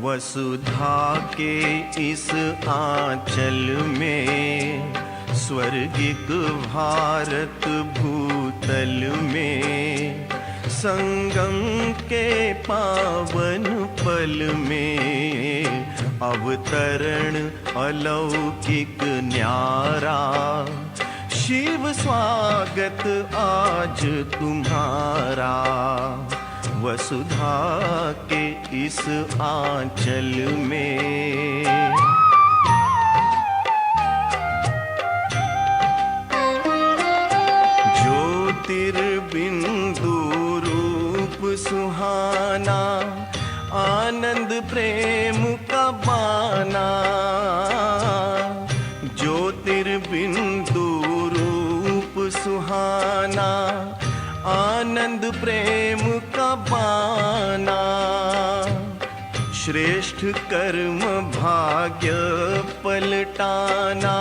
वसुधा के इस आंचल में, स्वर्गिक भारत भूतल में, संगम के पावन पल में, अवतरण अलौकिक न्यारा। शिव स्वागत आज तुम्हारा, वसुधा के इस आंचल में। ज्योतिर्बिंदु रूप सुहाना, आनंद प्रेम का बाना। ज्योतिर्बिंदु रूप सुहाना, आनंद प्रेम का बाना। श्रेष्ठ कर्म भाग्य पलटाना,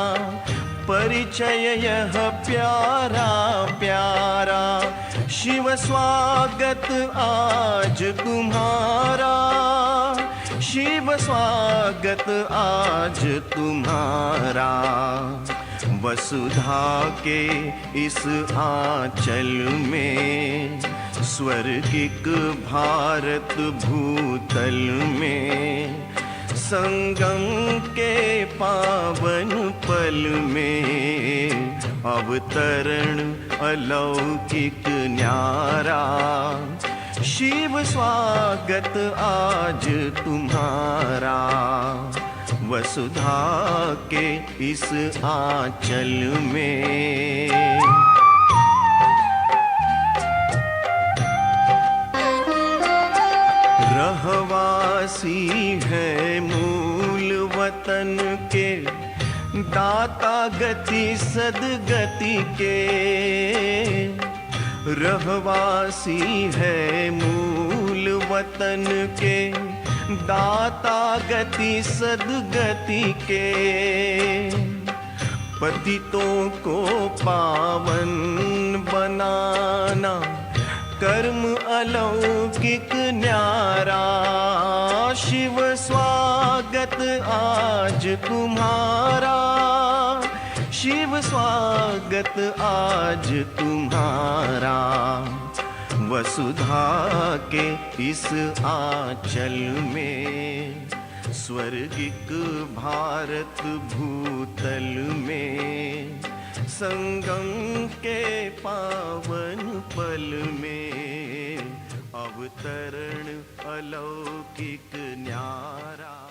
परिचय यह प्यारा प्यारा। शिव स्वागत आज तुम्हारा, शिव स्वागत आज तुम्हारा। वसुधा के इस आंचल में, स्वर्गिक भारत भूतल में, संगम के पावन पल में, अवतरण अलौकिक न्यारा। शिव स्वागत आज तुम्हारा, वसुधा के इस आंचल में। रहवासी है मूल वतन के, दाता गति सदगति के। रहवासी है मूल वतन के, दाता गति सदगति के। पतितों को पावन बनाना, कर्म अलौकिक न्यारा। शिव स्वागत आज तुम्हारा, शिव स्वागत आज तुम्हारा। वसुधा के इस आंचल में, स्वर्गिक भारत भूतल में, संगम के पावन पल में, अवतरण अलौकिक न्यारा।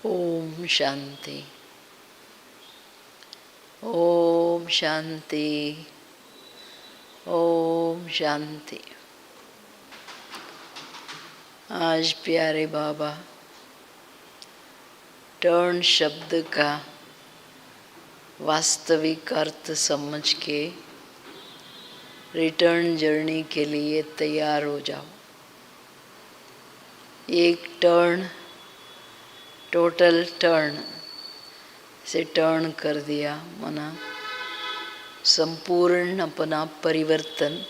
ओम शांति, ओम शांति, ओम शांति। आज प्यारे बाबा टर्न शब्द का वास्तविक अर्थ समझ के रिटर्न जर्नी के लिए तैयार हो जाओ। एक टर्न, टोटल टर्न से टर्न कर दिया मना, संपूर्ण अपना परिवर्तन।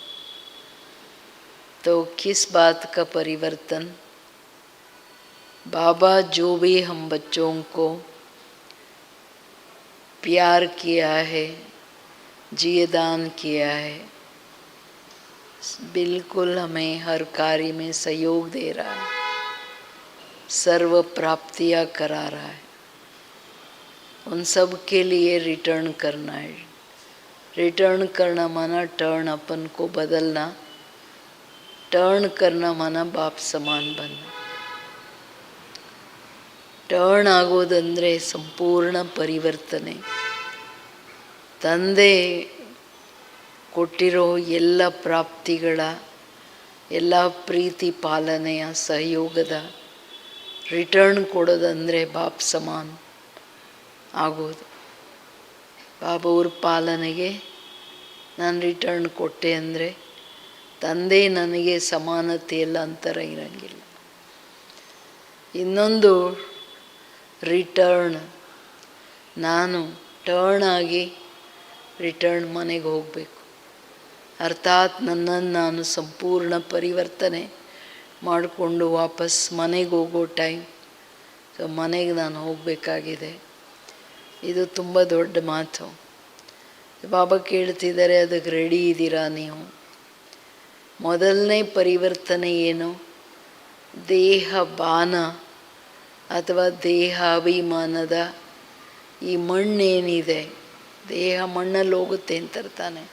तो किस बात का परिवर्तन? बाबा जो भी हम बच्चों को प्यार किया है, जियेदान किया है, बिल्कुल हमें हर कार्य में सहयोग दे रहा है, सर्व प्राप्तियां करा रहा है। उन सब के लिए रिटर्न करना है। रिटर्न करना माना टर्न अपन को बदलना, टर्न करना माना बाप समान बनना। ಟರ್ನ್ ಆಗೋದಂದರೆ ಸಂಪೂರ್ಣ ಪರಿವರ್ತನೆ. ತಂದೆ ಕೊಟ್ಟಿರೋ ಎಲ್ಲ ಪ್ರಾಪ್ತಿಗಳ ಎಲ್ಲ ಪ್ರೀತಿ ಪಾಲನೆಯ ಸಹಯೋಗದ ರಿಟರ್ನ್ ಕೊಡೋದಂದರೆ ಬಾಪ್ ಸಮಾನ್ ಆಗೋದು. ಬಾಬವ್ರ ಪಾಲನೆಗೆ ನಾನು ರಿಟರ್ನ್ ಕೊಟ್ಟೆ ಅಂದರೆ ತಂದೆ ನನಗೆ ಸಮಾನತೆಯಲ್ಲ ಅಂತರ ಇರೋಂಗಿಲ್ಲ. ಇನ್ನೊಂದು ರಿಟರ್ನ್, ನಾನು ಟರ್ನ್ ಆಗಿ ರಿಟರ್ನ್ ಮನೆಗೆ ಹೋಗಬೇಕು. ಅರ್ಥಾತ್ ನನ್ನನ್ನು ನಾನು ಸಂಪೂರ್ಣ ಪರಿವರ್ತನೆ ಮಾಡಿಕೊಂಡು ವಾಪಸ್ ಮನೆಗೆ ಹೋಗೋ ಟೈಮ್. ಸೊ ಮನೆಗೆ ನಾನು ಹೋಗಬೇಕಾಗಿದೆ. ಇದು ತುಂಬ ದೊಡ್ಡ ಮಾತು. ಬಾಬಾ ಕೇಳ್ತಿದ್ದಾರೆ, ಅದಕ್ಕೆ ರೆಡಿ ಇದ್ದೀರಾ ನೀವು? ಮೊದಲನೇ ಪರಿವರ್ತನೆ ಏನು? ದೇಹ ಬಾನ ಅಥವಾ ದೇಹ ಅಭಿಮಾನದ ಈ ಮಣ್ಣೇನಿದೆ, ದೇಹ ಮಣ್ಣಲ್ಲಿ ಹೋಗುತ್ತೆ ಅಂತಾರೆ ತಾನೆ.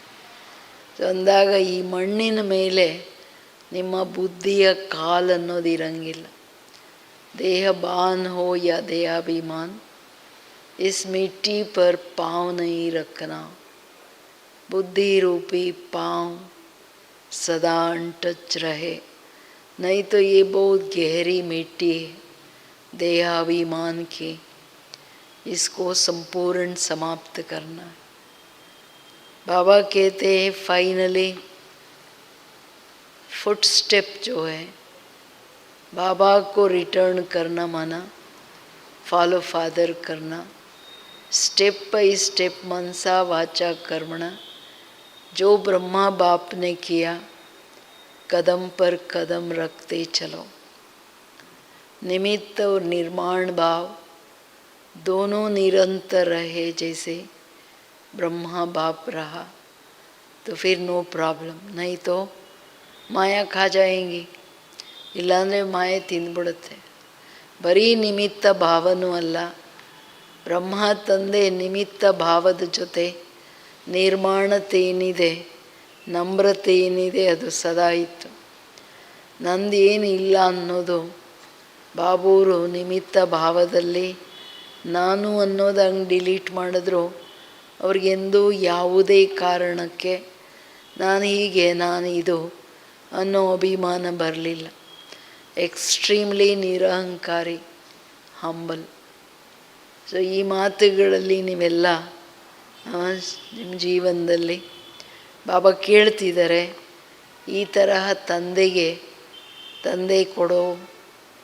ಅಂದಾಗ ಈ ಮಣ್ಣಿನ ಮೇಲೆ ನಿಮ್ಮ ಬುದ್ಧಿಯ ಕಾಲು ಅನ್ನೋದು ಇರಂಗಿಲ್ಲ. ದೇಹ ಬಾನ್ ಹೋ ಯಾ ದೇಹಾಭಿಮಾನ್, इस मिट्टी पर पाँव नहीं रखना, बुद्धि रूपी पाँव सदा अनटच रहे, नहीं तो ये बहुत गहरी मिट्टी है देहाभिमान की, इसको संपूर्ण समाप्त करना है. बाबा कहते हैं फाइनली फुट स्टेप जो है, बाबा को रिटर्न करना माना फॉलो फादर करना, स्टेप बाई स्टेप मनसा वाचा कर्मणा, जो ब्रह्मा बाप ने किया कदम पर कदम रखते चलो. निमित्त और निर्माण भाव दोनों निरंतर रहे. जैसे ब्रह्मा बाप रहा तो फिर नो प्रॉब्लम, नहीं तो माया खा जाएंगी, ಇಲ್ಲಾಂದರೆ ಮಾಯೆ ತಿಂದ್ಬಿಡುತ್ತೆ. ಬರೀ ನಿಮಿತ್ತ ಭಾವನೂ ಅಲ್ಲ, ಬ್ರಹ್ಮ ತಂದೆ ನಿಮಿತ್ತ ಭಾವದ ಜೊತೆ ನಿರ್ಮಾಣತೆ ಏನಿದೆ, ನಮ್ರತೆ ಏನಿದೆ, ಅದು ಸದಾ ಇತ್ತು. ನಂದೇನಿಲ್ಲ ಅನ್ನೋದು ಬಾಬೂರು ನಿಮಿತ್ತ ಭಾವದಲ್ಲಿ ನಾನು ಅನ್ನೋದು ಹಂಗೆ ಡಿಲೀಟ್ ಮಾಡಿದ್ರು ಅವ್ರಿಗೆಂದೂ ಯಾವುದೇ ಕಾರಣಕ್ಕೆ ನಾನು ಹೀಗೆ ನಾನು ಇದು ಅನ್ನೋ ಅಭಿಮಾನ ಬರಲಿಲ್ಲ. Extremely ನಿರಹಂಕಾರಿ, humble. ಸೊ ಈ ಮಾತುಗಳಲ್ಲಿ ನೀವೆಲ್ಲ ನಿಮ್ಮ ಜೀವನದಲ್ಲಿ ಬಾಬಾ ಕೇಳ್ತಿದ್ದಾರೆ, ಈ ತರಹ ತಂದೆ ಕೊಡೋ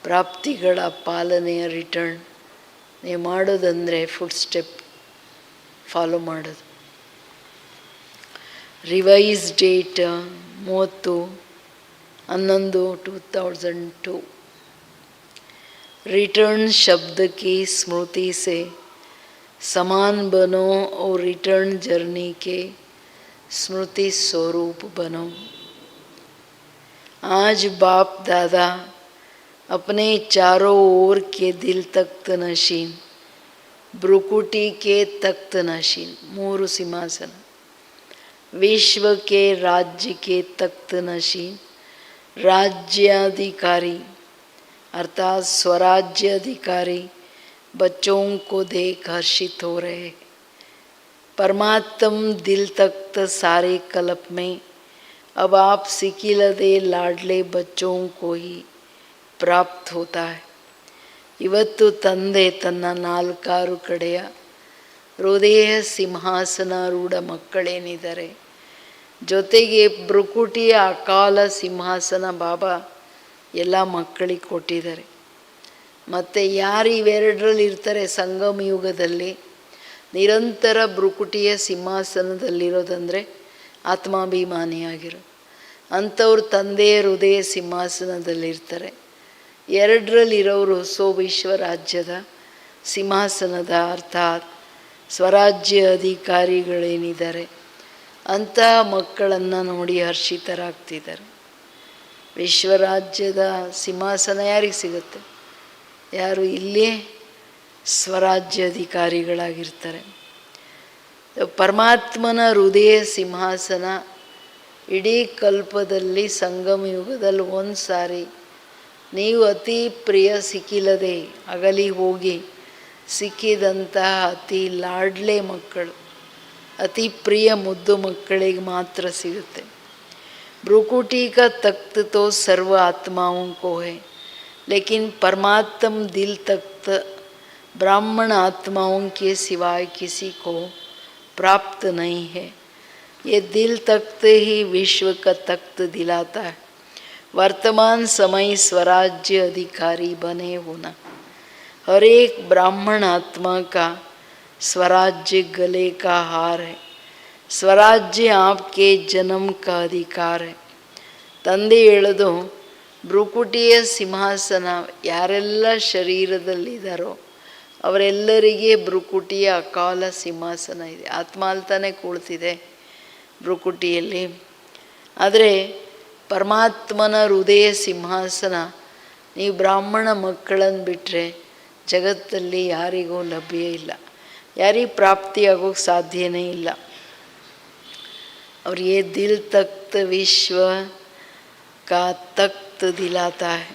ಪ್ರಾಪ್ತಿಗಳ ಪಾಲನೆಯ ರಿಟರ್ನ್ ನೀವು ಮಾಡೋದಂದರೆ ಫುಡ್ ಸ್ಟೆಪ್ ಫಾಲೋ ಮಾಡೋದು. Revise date 30/11/2002. रिटर्न शब्द की स्मृति से समान बनो और रिटर्न जर्नी के स्मृति स्वरूप बनो. आज बाप दादा अपने चारों ओर के दिल तख्त नशीन, ब्रुकुटी के तख्त नशीन, मूरु सिंहासन, विश्व के राज्य के तख्त नशीन, राज्याधिकारी अर्थात स्वराज्य अधिकारी बच्चों को देख हर्षित हो रहे. परमात्म दिल तख्त सारे कल्प में अब आप सिकिलदे लाडले बच्चों को ही ಪ್ರಾಪ್ತ ಹೋತಾ ಹೈ. ಇವತ್ತು ತಂದೆ ತನ್ನ ನಾಲ್ಕಾರು ಕಡೆಯ ಹೃದಯ ಸಿಂಹಾಸನಾರೂಢ ಮಕ್ಕಳೇನಿದ್ದಾರೆ, ಜೊತೆಗೆ ಬ್ರುಕುಟಿಯ ಅಕಾಲ ಸಿಂಹಾಸನ ಬಾಬಾ ಎಲ್ಲ ಮಕ್ಕಳಿಗೆ ಕೊಟ್ಟಿದ್ದಾರೆ. ಮತ್ತು ಯಾರು ಇವೆರಡರಲ್ಲಿ ಇರ್ತಾರೆ ಸಂಗಮ ಯುಗದಲ್ಲಿ ನಿರಂತರ ಬ್ರುಕುಟಿಯ ಸಿಂಹಾಸನದಲ್ಲಿರೋದಂದರೆ ಆತ್ಮಾಭಿಮಾನಿಯಾಗಿರೋ ಅಂಥವ್ರು ತಂದೆಯ ಹೃದಯ ಸಿಂಹಾಸನದಲ್ಲಿರ್ತಾರೆ. ಎರಡರಲ್ಲಿರೋರು ವಿಶ್ವರಾಜ್ಯದ ಸಿಂಹಾಸನದ ಅರ್ಥಾತ್ ಸ್ವರಾಜ್ಯ ಅಧಿಕಾರಿಗಳೇನಿದ್ದಾರೆ ಅಂತಹ ಮಕ್ಕಳನ್ನು ನೋಡಿ ಹರ್ಷಿತರಾಗ್ತಿದ್ದಾರೆ. ವಿಶ್ವರಾಜ್ಯದ ಸಿಂಹಾಸನ ಯಾರಿಗೆ ಸಿಗುತ್ತೆ? ಯಾರು ಇಲ್ಲೇ ಸ್ವರಾಜ್ಯ ಅಧಿಕಾರಿಗಳಾಗಿರ್ತಾರೆ. ಪರಮಾತ್ಮನ ಹೃದಯ ಸಿಂಹಾಸನ ಇಡೀ ಕಲ್ಪದಲ್ಲಿ ಸಂಗಮ ಯುಗದಲ್ಲಿ ಒಂದು ಸಾರಿ ನೀವು ಅತಿ ಪ್ರಿಯ ಸಿಕ್ಕಿಲ್ಲದೆ ಅಗಲಿ ಹೋಗಿ ಸಿಕ್ಕಿದಂತಹ ಅತಿ ಲಾಡ್ಲೆ ಮಕ್ಕಳು ಅತಿ ಪ್ರಿಯ ಮುದ್ದು ಮಕ್ಕಳಿಗೆ ಮಾತ್ರ ಸಿಗುತ್ತೆ. भ्रुकुटी का तख्त तो सर्व आत्माओं को है, लेकिन परमात्म दिल तख्त ब्राह्मण आत्माओं के सिवाय किसी को प्राप्त नहीं है. ये दिल तख्त ही विश्व का तख्त दिलाता है. वर्तमान समय स्वराज्य अधिकारी बने होना. हर एक ब्राह्मण आत्मा का स्वराज्य गले का हार है. ಸ್ವರಾಜ್ಯ ಆಪ್ಕೆ ಜನ್ಮ ಕಾ ಅಧಿಕಾರ. ತಂದೆ ಹೇಳೋದು, ಭ್ರುಕುಟಿಯ ಸಿಂಹಾಸನ ಯಾರೆಲ್ಲ ಶರೀರದಲ್ಲಿದ್ದಾರೋ ಅವರೆಲ್ಲರಿಗೆ ಭ್ರುಕುಟಿಯ ಅಕಾಲ ಸಿಂಹಾಸನ ಇದೆ. ಆತ್ಮ ಅಲ್ತಾನೆ ಕೂಳ್ತಿದೆ ಭ್ರುಕುಟಿಯಲ್ಲಿ. ಆದರೆ ಪರಮಾತ್ಮನ ಹೃದಯ ಸಿಂಹಾಸನ ನೀವು ಬ್ರಾಹ್ಮಣ ಮಕ್ಕಳನ್ನು ಬಿಟ್ಟರೆ ಜಗತ್ತಲ್ಲಿ ಯಾರಿಗೂ ಲಭ್ಯ ಇಲ್ಲ, ಯಾರಿಗೂ ಪ್ರಾಪ್ತಿಯಾಗೋಕ್ಕೆ ಸಾಧ್ಯನೇ ಇಲ್ಲ. और ये दिल तख्त विश्व का तख्त दिलाता है.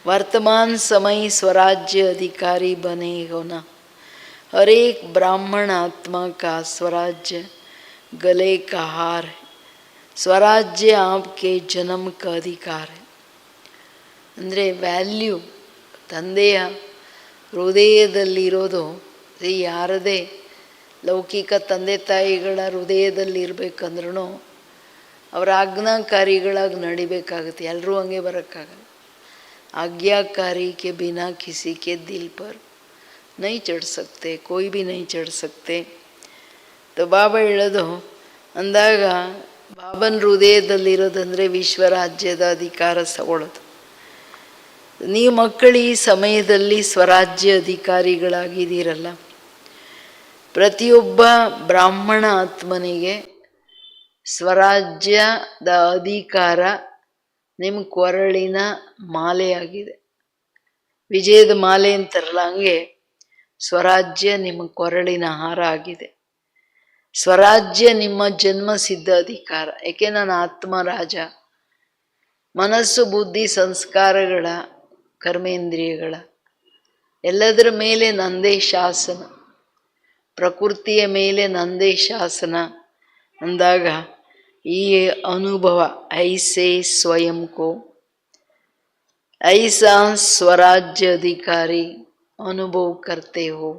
वर्तमान समय स्वराज्य अधिकारी बने होना. हर एक ब्राह्मण आत्मा का स्वराज्य गले का हार है. स्वराज्य आपके जन्म का अधिकार है. ಅಂದರೆ ವ್ಯಾಲ್ಯೂ ತಂದೆಯ ಹೃದಯದಲ್ಲಿರೋದು ಯಾರದೇ ಲೌಕಿಕ ತಂದೆ ತಾಯಿಗಳ ಹೃದಯದಲ್ಲಿ ಇರಬೇಕಂದ್ರೂ ಅವರ ಆಜ್ಞಾಕಾರಿಗಳಾಗಿ ನಡಿಬೇಕಾಗುತ್ತೆ. ಎಲ್ಲರೂ ಹಂಗೆ ಬರೋಕ್ಕಾಗಲ್ಲ. आज्ञाकारी के बिना किसी के दिल पर नहीं चढ़ सकते, कोई भी नहीं चढ़ सकते. तो ಬಾಬಾ ಹೇಳೋದು ಅಂದಾಗ ಬಾಬನ ಹೃದಯದಲ್ಲಿರೋದಂದರೆ ವಿಶ್ವರಾಜ್ಯದ ಅಧಿಕಾರ ತಗೊಳ್ಳೋದು. ನೀವು ಮಕ್ಕಳು ಈ ಸಮಯದಲ್ಲಿ ಸ್ವರಾಜ್ಯ ಅಧಿಕಾರಿಗಳಾಗಿದ್ದೀರಲ್ಲ. ಪ್ರತಿಯೊಬ್ಬ ಬ್ರಾಹ್ಮಣ ಆತ್ಮನಿಗೆ ಸ್ವರಾಜ್ಯದ ಅಧಿಕಾರ ನಿಮ್ಮ ಕೊರಳಿನ ಮಾಲೆಯಾಗಿದೆ. ವಿಜಯದ ಮಾಲೆ ಅಂತಾರಲ್ಲ, ಹಂಗೆ ಸ್ವರಾಜ್ಯ ನಿಮ್ಮ ಕೊರಳಿನ ಹಾರ ಆಗಿದೆ. ಸ್ವರಾಜ್ಯ ನಿಮ್ಮ ಜನ್ಮ ಸಿದ್ಧ ಅಧಿಕಾರ. ಏಕೆ ನಾನು ಆತ್ಮ ರಾಜ. ಮನಸ್ಸು ಬುದ್ಧಿ ಸಂಸ್ಕಾರಗಳ ಕರ್ಮೇಂದ್ರಿಯಗಳ ಎಲ್ಲದರ ಮೇಲೆ ನಂದೇ ಶಾಸನ, ಪ್ರಕೃತಿಯ ಮೇಲೆ ನಂದೇ ಶಾಸನ ಅಂದಾಗ ಈ ಅನುಭವ ಐಸೆ ಸ್ವಯಂ ಕೋ ಐಸಾ स्वराज्य अधिकारी अनुभव करते हो.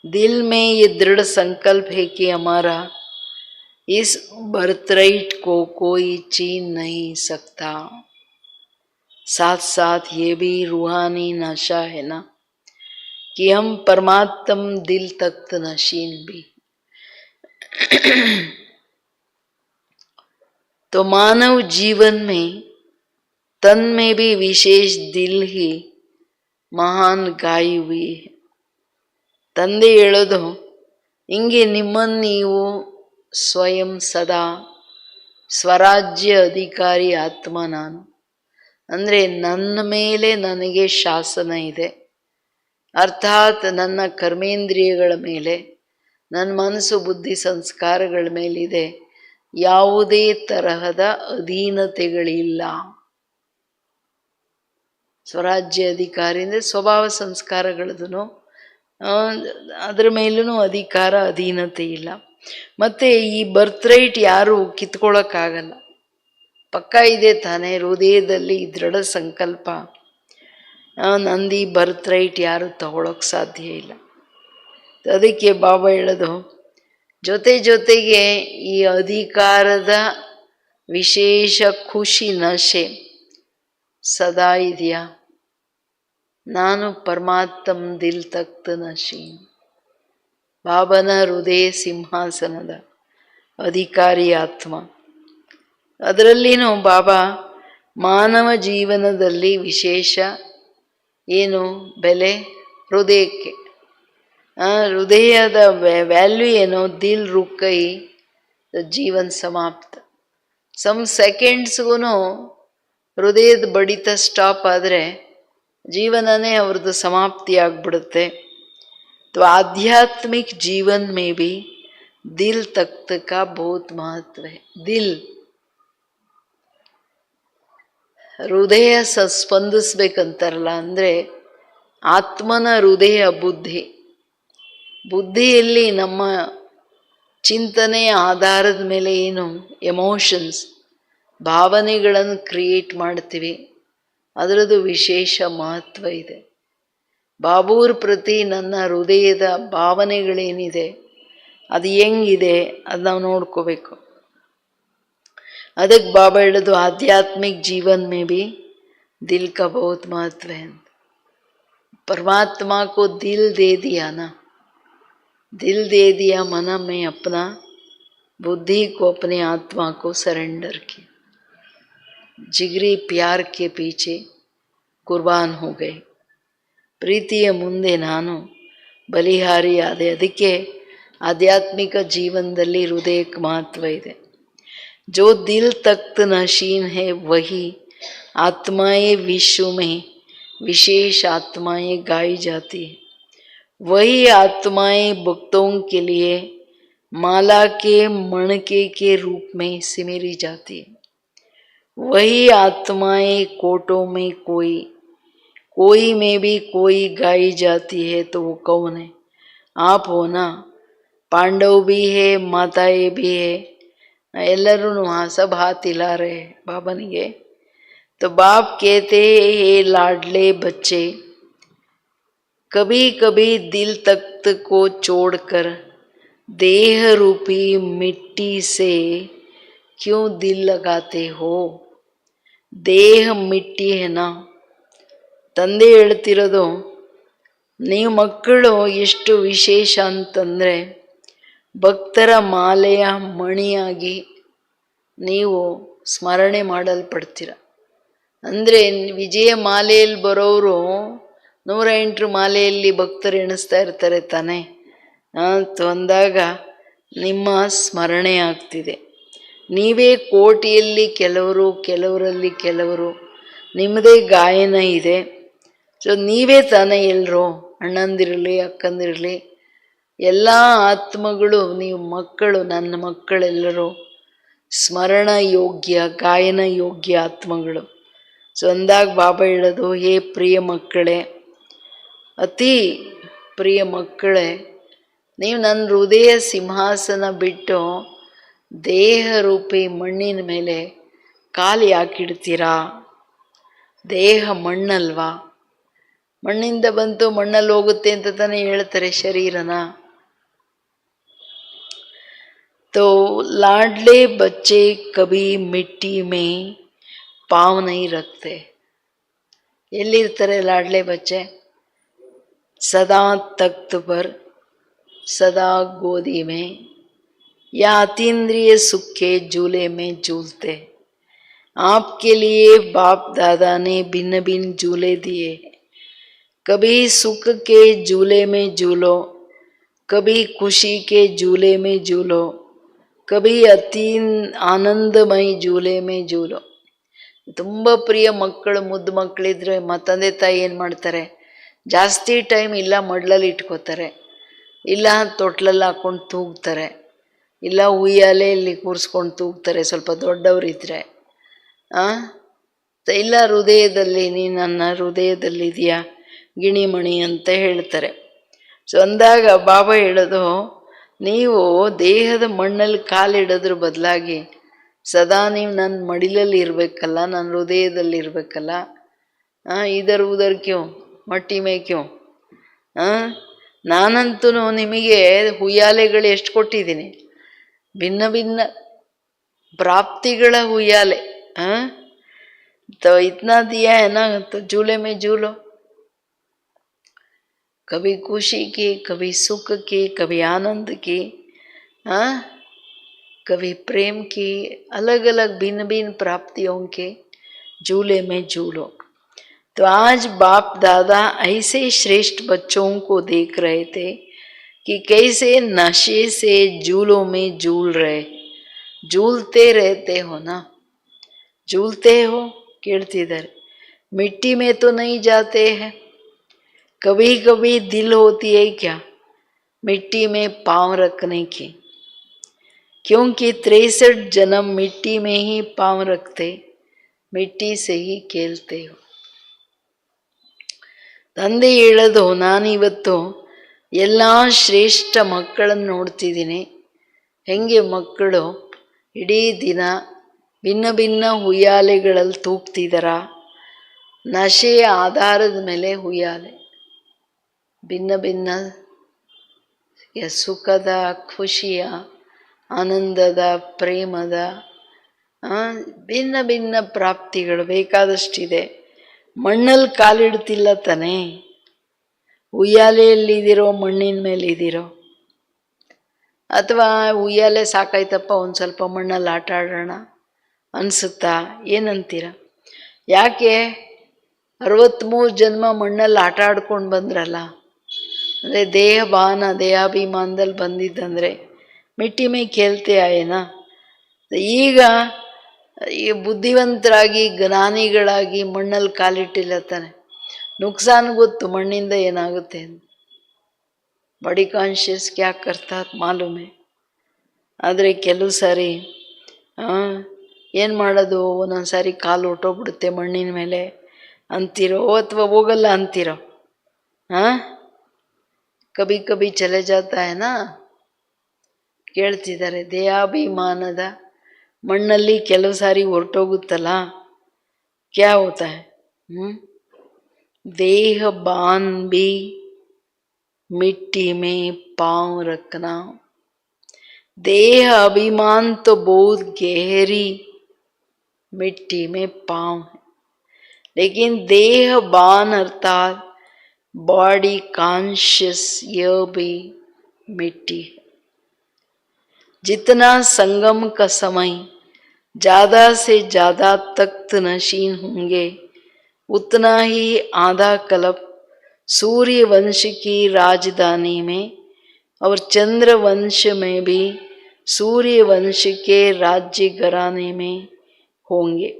दिल में ये दृढ़ संकल्प है कि हमारा इस बर्थराइट को कोई छीन नहीं सकता. साथ साथ ये भी रूहानी नशा है ना कि हम परमात्म दिल तख्त नशीन भी. तो मानव जीवन में तन में भी विशेष दिल ही महान गाई हुई है. ತಂದೆ ಹೇಳೋದು ಹಿಂಗೆ ನಿಮ್ಮನ್ನು ನೀವು ಸ್ವಯಂ ಸದಾ ಸ್ವರಾಜ್ಯ ಅಧಿಕಾರಿ ಆತ್ಮ ನಾನು. ಅಂದರೆ ನನ್ನ ಮೇಲೆ ನನಗೆ ಶಾಸನ ಇದೆ, ಅರ್ಥಾತ್ ನನ್ನ ಕರ್ಮೇಂದ್ರಿಯಗಳ ಮೇಲೆ, ನನ್ನ ಮನಸ್ಸು ಬುದ್ಧಿ ಸಂಸ್ಕಾರಗಳ ಮೇಲಿದೆ. ಯಾವುದೇ ತರಹದ ಅಧೀನತೆಗಳಿಲ್ಲ. ಸ್ವರಾಜ್ಯ ಅಧಿಕಾರಿ ಅಂದರೆ ಸ್ವಭಾವ ಸಂಸ್ಕಾರಗಳದೂ ಅದರ ಮೇಲೂ ಅಧಿಕಾರ ಅಧೀನತೆ ಇಲ್ಲ. ಮತ್ತು ಈ ಬರ್ತ್ ರೈಟ್ ಯಾರು ಕಿತ್ಕೊಳ್ಳೋಕ್ಕಾಗಲ್ಲ. ಪಕ್ಕ ಇದೆ ತಾನೇ ಹೃದಯದಲ್ಲಿ ದೃಢ ಸಂಕಲ್ಪ. ನಂದಿ ಬರ್ತ್ ರೈಟ್ ಯಾರು ತಗೊಳ್ಳೋಕೆ ಸಾಧ್ಯ ಇಲ್ಲ. ಅದಕ್ಕೆ ಬಾಬಾ ಹೇಳೋದು, ಜೊತೆಗೆ ಈ ಅಧಿಕಾರದ ವಿಶೇಷ ಖುಷಿ ನಶೆ ಸದಾ ಇದೆಯಾ. ನಾನು ಪರಮಾತ್ಮ ದಿಲ್ ತಖ್ತ್ ನಶೀನ್, ಬಾಬನ ಹೃದಯ ಸಿಂಹಾಸನದ ಅಧಿಕಾರಿ ಆತ್ಮ. ಅದರಲ್ಲಿನೂ ಬಾಬಾ ಮಾನವ ಜೀವನದಲ್ಲಿ ವಿಶೇಷ ಏನು ಬೆಲೆ ಹೃದಯಕ್ಕೆ. ಹೃದಯದ ವ್ಯಾಲ್ಯೂ ಏನು, ದಿಲ್ ರುಕ್ಕೈ ಜೀವನ್ ಸಮಾಪ್ತ. ಸಮ್ ಸೆಕೆಂಡ್ಸ್ಗೂ ಹೃದಯದ ಬಡಿತ ಸ್ಟಾಪ್ ಆದರೆ जीवनने ಅವ್ರದ್ದು समाप्ति ಆಗ್ಬಿಡುತ್ತೆ. तो आध्यात्मिक जीवन में भी दिल तख्त का बहुत महत्व है. दिल ಹೃದಯ ಸ್ಪಂದಿಸ್ಬೇಕಂತಾರಲ್ಲ, ಅಂದರೆ ಆತ್ಮನ ಹೃದಯ ಬುದ್ಧಿಯಲ್ಲಿ ನಮ್ಮ ಚಿಂತನೆಯ ಆಧಾರದ ಮೇಲೆ ಏನು ಎಮೋಷನ್ಸ್ ಭಾವನೆಗಳನ್ನು ಕ್ರಿಯೇಟ್ ಮಾಡ್ತೀವಿ, ಅದರದ್ದು ವಿಶೇಷ ಮಹತ್ವ ಇದೆ. ಬಾಬೂರ್ ಪ್ರತಿ ನನ್ನ ಹೃದಯದ ಭಾವನೆಗಳೇನಿದೆ, ಅದು ಹೆಂಗಿದೆ, ಅದು ನಾವು ನೋಡ್ಕೋಬೇಕು. ಅದಕ್ಕೆ ಬಾಬಾ ಹೇಳೋದು ಆಧ್ಯಾತ್ಮಿಕ ಜೀವನ್ ಮೇ भी दिल का बहुत महत्व है. परमात्मा को दिल दे दिया ना, दिल दे दिया मना में अपना, बुद्धि को अपने आत्मा को सरेंडर किया. जिगरी प्यार के पीछे कुर्बान हो गए. ಪ್ರೀತಿಯ ಮುಂದೆ ನಾನು ಬಲಿಹಾರಿಯಾದೆ. ಅದಕ್ಕೆ ಆಧ್ಯಾತ್ಮಿಕ ಜೀವನದಲ್ಲಿ ಹೃದಯಕ್ಕೆ ಮಹತ್ವ ಇದೆ. जो दिल तख्त नशीन है वही आत्माएं विश्व में विशेष आत्माएं गाई जाती है. वही आत्माएं भक्तों के लिए माला के मणके के रूप में सिमरी जाती है. वही आत्माएं कोटों में कोई में भी कोई गाई जाती है. तो वो कौन है? आप हो ना. पांडव भी है, माताएं भी है. ಎಲ್ಲರೂ सब हाथ हिला रहे बाबनिगे. तो बाप कहते हे लाडले बच्चे, कभी कभी दिल तख्त को छोड़कर देह रूपी मिट्टी से क्यों दिल लगाते हो? देह मिट्टी है ना. ತಂದೆ ಹೇಳ್ತಿರೋದು, ನೀವು ಮಕ್ಕಳು ಎಷ್ಟು ವಿಶೇಷ ಅಂತಂದರೆ ಭಕ್ತರ ಮಾಲೆಯ ಮಣಿಯಾಗಿ ನೀವು ಸ್ಮರಣೆ ಮಾಡಲ್ಪಡ್ತೀರ. ಅಂದರೆ ವಿಜಯ ಮಾಲೆಯಲ್ಲಿ ಬರೋರು 108 ಮಾಲೆಯಲ್ಲಿ ಭಕ್ತರು ಎಣಿಸ್ತಾ ಇರ್ತಾರೆ ತಾನೇ ಅಂದಾಗ ನಿಮ್ಮ ಸ್ಮರಣೆ ಆಗ್ತಿದೆ. ನೀವೇ ಕೋಟಿಯಲ್ಲಿ ಕೆಲವರಲ್ಲಿ ಕೆಲವರು ನಿಮ್ಮದೇ ಗಾಯನ ಇದೆ. ಸೊ ನೀವೇ ತಾನೇ ಎಲ್ಲರೂ ಅಣ್ಣಂದಿರಲಿ ಅಕ್ಕಂದಿರಲಿ ಎಲ್ಲ ಆತ್ಮಗಳು, ನೀವು ಮಕ್ಕಳು, ನನ್ನ ಮಕ್ಕಳೆಲ್ಲರೂ ಸ್ಮರಣ ಯೋಗ್ಯ ಗಾಯನ ಯೋಗ್ಯ ಆತ್ಮಗಳು. ಸೊ ಅಂದಾಗ ಬಾಬಾ ಹೇಳೋದು, ಹೇ ಪ್ರಿಯ ಮಕ್ಕಳೇ, ಅತಿ ಪ್ರಿಯ ಮಕ್ಕಳೇ, ನೀವು ನನ್ನ ಹೃದಯ ಸಿಂಹಾಸನ ಬಿಟ್ಟು ದೇಹ ರೂಪಿ ಮಣ್ಣಿನ ಮೇಲೆ ಕಾಲು ಯಾಕಿಡ್ತೀರಾ? ದೇಹ ಮಣ್ಣಲ್ವಾ? ಮಣ್ಣಿಂದ ಬಂತು ಮಣ್ಣಲ್ಲಿ ಹೋಗುತ್ತೆ ಅಂತ ತಾನೇ ಹೇಳ್ತಾರೆ ಶರೀರನ. तो लाडले बच्चे कभी मिट्टी में पाँव नहीं रखते. ಎಲ್ಲಿರ್ತಾರೆ ಲಾಡ್ಲೆ ಬಚ್ಚೆ? सदा तख्त पर, सदा गोदी में या अतीन्द्रिय सुख के झूले में झूलते. आपके लिए बाप दादा ने भिन्न भिन्न झूले दिए. कभी सुख के झूले में झूलो, कभी खुशी के झूले में झूलो, ಕಭಿ ಅತಿ ಆನಂದಮಯಿ ಜೂಲೆ ಮೇ ಜೂಲೋ. ತುಂಬ ಪ್ರಿಯ ಮಕ್ಕಳು, ಮುದ್ದು ಮಕ್ಕಳಿದ್ರೆ ತಂದೆ ತಾಯಿ ಏನು ಮಾಡ್ತಾರೆ, ಜಾಸ್ತಿ ಟೈಮ್ ಇಲ್ಲ ಮಡ್ಲಲ್ಲಿ ಇಟ್ಕೋತಾರೆ, ಇಲ್ಲ ತೊಟ್ಲಲ್ಲಿ ಹಾಕ್ಕೊಂಡು ತೂಗ್ತಾರೆ, ಇಲ್ಲ ಉಯ್ಯಾಲೆಯಲ್ಲಿ ಕೂರಿಸ್ಕೊಂಡು ತೂಗ್ತಾರೆ ಸ್ವಲ್ಪ ದೊಡ್ಡವರಿದ್ದರೆ. ಇಲ್ಲ ಹೃದಯದಲ್ಲಿ, ನೀ ನನ್ನ ಹೃದಯದಲ್ಲಿದೆಯಾ ಗಿಣಿಮಣಿ ಅಂತ ಹೇಳ್ತಾರೆ. ಸೊ ಅಂದಾಗ ಬಾಬಾ ಹೇಳೋದು, ನೀವು ದೇಹದ ಮಣ್ಣಲ್ಲಿ ಕಾಲಿಡೋದ್ರ ಬದಲಾಗಿ ಸದಾ ನೀವು ನನ್ನ ಮಡಿಲಲ್ಲಿ ಇರಬೇಕಲ್ಲ, ನನ್ನ ಹೃದಯದಲ್ಲಿ ಇರಬೇಕಲ್ಲ. ಇದರ ಉದರ್ ಕ್ಯೂ ಮಟ್ಟಿ ಮೇ ಕ್ಯೂ? ನಾನಂತೂ ನಿಮಗೆ ಹುಯ್ಯಾಲೆಗಳು ಎಷ್ಟು ಕೊಟ್ಟಿದ್ದೀನಿ, ಭಿನ್ನ ಭಿನ್ನ ಪ್ರಾಪ್ತಿಗಳ ಹುಯ್ಯಾಲೆ. तो इतना दिया है ना, तो झूले में झूलो. कभी खुशी की, कभी सुख की, कभी आनंद की, कभी प्रेम की, अलग अलग भिन्न भिन्न प्राप्तियों के झूले में झूलो. तो आज बाप दादा ऐसे श्रेष्ठ बच्चों को देख रहे थे कि कैसे नशे से झूलों में झूल रहे. झूलते रहते हो ना, झूलते हो, ಕೇಳ್ತಿದ್ದಾರೆ. मिट्टी में तो नहीं जाते हैं. कभी कभी दिल होती है क्या मिट्टी में पाँव रखने की, क्योंकि 63 जन्म मिट्टी में ही पाँव रखते, मिट्टी से ही खेलते हो. ತಂದೆ ಹೇಳೋದು, ನಾನಿವತ್ತು ಎಲ್ಲ ಶ್ರೇಷ್ಠ ಮಕ್ಕಳನ್ನು ನೋಡ್ತಿದ್ದೀನಿ. ಹೆಂಗೆ ಮಕ್ಕಳು ಇಡೀ ದಿನ ಭಿನ್ನ ಭಿನ್ನ ಉಯ್ಯಾಲೆಗಳಲ್ಲಿ ತೂಗ್ತಿದ್ದಾರ, ನಶೆಯ ಆಧಾರದ ಮೇಲೆ ಉಯ್ಯಾಲೆ, ಭಿನ್ನ ಭಿನ್ನ ಸುಖದ, ಖುಷಿಯ, ಆನಂದದ, ಪ್ರೇಮದ ಭಿನ್ನ ಭಿನ್ನ ಪ್ರಾಪ್ತಿಗಳು ಬೇಕಾದಷ್ಟಿದೆ. ಮಣ್ಣಲ್ಲಿ ಕಾಲಿಡ್ತಿಲ್ಲ ತಾನೇ, ಉಯ್ಯಾಲೆಯಲ್ಲಿದ್ದೀರೋ ಮಣ್ಣಿನ ಮೇಲೆ ಇದ್ದೀರೋ, ಅಥವಾ ಉಯ್ಯಾಲೆ ಸಾಕಾಯ್ತಪ್ಪ ಒಂದು ಸ್ವಲ್ಪ ಮಣ್ಣಲ್ಲಿ ಆಟ ಆಡೋಣ ಅನಿಸುತ್ತಾ? ಏನಂತೀರ? ಯಾಕೆ 63 ಜನ್ಮ ಮಣ್ಣಲ್ಲಿ ಆಟ ಆಡ್ಕೊಂಡು ಬಂದ್ರಲ್ಲ, ಅಂದರೆ ದೇಹಾಭಿಮಾನದಲ್ಲಿ ಬಂದಿದ್ದಂದರೆ ಮಿಟ್ಟಿ ಮೇ ಕೇಳ್ತೆ ಆಯೇನಾ? ಈಗ ಬುದ್ಧಿವಂತರಾಗಿ ಜ್ಞಾನಿಗಳಾಗಿ ಮಣ್ಣಲ್ಲಿ ಕಾಲಿಟ್ಟಿಲ್ಲ ತಾನೆ, ನುಕ್ಸಾನ್ ಗೊತ್ತು ಮಣ್ಣಿಂದ ಏನಾಗುತ್ತೆ ಅಂತ. ಬಾಡಿ ಕಾನ್ಷಿಯಸ್ ಕ್ಯಾ ಕರ್ತಾ ಮಾಲೂಮೆ. ಆದರೆ ಕೆಲವು ಸಾರಿ ಏನು ಮಾಡೋದು, ಒಂದೊಂದು ಸಾರಿ ಕಾಲು ಹೊಟ್ಟೋಗ್ಬಿಡುತ್ತೆ ಮಣ್ಣಿನ ಮೇಲೆ ಅಂತೀರೋ ಅಥವಾ ಹೋಗಲ್ಲ ಅಂತೀರೋ? ಕಭಿ ಕಭಿ ಚಲೆ ಜಾತಾ ಏನಾ ಕೇಳ್ತಿದ್ದಾರೆ. ದೇಹಾಭಿಮಾನದ ಮಣ್ಣಲ್ಲಿ ಕೆಲವು ಸಾರಿ ಹೊರಟೋಗುತ್ತಲ್ಲ, ಕ್ಯಾ ಹೋತಾ ಹೈ? ದೇಹ ಬಾನ್ ಬಿ मिट्टी में पांव रखना. देह अभिमान तो बहुत गहरी मिट्टी में पांव है, लेकिन देह बान अर्थात बॉडी कॉन्शियस यह भी मिट्टी है. जितना संगम का समय ज़्यादा से ज़्यादा तख्त नशीन होंगे, उतना ही आधा कल्प सूर्य वंश की राजधानी में और चंद्र वंश में भी सूर्य वंश के राज्य घराने में होंगे.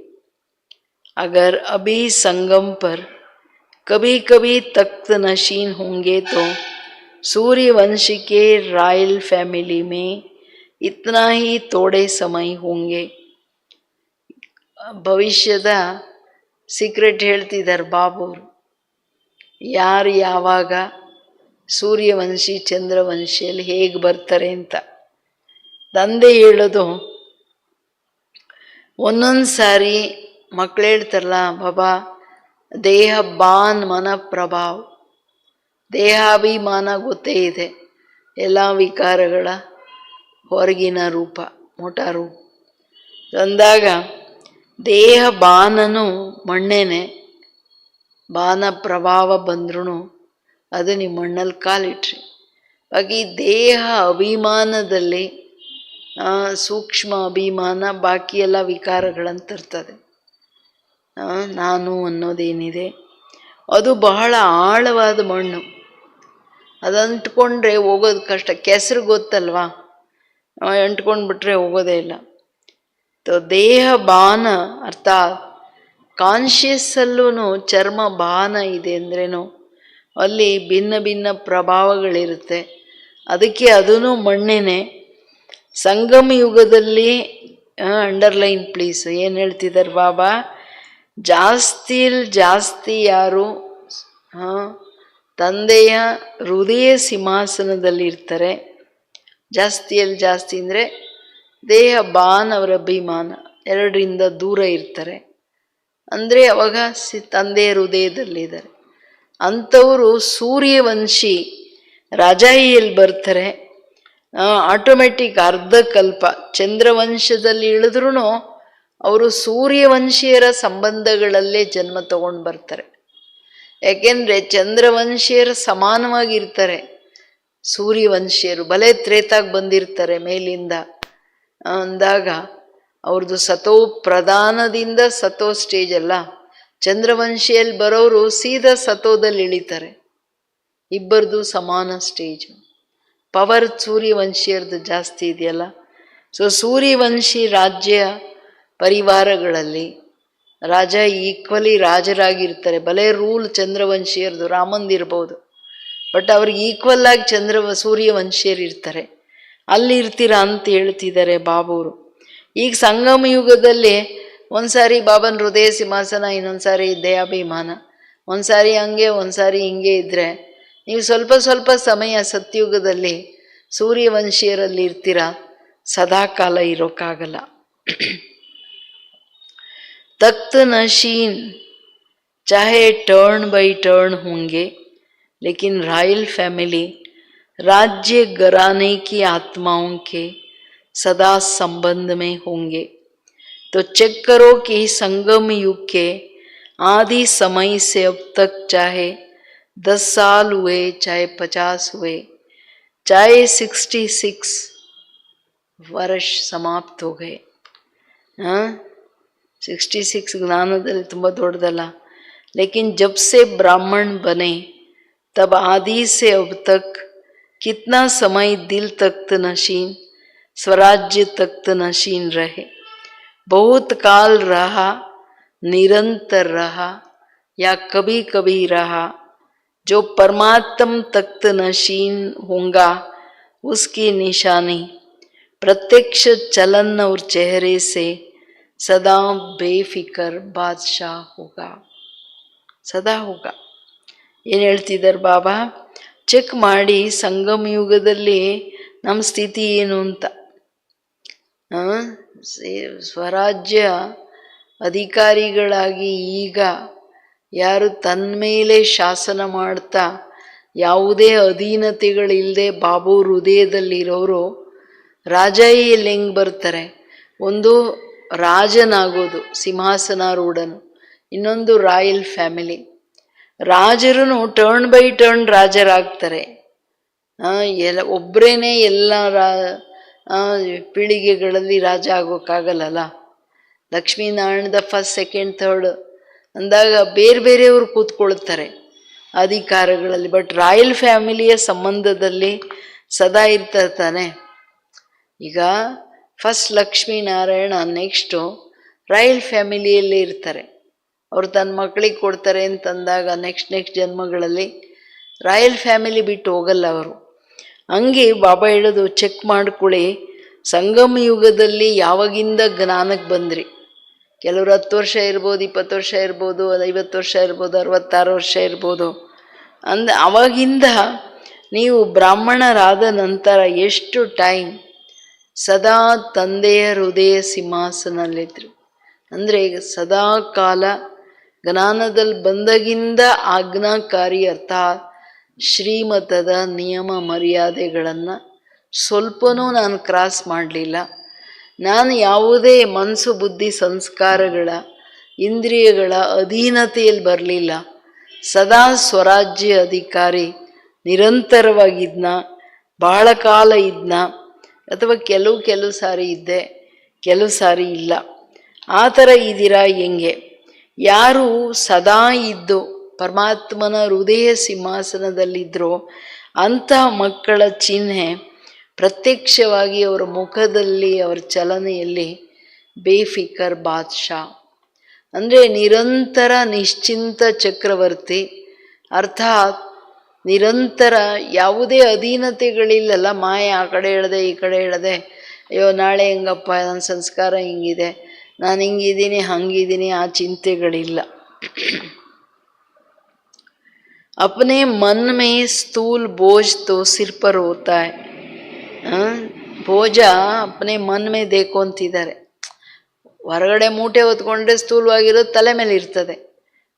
अगर अभी संगम पर कभी कभी तख्त नशीन होंगे तो सूर्य वंश के रॉयल फैमिली में इतना ही थोड़े समय होंगे. ಭವಿಷ್ಯದ ಸೀಕ್ರೆಟ್ ಹೇಳ್ತಿದ್ದಾರೆ ಬಾಬುರು. ಯಾರು ಯಾವಾಗ ಸೂರ್ಯವಂಶಿ ಚಂದ್ರವಂಶಿಯಲ್ಲಿ ಹೇಗೆ ಬರ್ತಾರೆ ಅಂತ ತಂದೆ ಹೇಳೋದು. ಒಂದೊಂದು ಸಾರಿ ಮಕ್ಕಳು ಹೇಳ್ತಾರಲ್ಲ, ಬಾಬಾ ದೇಹ ಬಾನ್ ಮನ ಪ್ರಭಾವ, ದೇಹಾಭಿಮಾನ ಗೊತ್ತೇ ಇದೆ, ಎಲ್ಲ ವಿಕಾರಗಳ ಹೊರಗಿನ ರೂಪ, ಮೋಟಾ ರೂಪ ಅಂದಾಗ ದೇಹ ಬಾನನು ಮಣ್ಣೇನೆ, ಬಾನ ಪ್ರಭಾವ ಬಂದ್ರೂ ಅದು ನೀವು ಮಣ್ಣಲ್ಲಿ ಕಾಲಿಟ್ರಿ. ಹಾಗೆ ದೇಹ ಅಭಿಮಾನದಲ್ಲಿ ಸೂಕ್ಷ್ಮ ಅಭಿಮಾನ, ಬಾಕಿ ಎಲ್ಲ ವಿಕಾರಗಳನ್ನು ತರ್ತದೆ. ನಾನು ಅನ್ನೋದೇನಿದೆ ಅದು ಬಹಳ ಆಳವಾದ ಮಣ್ಣು, ಅದು ಅಂಟ್ಕೊಂಡ್ರೆ ಹೋಗೋದು ಕಷ್ಟ. ಕೆಸರು ಗೊತ್ತಲ್ವಾ, ಅಂಟ್ಕೊಂಡ್ಬಿಟ್ರೆ ಹೋಗೋದೇ ಇಲ್ಲ. ದೇಹ ಬಾನ ಅರ್ಥಾತ್ ಕಾನ್ಷಿಯಸ್ಸಲ್ಲೂ ಚರ್ಮ ಬಾನ ಇದೆ ಅಂದ್ರೇನು ಅಲ್ಲಿ ಭಿನ್ನ ಭಿನ್ನ ಪ್ರಭಾವಗಳಿರುತ್ತೆ. ಅದಕ್ಕೆ ಅದೂ ಮಣ್ಣಿನೇ. ಸಂಗಮ ಯುಗದಲ್ಲಿ ಅಂಡರ್ಲೈನ್ ಪ್ಲೀಸ್, ಏನು ಹೇಳ್ತಿದ್ದಾರೆ ಬಾಬಾ, ಜಾಸ್ತಿ ಯಾರು ತಂದೆಯ ಹೃದಯ ಸಿಂಹಾಸನದಲ್ಲಿ ಇರ್ತಾರೆ, ಜಾಸ್ತಿ ಅಂದರೆ ದೇಹ ಬಾನ್ ಅವರ ಅಭಿಮಾನ ಎರಡರಿಂದ ದೂರ ಇರ್ತಾರೆ, ಅಂದರೆ ಅವಾಗ ತಂದೆಯ ಹೃದಯದಲ್ಲಿದ್ದಾರೆ. ಅಂಥವರು ಸೂರ್ಯವಂಶಿ ರಾಜಾಯಿಯಲ್ಲಿ ಬರ್ತಾರೆ. ಆಟೋಮೆಟಿಕ್ ಅರ್ಧಕಲ್ಪ ಚಂದ್ರವಂಶದಲ್ಲಿ ಇಳಿದ್ರೂ ಅವರು ಸೂರ್ಯವಂಶೀಯರ ಸಂಬಂಧಗಳಲ್ಲೇ ಜನ್ಮ ತಗೊಂಡು ಬರ್ತಾರೆ. ಯಾಕೆಂದರೆ ಚಂದ್ರವಂಶೀಯರ ಸಮಾನವಾಗಿರ್ತಾರೆ ಸೂರ್ಯವಂಶೀಯರು, ಭಲೆ ತ್ರೇತಾಗಿ ಬಂದಿರ್ತಾರೆ ಮೇಲಿಂದ ಅಂದಾಗ ಅವ್ರದ್ದು ಸತೋ ಪ್ರಧಾನದಿಂದ ಸತೋ ಸ್ಟೇಜ್ ಅಲ್ಲ. ಚಂದ್ರವಂಶಿಯಲ್ಲಿ ಬರೋರು ಸೀದಾ ಸತೋದಲ್ಲಿ ಇಳಿತಾರೆ. ಇಬ್ಬರದು ಸಮಾನ ಸ್ಟೇಜ್. ಪವರ್ ಸೂರ್ಯವಂಶಿಯರ್ದು ಜಾಸ್ತಿ ಇದೆಯಲ್ಲ. ಸೊ ಸೂರ್ಯವಂಶಿ ರಾಜ್ಯ ಪರಿವಾರಗಳಲ್ಲಿ ರಾಜ ಈಕ್ವಲಿ ರಾಜರಾಗಿರ್ತಾರೆ. ಭಲೆ ರೂಲ್ ಚಂದ್ರವಂಶಿಯರ್ದು ರಾಮಂದಿರ್ಬೋದು, ಬಟ್ ಅವ್ರಿಗೆ ಈಕ್ವಲ್ ಆಗಿ ಸೂರ್ಯವಂಶಿಯರು ಇರ್ತಾರೆ. ಅಲ್ಲಿ ಇರ್ತೀರಾ ಅಂತ ಹೇಳ್ತಿದ್ದಾರೆ ಬಾಬುರು. ಈಗ ಸಂಗಮ ಯುಗದಲ್ಲಿ ಒಂದ್ಸಾರಿ ಬಾಬನ ಹೃದಯ ಸಿಂಹಾಸನ, ಇನ್ನೊಂದು ಸಾರಿ ದೇಹಾಭಿಮಾನ, ಒಂದ್ಸಾರಿ ಹಂಗೆ ಒಂದ್ಸಾರಿ ಹಿಂಗೆ ಇದ್ದರೆ ನೀವು ಸ್ವಲ್ಪ ಸಮಯ ಸತ್ಯುಗದಲ್ಲಿ ಸೂರ್ಯವಂಶೀಯರಲ್ಲಿ ಇರ್ತೀರ. ಸದಾ ಕಾಲ ಇರೋಕ್ಕಾಗಲ್ಲ. तख्त नशीन चाहे टर्न बाई टर्न होंगे, लेकिन रॉयल फैमिली राज्य घराने की आत्माओं के सदा संबंध में होंगे. तो चेक करो कि संगम युग के आदि समय से अब तक चाहे 10 साल हुए, चाहे 50 हुए, चाहे 66 वर्ष समाप्त हो गए. 66 ज्ञानದಲ್ಲಿ ತುಂಬ ದೊಡ್ಡದಲ್ಲ. लेकिन जब से ब्राह्मण बने तब आदि से अब तक कितना समय दिल तख्त नशीन, स्वराज्य तख्त नशीन रहे. बहुत काल रहा, निरंतर रहा या कभी कभी रहा. जो परमात्म तख्त नशीन होगा उसकी निशानी प्रत्यक्ष चलन और चेहरे से सदा बेफिकर बादशाह होगा. ಸದಾ ಹೋಗ. ಏನು ಹೇಳ್ತಿದ್ದಾರೆ ಬಾಬಾ? ಚೆಕ್ ಮಾಡಿ ಸಂಗಮ ಯುಗದಲ್ಲಿ ನಮ್ಮ ಸ್ಥಿತಿ ಏನು ಅಂತ. ಸ್ವರಾಜ್ಯ ಅಧಿಕಾರಿಗಳಾಗಿ ಈಗ ಯಾರು ತನ್ನ ಮೇಲೆ ಶಾಸನ ಮಾಡ್ತಾ ಯಾವುದೇ ಅಧೀನತೆಗಳಿಲ್ಲದೆ ಬಾಬು ಹೃದಯದಲ್ಲಿರೋರು ರಾಜಾಯಿಯಲ್ಲಿ ಹೆಂಗೆ ಬರ್ತಾರೆ? ಒಂದು ರಾಜನಾಗೋದು, ಸಿಂಹಾಸನಾರೂಢನು. ಇನ್ನೊಂದು ರಾಯಲ್ ಫ್ಯಾಮಿಲಿ. ರಾಜರು ಟರ್ನ್ ಬೈ ಟರ್ನ್ ರಾಜರಾಗ್ತಾರೆ. ಒಬ್ಬರೇನೆ ಎಲ್ಲ ಪೀಳಿಗೆಗಳಲ್ಲಿ ರಾಜ ಆಗೋಕ್ಕಾಗಲ್ಲಲ್ಲ. ಲಕ್ಷ್ಮೀನಾರಾಯಣದ ಫಸ್ಟ್, ಸೆಕೆಂಡ್, ಥರ್ಡ್ ಅಂದಾಗ ಬೇರೆ ಬೇರೆಯವರು ಕೂತ್ಕೊಳ್ತಾರೆ ಅಧಿಕಾರಗಳಲ್ಲಿ. ಬಟ್ ರಾಯಲ್ ಫ್ಯಾಮಿಲಿಯ ಸಂಬಂಧದಲ್ಲಿ ಸದಾ ಇರ್ತಾರೆ ತಾನೆ. ಈಗ ಫಸ್ಟ್ ಲಕ್ಷ್ಮೀನಾರಾಯಣ, ನೆಕ್ಸ್ಟು ರಾಯಲ್ ಫ್ಯಾಮಿಲಿಯಲ್ಲೇ ಇರ್ತಾರೆ. ಅವರು ತನ್ನ ಮಕ್ಕಳಿಗೆ ಕೊಡ್ತಾರೆ ಅಂತಂದಾಗ ನೆಕ್ಸ್ಟ್ ಜನ್ಮಗಳಲ್ಲಿ ರಾಯಲ್ ಫ್ಯಾಮಿಲಿ ಬಿಟ್ಟು ಹೋಗಲ್ಲ ಅವರು. ಹಂಗೆ ಬಾಬಾ ಹೇಳೋದು, ಚೆಕ್ ಮಾಡ್ಕೊಳ್ಳಿ ಸಂಗಮ ಯುಗದಲ್ಲಿ ಯಾವಾಗಿಂದ ಜ್ಞಾನಕ್ಕೆ ಬಂದ್ರಿ. ಕೆಲವರು 10 ವರ್ಷ ಇರ್ಬೋದು, 20 ವರ್ಷ ಇರ್ಬೋದು, 50 ವರ್ಷ ಇರ್ಬೋದು, 66 ವರ್ಷ ಇರ್ಬೋದು. ಅವಾಗಿಂದ ನೀವು ಬ್ರಾಹ್ಮಣರಾದ ನಂತರ ಎಷ್ಟು ಟೈಮ್ ಸದಾ ತಂದೆಯ ಹೃದಯ ಸಿಂಹಾಸನಲ್ಲಿದ್ದರು. ಅಂದರೆ ಸದಾ ಕಾಲ ಜ್ಞಾನದಲ್ಲಿ ಬಂದಾಗಿಂದ ಆಜ್ಞಾಕಾರಿ ಅರ್ಥಾತ್ ಶ್ರೀಮತದ ನಿಯಮ ಮರ್ಯಾದೆಗಳನ್ನು ಸ್ವಲ್ಪನೂ ನಾನು ಕ್ರಾಸ್ ಮಾಡಲಿಲ್ಲ. ನಾನು ಯಾವುದೇ ಮನಸ್ಸು, ಬುದ್ಧಿ, ಸಂಸ್ಕಾರಗಳ, ಇಂದ್ರಿಯಗಳ ಅಧೀನತೆಯಲ್ಲಿ ಬರಲಿಲ್ಲ. ಸದಾ ಸ್ವರಾಜ್ಯ ಅಧಿಕಾರಿ ನಿರಂತರವಾಗಿದ್ನ, ಬಹಳ ಕಾಲ ಇದ್ನ, ಅಥವಾ ಕೆಲವು ಸಾರಿ ಇದ್ದೆ, ಕೆಲವು ಸಾರಿ ಇಲ್ಲ. ಆ ಥರ ಇದ್ದೀರಾ ಹೆಂಗೆ? ಯಾರು ಸದಾ ಇದ್ದು ಪರಮಾತ್ಮನ ಹೃದಯ ಸಿಂಹಾಸನದಲ್ಲಿದ್ದರೋ ಅಂಥ ಮಕ್ಕಳ ಚಿಹ್ನೆ ಪ್ರತ್ಯಕ್ಷವಾಗಿ ಅವರ ಮುಖದಲ್ಲಿ, ಅವರ ಚಲನೆಯಲ್ಲಿ ಬೇಫಿಕರ್ ಬಾದ್ಶಾ ಅಂದರೆ ನಿರಂತರ ನಿಶ್ಚಿಂತ ಚಕ್ರವರ್ತಿ. ಅರ್ಥಾತ್ ನಿರಂತರ ಯಾವುದೇ ಅಧೀನತೆಗಳಿಲ್ಲಲ್ಲ. ಮಾಯೆ ಆ ಕಡೆ ಎಳೆದೆ ಈ ಕಡೆ ಎಳೆದೆ, ಅಯ್ಯೋ ನಾಳೆ ಹೆಂಗಪ್ಪ, ನನ್ನ ಸಂಸ್ಕಾರ ಹಿಂಗಿದೆ, ನಾನು ಹಿಂಗಿದ್ದೀನಿ ಹಂಗಿದ್ದೀನಿ, ಆ ಚಿಂತೆಗಳಿಲ್ಲ. अपने मन में स्थूल बोझ तो सिर पर होता है. ಭೋಜ ಅಪ್ಪನೇ ಮನ್ ಮೇ ದೇಕು ಅಂತಿದ್ದಾರೆ. ಹೊರಗಡೆ ಮೂಟೆ ಹೊತ್ಕೊಂಡ್ರೆ ಸ್ಥೂಲವಾಗಿರೋದು ತಲೆ ಮೇಲೆ ಇರ್ತದೆ.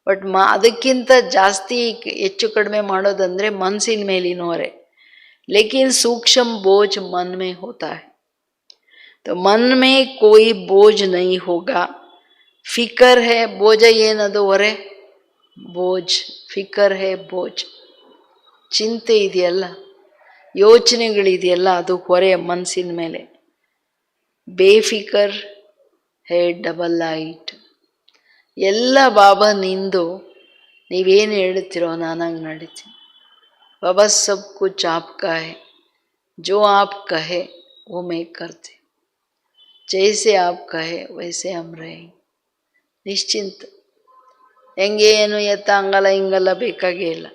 ಬಟ್ ಅದಕ್ಕಿಂತ ಜಾಸ್ತಿ ಹೆಚ್ಚು ಕಡಿಮೆ ಮಾಡೋದಂದರೆ ಮನಸ್ಸಿನ ಮೇಲಿನ ಹೊರೆ. ಲೇಕಿನ್ ಸೂಕ್ಷ್ಮ बोझ मन में होता है. तो मन में कोई बोझ नहीं होगा. फिकर है बोझ, ಏನದು ಹೊರೆ? ಬೋಜ್. ಫಿಕರ್ ಹೇ ಬೋಜ್. ಚಿಂತೆ ಇದೆಯಲ್ಲ, ಯೋಚನೆಗಳಿದೆಯಲ್ಲ, ಅದು ಹೊರೆ ಮನಸ್ಸಿನ ಮೇಲೆ. ಬೇಫಿಕರ್ ಹೇ ಡಬಲ್ ಲೈಟ್. ಎಲ್ಲ ಬಾಬಾ ನಿಂದು, ನೀವೇನು ಹೇಳ್ತೀರೋ ನಾನಾಗಿ ನಡೀತೀನಿ. ಬಾಬಾ ಸಬ್ ಕುಚ್ ಆಪ್ಕಾ ಹೈ, ಜೋ ಆಪ್ ಕಹೆ ವೋ ಮೇ ಕರ್ತೆ, ಜೈಸೆ ಆಪ್ ಕಹೆ ವೈಸೆ ಹಮ್ रहेंगे. ನಿಶ್ಚಿಂತ. ಹೆಂಗೇನು ಎತ್ತ ಹಂಗಲ್ಲ ಹಿಂಗಲ್ಲ ಬೇಕಾಗೇ ಇಲ್ಲ.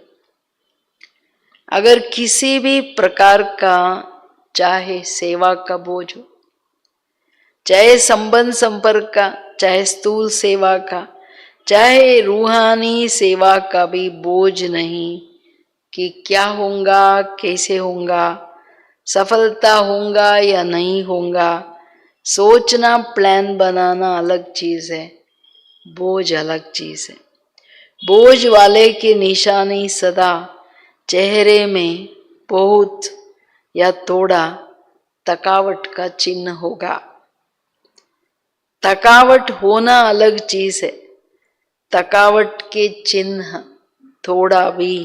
अगर किसी भी प्रकार का चाहे सेवा का बोझ हो, चाहे संबंध संपर्क का, चाहे स्थूल सेवा का, चाहे रूहानी सेवा का भी बोझ नहीं कि क्या होगा कैसे होगा, सफलता होगा या नहीं होगा, सोचना प्लान बनाना अलग चीज़ है, बोझ अलग चीज़ है। बोझ वाले की निशानी सदा चेहरे में बहुत या थोड़ा थकावट का चिन्ह होगा। थकावट होना अलग चीज़ है, थकावट के चिन्ह थोड़ा भी,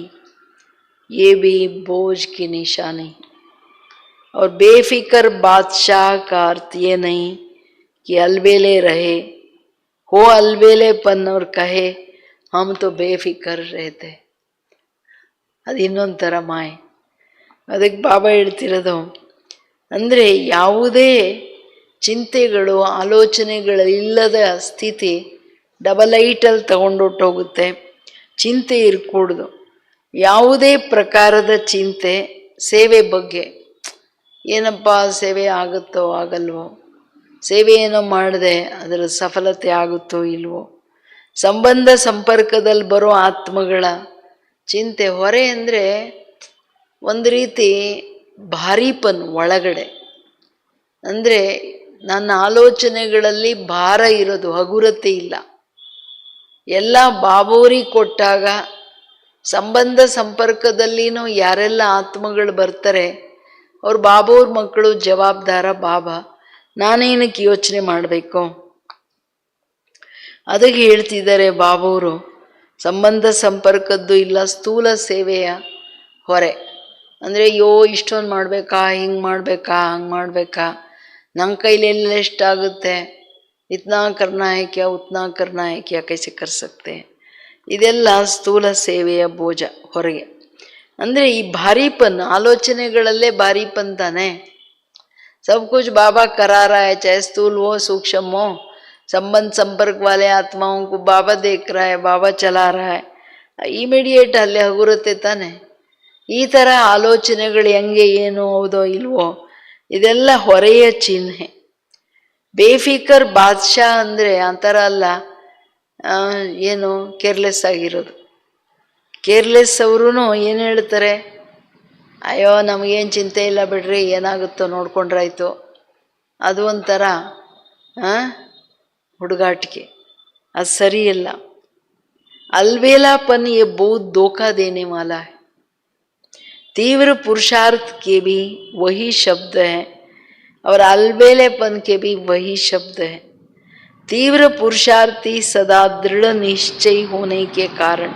ये भी बोझ की निशानी। और बेफिक्र बादशाह का अर्थ ये नहीं कि अलबेले रहे, हो अलबेलेपन और कहे हम तो बेफिक्र रहते, ಅದು ಇನ್ನೊಂದು ಥರ ಮಾಯೆ. ಅದಕ್ಕೆ ಬಾಬಾ ಹೇಳ್ತಿರೋದು ಅಂದರೆ ಯಾವುದೇ ಚಿಂತೆಗಳು ಆಲೋಚನೆಗಳಿಲ್ಲದ ಸ್ಥಿತಿ ಡಬಲ್ ಐಟಲ್ಲಿ ತಗೊಂಡೊಟ್ಟೋಗುತ್ತೆ. ಚಿಂತೆ ಇರಕೂಡ್ದು, ಯಾವುದೇ ಪ್ರಕಾರದ ಚಿಂತೆ ಸೇವೆ ಬಗ್ಗೆ, ಏನಪ್ಪ ಸೇವೆ ಆಗುತ್ತೋ ಆಗಲ್ವೋ, ಸೇವೆ ಏನೋ ಮಾಡಿದೆ ಅದರ ಸಫಲತೆ ಆಗುತ್ತೋ ಇಲ್ವೋ, ಸಂಬಂಧ ಸಂಪರ್ಕದಲ್ಲಿ ಬರೋ ಆತ್ಮಗಳ ಚಿಂತೆ. ಹೊರೆ ಅಂದರೆ ಒಂದು ರೀತಿ ಭಾರೀಪನ್ ಒಳಗಡೆ, ಅಂದರೆ ನನ್ನ ಆಲೋಚನೆಗಳಲ್ಲಿ ಭಾರ ಇರೋದು, ಹಗುರತೆ ಇಲ್ಲ. ಎಲ್ಲ ಬಾಬೋರಿಗೆ ಕೊಟ್ಟಾಗ ಸಂಬಂಧ ಸಂಪರ್ಕದಲ್ಲಿನೂ ಯಾರೆಲ್ಲ ಆತ್ಮಗಳು ಬರ್ತಾರೆ ಅವ್ರು ಬಾಬೋರ ಮಕ್ಕಳು, ಜವಾಬ್ದಾರ ಬಾಬಾ. ನಾನೇನಕ್ಕೆ ಯೋಚನೆ ಮಾಡಬೇಕು? ಅದಕ್ಕೆ ಹೇಳ್ತಿದ್ದಾರೆ ಬಾಬೋರು, ಸಂಬಂಧ ಸಂಪರ್ಕದ್ದು ಇಲ್ಲ, ಸ್ಥೂಲ ಸೇವೆಯ ಹೊರೆ. ಅಂದರೆ ಅಯ್ಯೋ ಇಷ್ಟೊಂದು ಮಾಡಬೇಕಾ, ಹಿಂಗೆ ಮಾಡಬೇಕಾ, ಹಂಗೆ ಮಾಡಬೇಕಾ, ನನ್ನ ಕೈಲೆಲ್ಲ ಎಷ್ಟಾಗುತ್ತೆ, ಇತ್ನಾ ಕರ್ನಾ ಹೈ ಕ್ಯಾ ಉತ್ನಾ ಕರ್ನಾ ಹೈ ಕ್ಯಾ, ಕೈಸೆ ಕರ್ ಸಕ್ತೆ. ಇದೆಲ್ಲ ಸ್ಥೂಲ ಸೇವೆಯ ಬೋಜ ಹೊರಗೆ. ಅಂದರೆ ಈ ಭಾರೀಪನ್ ಆಲೋಚನೆಗಳಲ್ಲೇ ಭಾರೀಪನ್ ತಾನೆ. सब कुछ बाबा करा रहा है, चाहे स्थूल हो सूक्ष्म हो, संबंध संपर्क वाले आत्माओं को बाबा देख रहा है, बाबा चला रहा है. ಇಮಿಡಿಯೇಟ್ ಅಲ್ಲಿ ಹಗುರತೆ ತಾನೆ. ಈ ಥರ ಆಲೋಚನೆಗಳು ಹೆಂಗೆ, ಏನು ಹೌದೋ ಇಲ್ವೋ, ಇದೆಲ್ಲ ಹೊರೆಯ ಚಿಹ್ನೆ. ಬೇಫಿಕರ್ ಬಾದ್ಶಾ ಅಂದರೆ ಆ ಥರ ಅಲ್ಲ, ಏನು ಕೇರ್ಲೆಸ್ ಆಗಿರೋದು. ಕೇರ್ಲೆಸ್ ಅವರು ಏನು ಹೇಳ್ತಾರೆ, ಅಯ್ಯೋ ನಮಗೇನು ಚಿಂತೆ ಇಲ್ಲ ಬಿಡ್ರಿ, ಏನಾಗುತ್ತೋ ನೋಡ್ಕೊಂಡ್ರಾಯ್ತು. ಅದು ಒಂಥರ ಹುಡುಗಾಟಿಕೆ, ಅದು ಸರಿಯಿಲ್ಲ. अलबेलापन ये बहुत धोखा देने वाला है. तीव्र पुरुषार्थ के भी वही शब्द है और अलबेलेपन के भी वही शब्द है. तीव्र पुरुषार्थी सदा दृढ़ निश्चय होने के कारण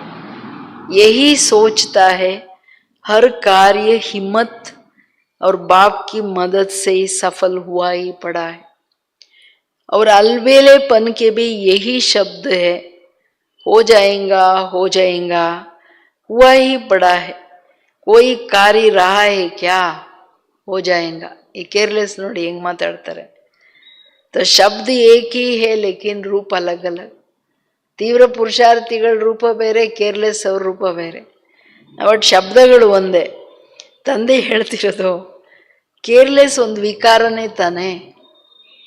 यही सोचता है हर कार्य हिम्मत और बाप की मदद से ही सफल हुआ ही पड़ा है. और अलबेलेपन के भी यही शब्द है, हो जाएगा हो जाएगा, हुआ ही पड़ा है, कोई कार्य रहा है क्या, हो जाएगा. ये केयरलेस ನೋಡಿ ಹೆಂಗೆ ಮಾತಾಡ್ತಾರೆ. तो शब्द एक ही है लेकिन रूप अलग अलग. ತೀವ್ರ ಪುರುಷಾರ್ಥಿಗಳ ರೂಪ ಬೇರೆ, ಕೇರ್ಲೆಸ್ ಅವ್ರ ರೂಪ ಬೇರೆ, ಬಟ್ ಶಬ್ದಗಳು ಒಂದೇ. ತಂದೆ ಹೇಳ್ತಿರೋದು ಕೇರ್ಲೆಸ್ ಒಂದು ವಿಕಾರನೇ ತಾನೆ.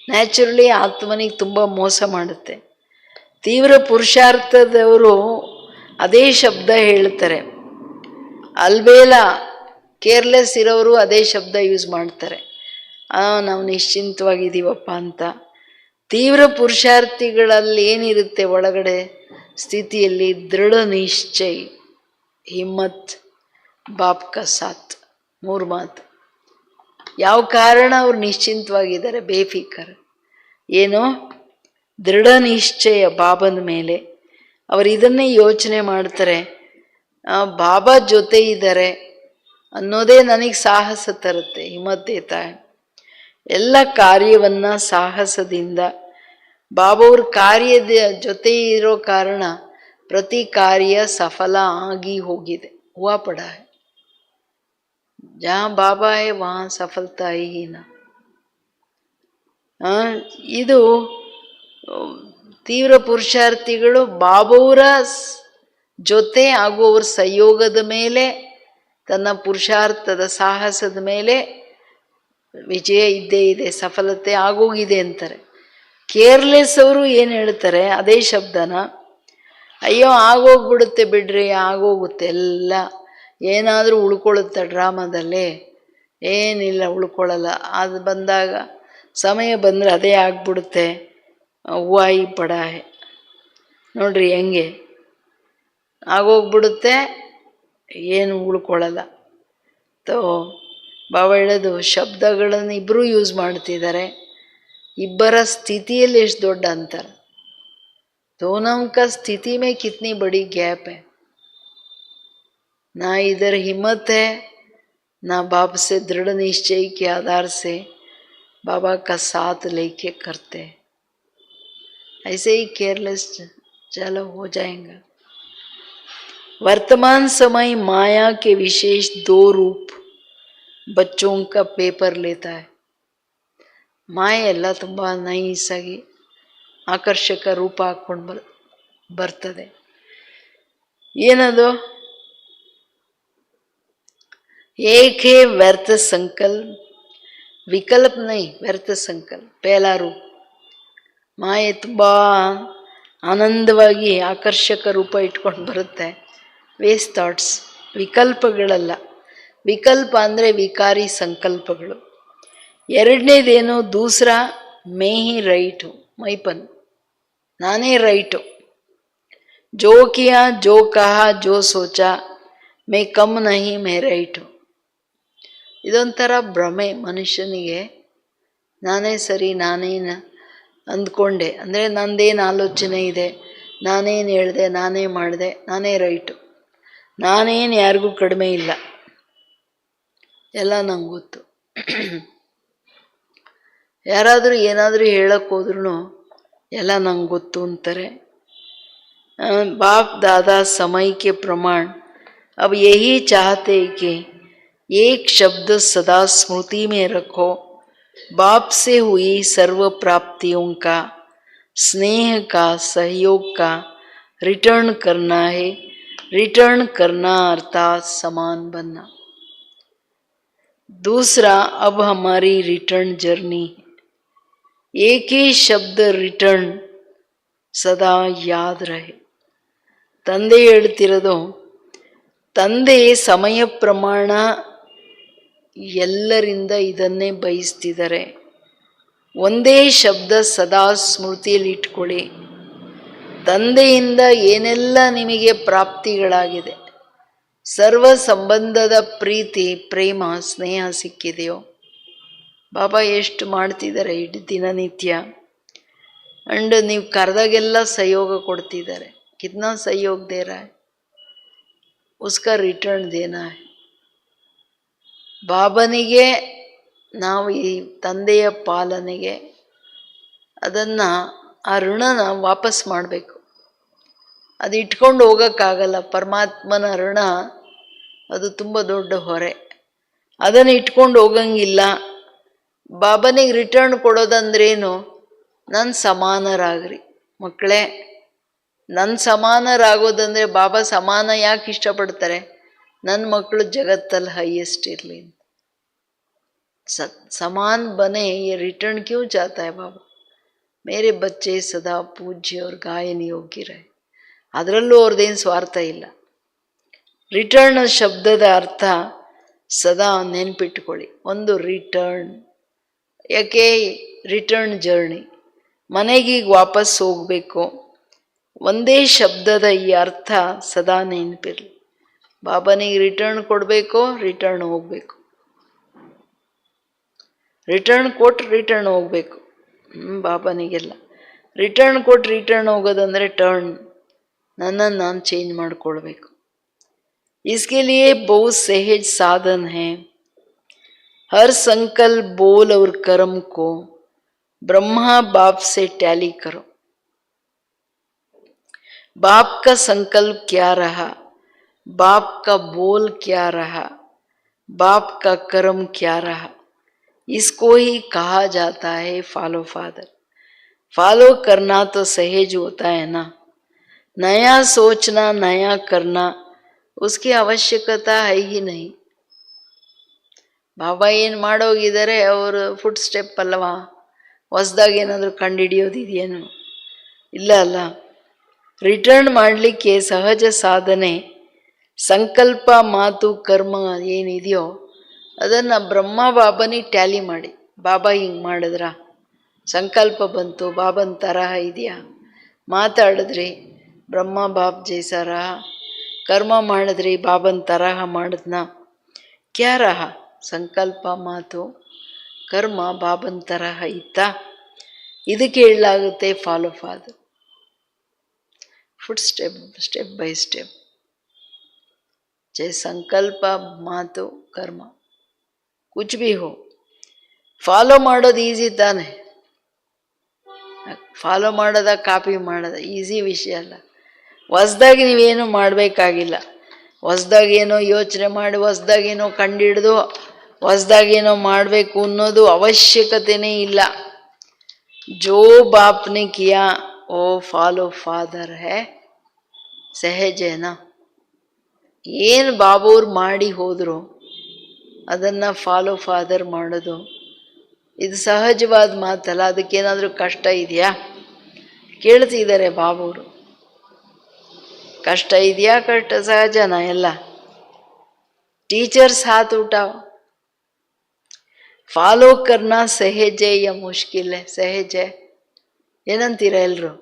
ನ್ಯಾಚುರಲಿ ಆತ್ಮನಿಗೆ ತುಂಬ ಮೋಸ ಮಾಡುತ್ತೆ. ತೀವ್ರ ಪುರುಷಾರ್ಥದವರು ಅದೇ ಶಬ್ದ ಹೇಳ್ತಾರೆ. ಅಲ್ಬೇಲ ಕೇರ್ಲೆಸ್ ಇರೋರು ಅದೇ ಶಬ್ದ ಯೂಸ್ ಮಾಡ್ತಾರೆ, ನಾವು ನಿಶ್ಚಿಂತವಾಗಿದ್ದೀವಪ್ಪ ಅಂತ. ತೀವ್ರ ಪುರುಷಾರ್ಥಿಗಳಲ್ಲಿ ಏನಿರುತ್ತೆ ಒಳಗಡೆ ಸ್ಥಿತಿಯಲ್ಲಿ, ದೃಢ ನಿಶ್ಚಯ, ಹಿಮ್ಮತ್, ಬಾಪ್ ಕ ಸಾಥ್, ಮೂರು ಮಾತು. ಯಾವ ಕಾರಣ ಅವ್ರು ನಿಶ್ಚಿಂತವಾಗಿದ್ದಾರೆ, ಬೇಫಿಕರ್. ಏನು ದೃಢ ನಿಶ್ಚಯ ಬಾಬನ ಮೇಲೆ. ಅವರು ಇದನ್ನೇ ಯೋಚನೆ ಮಾಡ್ತಾರೆ, ಬಾಬಾ ಜೊತೆ ಇದ್ದಾರೆ ಅನ್ನೋದೇ ನನಗೆ ಸಾಹಸ ತರುತ್ತೆ, ಹಿಮ್ಮತ್ ದೇತಾ ಹೈ. ಎಲ್ಲ ಕಾರ್ಯವನ್ನು ಸಾಹಸದಿಂದ, ಬಾಬಾವ್ರ ಕಾರ್ಯದ ಜೊತೆ ಇರೋ ಕಾರಣ ಪ್ರತಿ ಕಾರ್ಯ ಸಫಲ ಆಗಿ ಹೋಗಿದೆ. ಹುವಾ ಪಡ ಹೈ, ಜहाँ ಬಾಬಾ ಹೈ ವहाँ ಸಫಲತಾ ಹೈ ನಾ. ಇದು ತೀವ್ರ ಪುರುಷಾರ್ಥಿಗಳು ಬಾಬಾವರ ಜೊತೆ ಹಾಗೂ ಅವ್ರ ಸಂಯೋಗದ ಮೇಲೆ, ತನ್ನ ಪುರುಷಾರ್ಥದ ಸಾಹಸದ ಮೇಲೆ ವಿಜಯ ಇದ್ದೇ ಇದೆ, ಸಫಲತೆ ಆಗೋಗಿದೆ ಅಂತಾರೆ. ಕೇರ್ಲೆಸ್ ಅವರು ಏನು ಹೇಳ್ತಾರೆ, ಅದೇ ಶಬ್ದನ, ಅಯ್ಯೋ ಆಗೋಗ್ಬಿಡುತ್ತೆ ಬಿಡ್ರಿ, ಆಗೋಗುತ್ತೆ, ಎಲ್ಲ ಏನಾದರೂ ಉಳ್ಕೊಳ್ಳುತ್ತೆ ಡ್ರಾಮಾದಲ್ಲಿ, ಏನಿಲ್ಲ ಉಳ್ಕೊಳ್ಳಲ್ಲ. ಅದು ಬಂದಾಗ ಸಮಯ ಬಂದರೆ ಅದೇ ಆಗ್ಬಿಡುತ್ತೆ. ಹೂವಾಯಿ ಪಡಾಯ್ ನೋಡ್ರಿ ಹೆಂಗೆ ಆಗೋಗ್ಬಿಡುತ್ತೆ, ಏನು ಉಳ್ಕೊಳ್ಳಲ್ಲ. ಬಾಬಾ ಹೇಳೋದು ಶಬ್ದಗಳನ್ನು ಇಬ್ಬರೂ ಯೂಸ್ ಮಾಡ್ತಿದ್ದಾರೆ. ಇಬ್ಬರ ಸ್ಥಿತಿಯಲ್ಲಿ ಎಷ್ಟು ದೊಡ್ಡ ಅಂತರ. दोनों का स्थिति में कितनी बड़ी गैप है. ना इधर हिम्मत है, ना बाप से दृढ़ निश्चय के आधार से बाबा का साथ लेके करते. ऐसे ही केयरलेस चलो हो जाएगा. वर्तमान समय माया के विशेष 2 रूप बच्चों का पेपर लेता है. ಮಾಯೆ ಎಲ್ಲ ತುಂಬ ನೈಸಾಗಿ ಆಕರ್ಷಕ ರೂಪ ಹಾಕ್ಕೊಂಡು ಬರ್ತದೆ. ಏನದು? एक है व्यर्थ संकल्प, विकल्प नहीं, व्यर्थ संकल्प पहला रूप. ಮಾಯೆ ತುಂಬ ಆನಂದವಾಗಿ ಆಕರ್ಷಕ ರೂಪ ಇಟ್ಕೊಂಡು ಬರುತ್ತೆ. Waste thoughts, ವಿಕಲ್ಪಗಳಲ್ಲ. ವಿಕಲ್ಪ ಅಂದರೆ ವಿಕಾರಿ ಸಂಕಲ್ಪಗಳು. ಎರಡನೇದೇನು? ದೂಸರಾ ಮೇ ಹಿ ರೈಟು, ಮೈಪನ್, ನಾನೇ ರೈಟು. ಜೋ ಕಿಯಾ, ಜೋ ಕಹಾ, ಜೋ ಸೋಚಾ, ಮೇ ಕಮ್ ನಹಿ, ಮೇ ರೈಟು. ಇದೊಂಥರ ಭ್ರಮೆ ಮನುಷ್ಯನಿಗೆ. ನಾನೇ ಸರಿ, ನಾನೇನು ಅಂದ್ಕೊಂಡೆ ಅಂದರೆ ನಂದೇನು ಆಲೋಚನೆ ಇದೆ, ನಾನೇನು ಹೇಳಿದೆ, ನಾನೇ ಮಾಡಿದೆ, ನಾನೇ ರೈಟು, ನಾನೇನು ಯಾರಿಗೂ ಕಡಿಮೆ ಇಲ್ಲ, ಎಲ್ಲ ನಂಗೆ ಗೊತ್ತು. ಯಾರಾದರೂ ಏನಾದರೂ ಹೇಳಕ್ಕೆ ಹೋದ್ರೂ ಎಲ್ಲ ನಂಗೆ ಗೊತ್ತು ಅಂತಾರೆ. बाप दादा समय के प्रमाण अब यही चाहते कि एक शब्द सदा स्मृति में रखो. बाप से हुई सर्व प्राप्तियों का, स्नेह का, सहयोग का रिटर्न करना है. रिटर्न करना अर्थात समान बनना. दूसरा, अब हमारी रिटर्न जर्नी है. एक ही शब्द रिटर्न सदा याद रहे. ತಂದೆ ಹೇಳ್ತಿರೋದು, ತಂದೆ ಸಮಯ ಪ್ರಮಾಣ ಎಲ್ಲರಿಂದ ಇದನ್ನೇ ಬಯಸ್ತಿದ್ದಾರೆ. ಒಂದೇ ಶಬ್ದ ಸದಾ ಸ್ಮೃತಿಯಲ್ಲಿ ಇಟ್ಕೊಳ್ಳಿ. ತಂದೆಯಿಂದ ಏನೆಲ್ಲ ನಿಮಗೆ ಪ್ರಾಪ್ತಿಗಳಾಗಿದೆ, ಸರ್ವ ಸಂಬಂಧದ ಪ್ರೀತಿ, ಪ್ರೇಮ, ಸ್ನೇಹ ಸಿಕ್ಕಿದೆಯೋ, ಬಾಬಾ ಎಷ್ಟು ಮಾಡ್ತಿದ್ದಾರೆ ಇಡೀ ದಿನನಿತ್ಯ. ಅಂಡ್ ನೀವು ಕರೆದಾಗೆಲ್ಲ ಸಹಯೋಗ ಕೊಡ್ತಿದ್ದಾರೆ. कितना सहयोग दे रहा है, उसका रिटर्न देना है. ಬಾಬನಿಗೆ ನಾವು ಈ ತಂದೆಯ ಪಾಲನೆಗೆ ಅದನ್ನು, ಆ ಋಣನ ವಾಪಸ್ ಮಾಡಬೇಕು. ಅದು ಇಟ್ಕೊಂಡು ಹೋಗೋಕ್ಕಾಗಲ್ಲ. ಪರಮಾತ್ಮನ ಋಣ ಅದು ತುಂಬ ದೊಡ್ಡ ಹೊರೆ, ಅದನ್ನು ಇಟ್ಕೊಂಡು ಹೋಗಂಗಿಲ್ಲ. ಬಾಬನಿಗೆ ರಿಟರ್ನ್ ಕೊಡೋದಂದ್ರೇನು? ನನ್ನ ಸಮಾನರಾಗ್ರಿ ಮಕ್ಕಳೇ. ನನ್ನ ಸಮಾನರಾಗೋದಂದರೆ, ಬಾಬಾ ಸಮಾನ ಯಾಕೆ ಇಷ್ಟಪಡ್ತಾರೆ? ನನ್ನ ಮಕ್ಕಳು ಜಗತ್ತಲ್ಲಿ ಹೈಯೆಸ್ಟ್ ಇರಲಿ. समान बने ये रिटर्न क्यों चाहता है बाबा? मेरे बच्चे सदा पूज्य और गायन योग्य रहे. ಅದರಲ್ಲೂ ಅವ್ರದ್ದೇನು ಸ್ವಾರ್ಥ ಇಲ್ಲ. ರಿಟರ್ನ್ ಶಬ್ದದ ಅರ್ಥ ಸದಾ ನೆನ್ಪಿಟ್ಕೊಳ್ಳಿ. ಒಂದು ರಿಟರ್ನ್, ಯಾಕೆ? ರಿಟರ್ನ್ ಜರ್ನಿ, ಮನೆಗೀಗ ವಾಪಸ್ ಹೋಗಬೇಕು. ಒಂದೇ ಶಬ್ದದ ಈ ಅರ್ಥ ಸದಾ ನೆನಪಿರಲಿ. ಬಾಬನಿಗೆ ರಿಟರ್ನ್ ಕೊಡಬೇಕು, ರಿಟರ್ನ್ ಹೋಗಬೇಕು. ರಿಟರ್ನ್ ಕೊಟ್ಟು ರಿಟರ್ನ್ ಹೋಗಬೇಕು. ಬಾಬನಿಗೆಲ್ಲ ರಿಟರ್ನ್ ಕೊಟ್ಟು ರಿಟರ್ನ್ ಹೋಗೋದಂದರೆ ಟರ್ನ್, ನನ್ನನ್ನು ನಾನು ಚೇಂಜ್ ಮಾಡಿಕೊಳ್ಬೇಕು. इसके लिए बहुत सहज साधन है. हर संकल्प, बोल और कर्म को ब्रह्मा बाप से टैली करो. बाप का संकल्प क्या रहा, बाप का बोल क्या रहा, बाप का कर्म क्या रहा, इसको ही कहा जाता है फॉलो फादर. फॉलो करना तो सहज होता है ना, नया सोचना, नया करना उसकी ಅವಶ್ಯಕತೆ है ही नहीं. ಬಾಬಾ ಏನು ಮಾಡೋಗಿದ್ದಾರೆ, ಅವರು ಫುಟ್ ಸ್ಟೆಪ್ ಅಲ್ಲವಾ? ಹೊಸ್ದಾಗಿ ಏನಾದರೂ ಕಂಡುಹಿಡಿಯೋದಿದೆಯೇನು? ಇಲ್ಲ ಅಲ್ಲ. ರಿಟರ್ನ್ ಮಾಡಲಿಕ್ಕೆ ಸಹಜ ಸಾಧನೆ, ಸಂಕಲ್ಪ, ಮಾತು, ಕರ್ಮ ಏನಿದೆಯೋ ಅದನ್ನು ಬ್ರಹ್ಮ ಬಾಬನಿಗೆ ಟ್ಯಾಲಿ ಮಾಡಿ, ಬಾಬಾ ಹಿಂಗೆ ಮಾಡಿದ್ರ, ಸಂಕಲ್ಪ ಬಂತು ಬಾಬನ ತರಹ ಇದೆಯಾ, ಮಾತಾಡಿದ್ರಿ ಬ್ರಹ್ಮ ಬಾಬ್ ಜೈಸಾರ, ಕರ್ಮ ಮಾಡಿದ್ರಿ ಬಾಬನ ತರಹ ಮಾಡಿದ್ನ, ಕ್ಯಾ ರಹ ಸಂಕಲ್ಪ ಮಾತು ಕರ್ಮ ಬಾಬನ ತರಹ ಇತ್ತಾ, ಇದಕ್ಕೆ ಹೇಳಲಾಗುತ್ತೆ follow father, foot step step by step. चाहे संकल्प मातु कर्म कुछ भी हो, ಫಾಲೋ ಮಾಡೋದು ಈಸಿ ತಾನೆ. ಫಾಲೋ ಮಾಡೋದ ಕಾಪಿ ಮಾಡೋದ ಈಸಿ ವಿಷಯ ಅಲ್ಲ. ಹೊಸ್ದಾಗಿ ನೀವೇನು ಮಾಡಬೇಕಾಗಿಲ್ಲ. ಹೊಸ್ದಾಗೇನೋ ಯೋಚನೆ ಮಾಡಿ, ಹೊಸ್ದಾಗೇನೋ ಕಂಡಿಡಿದು, ಹೊಸ್ದಾಗೇನೋ ಮಾಡಬೇಕು ಅನ್ನೋದು ಅವಶ್ಯಕತೆನೇ ಇಲ್ಲ. ಜೋ ಬಾಪ್ನೆ ಕಿಯಾ ಓ ಫಾಲೋ ಫಾದರ್ ಹೇ, ಸಹಜೇನಾ. ಏನು ಬಾಬೂರು ಮಾಡಿ ಹೋದರು ಅದನ್ನು ಫಾಲೋ ಫಾದರ್ ಮಾಡೋದು ಇದು ಸಹಜವಾದ ಮಾತಲ್ಲ. ಅದಕ್ಕೇನಾದರೂ ಕಷ್ಟ ಇದೆಯಾ? ಕೇಳ್ತಿದ್ದಾರೆ ಬಾಬೂರು, ಕಷ್ಟ ಇದೆಯಾ? ಕಷ್ಟ ಸಹಜನಾ ಎಲ್ಲ. ಟೀಚರ್ಸ್ हाथ उठाओ, ಫಾಲೋ ಕರ್ನಾ ಸಹಜೆ ಯಾ ಮುಷ್ಕಿಲ್ ಹೈ? ಸಹಜೆ ಏನಂತೀರ ಎಲ್ಲರೂ?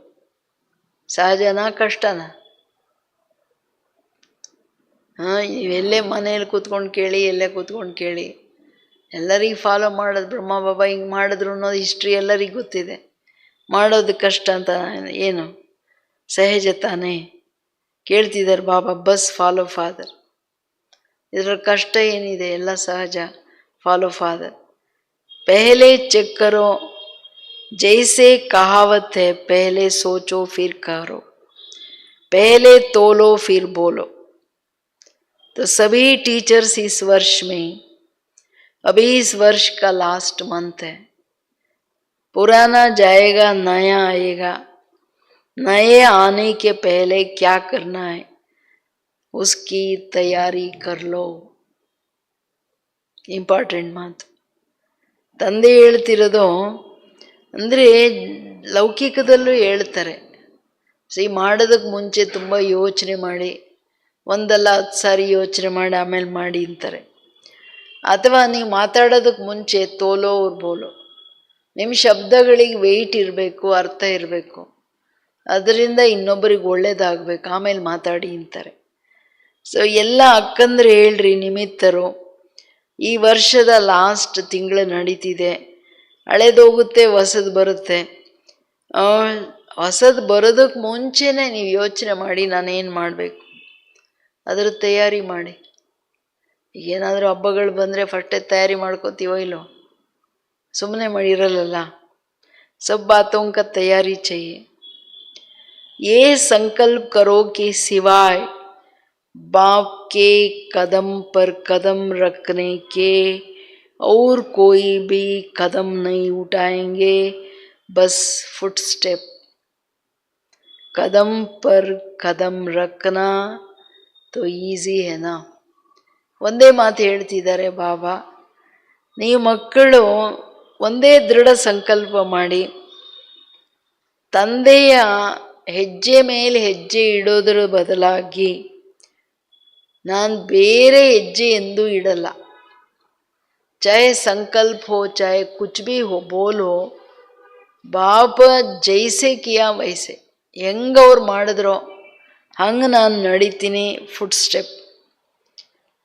ಸಹಜನಾ ಕಷ್ಟನಾ? ನೀವೆಲ್ಲೇ ಮನೇಲಿ ಕೂತ್ಕೊಂಡು ಕೇಳಿ, ಎಲ್ಲೇ ಕೂತ್ಕೊಂಡು ಕೇಳಿ, ಎಲ್ಲರಿಗೂ ಫಾಲೋ ಮಾಡೋದು, ಬ್ರಹ್ಮ ಬಾಬಾ ಹಿಂಗೆ ಮಾಡಿದ್ರು ಅನ್ನೋದು ಹಿಸ್ಟ್ರಿ ಎಲ್ಲರಿಗೂ ಗೊತ್ತಿದೆ. ಮಾಡೋದು ಕಷ್ಟ ಅಂತ ಏನು? ಸಹಜ ತಾನೇ. ಕೇಳ್ತಿದ್ದಾರೆ ಬಾಬಾ, ಬಸ್ ಫಾಲೋ ಫಾದರ್, ಇದರ ಕಷ್ಟ ಏನಿದೆ? ಎಲ್ಲ ಸಹಜ. ಫಾಲೋ ಫಾದರ್ ಪೆಹಲೆ ಚೆಕ್ ಕರೋ, ಜೈಸೆ ಕಹಾವತ್ ಹೈ, ಪೆಹಲೆ ಸೋಚೋ ಫಿರ್ ಕರೋ, पहले तोलो फिर बोलो. तो सभी टीचर्स इस वर्ष में, अभी इस वर्ष का लास्ट मंथ है, पुराना जाएगा नया आएगा. नए आने के पहले क्या करना है उसकी तैयारी कर लो. ಇಂಪಾರ್ಟೆಂಟ್ ಮಾತು ತಂದೆ ಹೇಳ್ತಿರೋದು. ಅಂದರೆ ಲೌಕಿಕದಲ್ಲೂ ಹೇಳ್ತಾರೆ, ಮಾಡೋದಕ್ಕೆ ಮುಂಚೆ ತುಂಬ ಯೋಚನೆ ಮಾಡಿ, ಒಂದಲ್ಲ 10 ಸಾರಿ ಯೋಚನೆ ಮಾಡಿ ಆಮೇಲೆ ಮಾಡಿ ಅಂತಾರೆ. ಅಥವಾ ನೀವು ಮಾತಾಡೋದಕ್ಕೆ ಮುಂಚೆ ತೋಲೋ ಅವ್ರು ಬೋಲೋ, ನಿಮ್ಮ ಶಬ್ದಗಳಿಗೆ ವೆಯ್ಟ್ ಇರಬೇಕು, ಅರ್ಥ ಇರಬೇಕು, ಅದರಿಂದ ಇನ್ನೊಬ್ಬರಿಗೆ ಒಳ್ಳೇದಾಗಬೇಕು, ಆಮೇಲೆ ಮಾತಾಡಿ ಅಂತಾರೆ. ಸೊ ಎಲ್ಲ ಅಕ್ಕಂದ್ರೆ ಹೇಳ್ರಿ, ನಿಮಿತ್ತರು. ಈ ವರ್ಷದ ಲಾಸ್ಟ್ ತಿಂಗಳು ನಡೀತಿದೆ. ಹಳೇದೋಗುತ್ತೆ, ಹೊಸದು ಬರುತ್ತೆ. ಹೊಸದು ಬರೋದಕ್ಕೆ ಮುಂಚೆನೇ ನೀವು ಯೋಚನೆ ಮಾಡಿ, ನಾನೇನು ಮಾಡಬೇಕು, ಅದರ ತಯಾರಿ ಮಾಡಿ. ಈಗೇನಾದರೂ ಹಬ್ಬಗಳು ಬಂದರೆ ಫಸ್ಟೇ ತಯಾರಿ ಮಾಡ್ಕೋತೀವೋ ಇಲ್ಲೋ? ಸುಮ್ಮನೆ ಮಾಡಿರಲ್ಲ. ಸಬ್ ಬಾತೋಂ ಕಾ ತಯಾರಿ चाहिए. ये संकल्प करो कि सिवाय बाप के कदम पर कदम रखने के और कोई भी कदम नहीं उठाएंगे. बस फुट स्टेप, कदम पर कदम रखना तो ಈಸಿ है ना. ಒಂದೇ ಮಾತು ಹೇಳ್ತಿದ್ದಾರೆ ಬಾಬಾ, ನೀವು ಮಕ್ಕಳು ಒಂದೇ ದೃಢ ಸಂಕಲ್ಪ ಮಾಡಿ, ತಂದೆಯ ಹೆಜ್ಜೆ ಮೇಲೆ ಹೆಜ್ಜೆ ಇಡೋದರ ಬದಲಾಗಿ ನಾನು ಬೇರೆ ಹೆಜ್ಜೆ ಎಂದೂ ಇಡಲ್ಲ. ಚಾಹೆ ಸಂಕಲ್ಪ ಹೋ, ಚಾಹೆ ಕುಚ್ ಭಿ ಹೋ, ಬೋಲೋ ಬಾಬಾ ಜೈಸೆ ಕಿಯಾ ವೈಸೆ, ಹೆಂಗವ್ರು ಮಾಡಿದ್ರೋ ಹಂಗೆ ನಾನು ನಡಿತೀನಿ. ಫುಟ್ ಸ್ಟೆಪ್,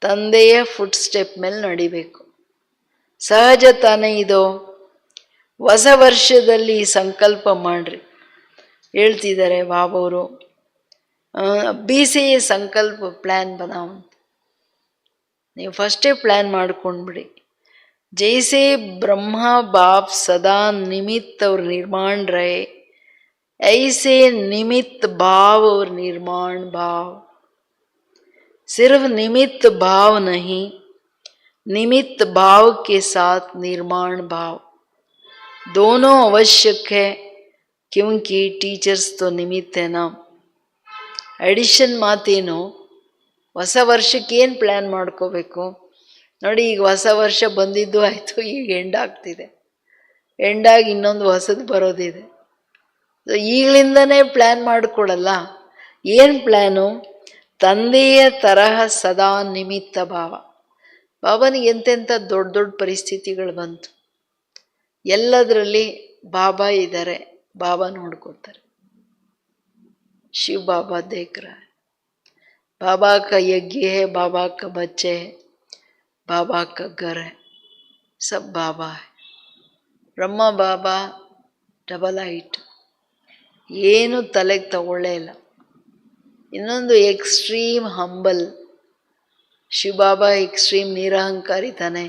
ತಂದೆಯ ಫುಟ್ ಸ್ಟೆಪ್ ಮೇಲೆ ನಡಿಬೇಕು. ಸಹಜ ತಾನೇ ಇದು. ಹೊಸ ವರ್ಷದಲ್ಲಿ ಸಂಕಲ್ಪ ಮಾಡ್ರಿ ಹೇಳ್ತಿದ್ದಾರೆ ಬಾಬವರು. ಬೀಸೆಯೇ ಸಂಕಲ್ಪ ಪ್ಲ್ಯಾನ್ ಬನಾವ್ ಅಂತ ನೀವು ಫಸ್ಟೇ ಪ್ಲ್ಯಾನ್ ಮಾಡ್ಕೊಂಡ್ಬಿಡಿ. जैसे ब्रह्मा बाप सदा निमित्त और निर्माण रहे, ऐसे निमित्त भाव और निर्माण भाव. सिर्फ निमित्त भाव नहीं, निमित्त भाव के साथ निर्माण भाव दोनों आवश्यक है, क्योंकि टीचर्स तो निमित्त है ना. ಎಡಿಷನ್ ಮಾತೇನು? ಹೊಸ ವರ್ಷಕ್ಕೇನು ಪ್ಲ್ಯಾನ್ ಮಾಡ್ಕೋಬೇಕು ನೋಡಿ. ಈಗ ಹೊಸ ವರ್ಷ ಬಂದಿದ್ದು ಆಯಿತು, ಈಗ ಎಂಡಾಗ್ತಿದೆ. ಎಂಡಾಗಿ ಇನ್ನೊಂದು ಹೊಸದು ಬರೋದಿದೆ. ಈಗಲಿಂದನೇ ಪ್ಲ್ಯಾನ್ ಮಾಡಿಕೊಡಲ್ಲ. ಏನು ಪ್ಲ್ಯಾನು? ತಂದೆಯ ತರಹ ಸದಾ ನಿಮಿತ್ತ ಭಾವ, ಬಾಬನಿಗೆ ಎಂತೆಂಥ ದೊಡ್ಡ ದೊಡ್ಡ ಪರಿಸ್ಥಿತಿಗಳು ಬಂತು. ಎಲ್ಲದರಲ್ಲಿ ಬಾಬಾ ಇದ್ದಾರೆ, ಬಾಬಾ ನೋಡ್ಕೋತಾರೆ. ಶಿವ ಬಾಬಾ ದೇಖ ರहा है, बाबा का यज्ञ है, बाबा का बच्चे है, बाबा का घर है, सब बाबा है. ಬ್ರಹ್ಮ ಬಾಬಾ ಡಬಲ್ ಹೈಟ್, ಏನು ತಲೆಗೆ ತಗೊಳ್ಳೇ ಇಲ್ಲ. ಇನ್ನೊಂದು ಎಕ್ಸ್ಟ್ರೀಮ್ ಹಂಬಲ್. ಶಿವ ಬಾಬಾ ಎಕ್ಸ್ಟ್ರೀಮ್ ನಿರಹಂಕಾರಿ ತಾನೆ,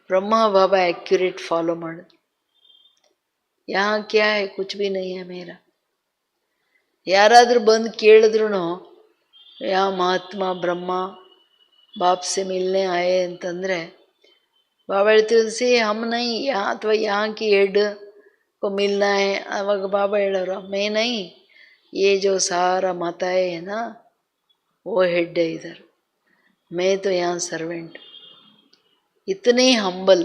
ಬ್ರಹ್ಮ ಬಾಬಾ एक्यूरेट फॉलो ಮಾಡಿದ್ರು. यहाँ क्या है, कुछ भी नहीं है मेरा. ಯಾರಾದರೂ ಬಂದು ಕೇಳಿದ್ರು ಯಾ ಮಹಾತ್ಮ ಬ್ರಹ್ಮ ಬಾಪ್ ಸೆ ಮಿಲ್ನೆ ಆಯೆ ಅಂತಂದರೆ ಬಾಬಾ ಹೇಳ್ತಿದ್ರು ಸಿ ಹಮ್ ನೈ ಯಾ ಅಥವಾ यहाँ की हेड को मिलना है. ಆವಾಗ ಬಾಬಾ ಹೇಳೋರು मैं नहीं, ये जो सारा माताएं है ना वो हेड है इधर, मैं तो यहाँ सर्वेंट. इतने हंबल,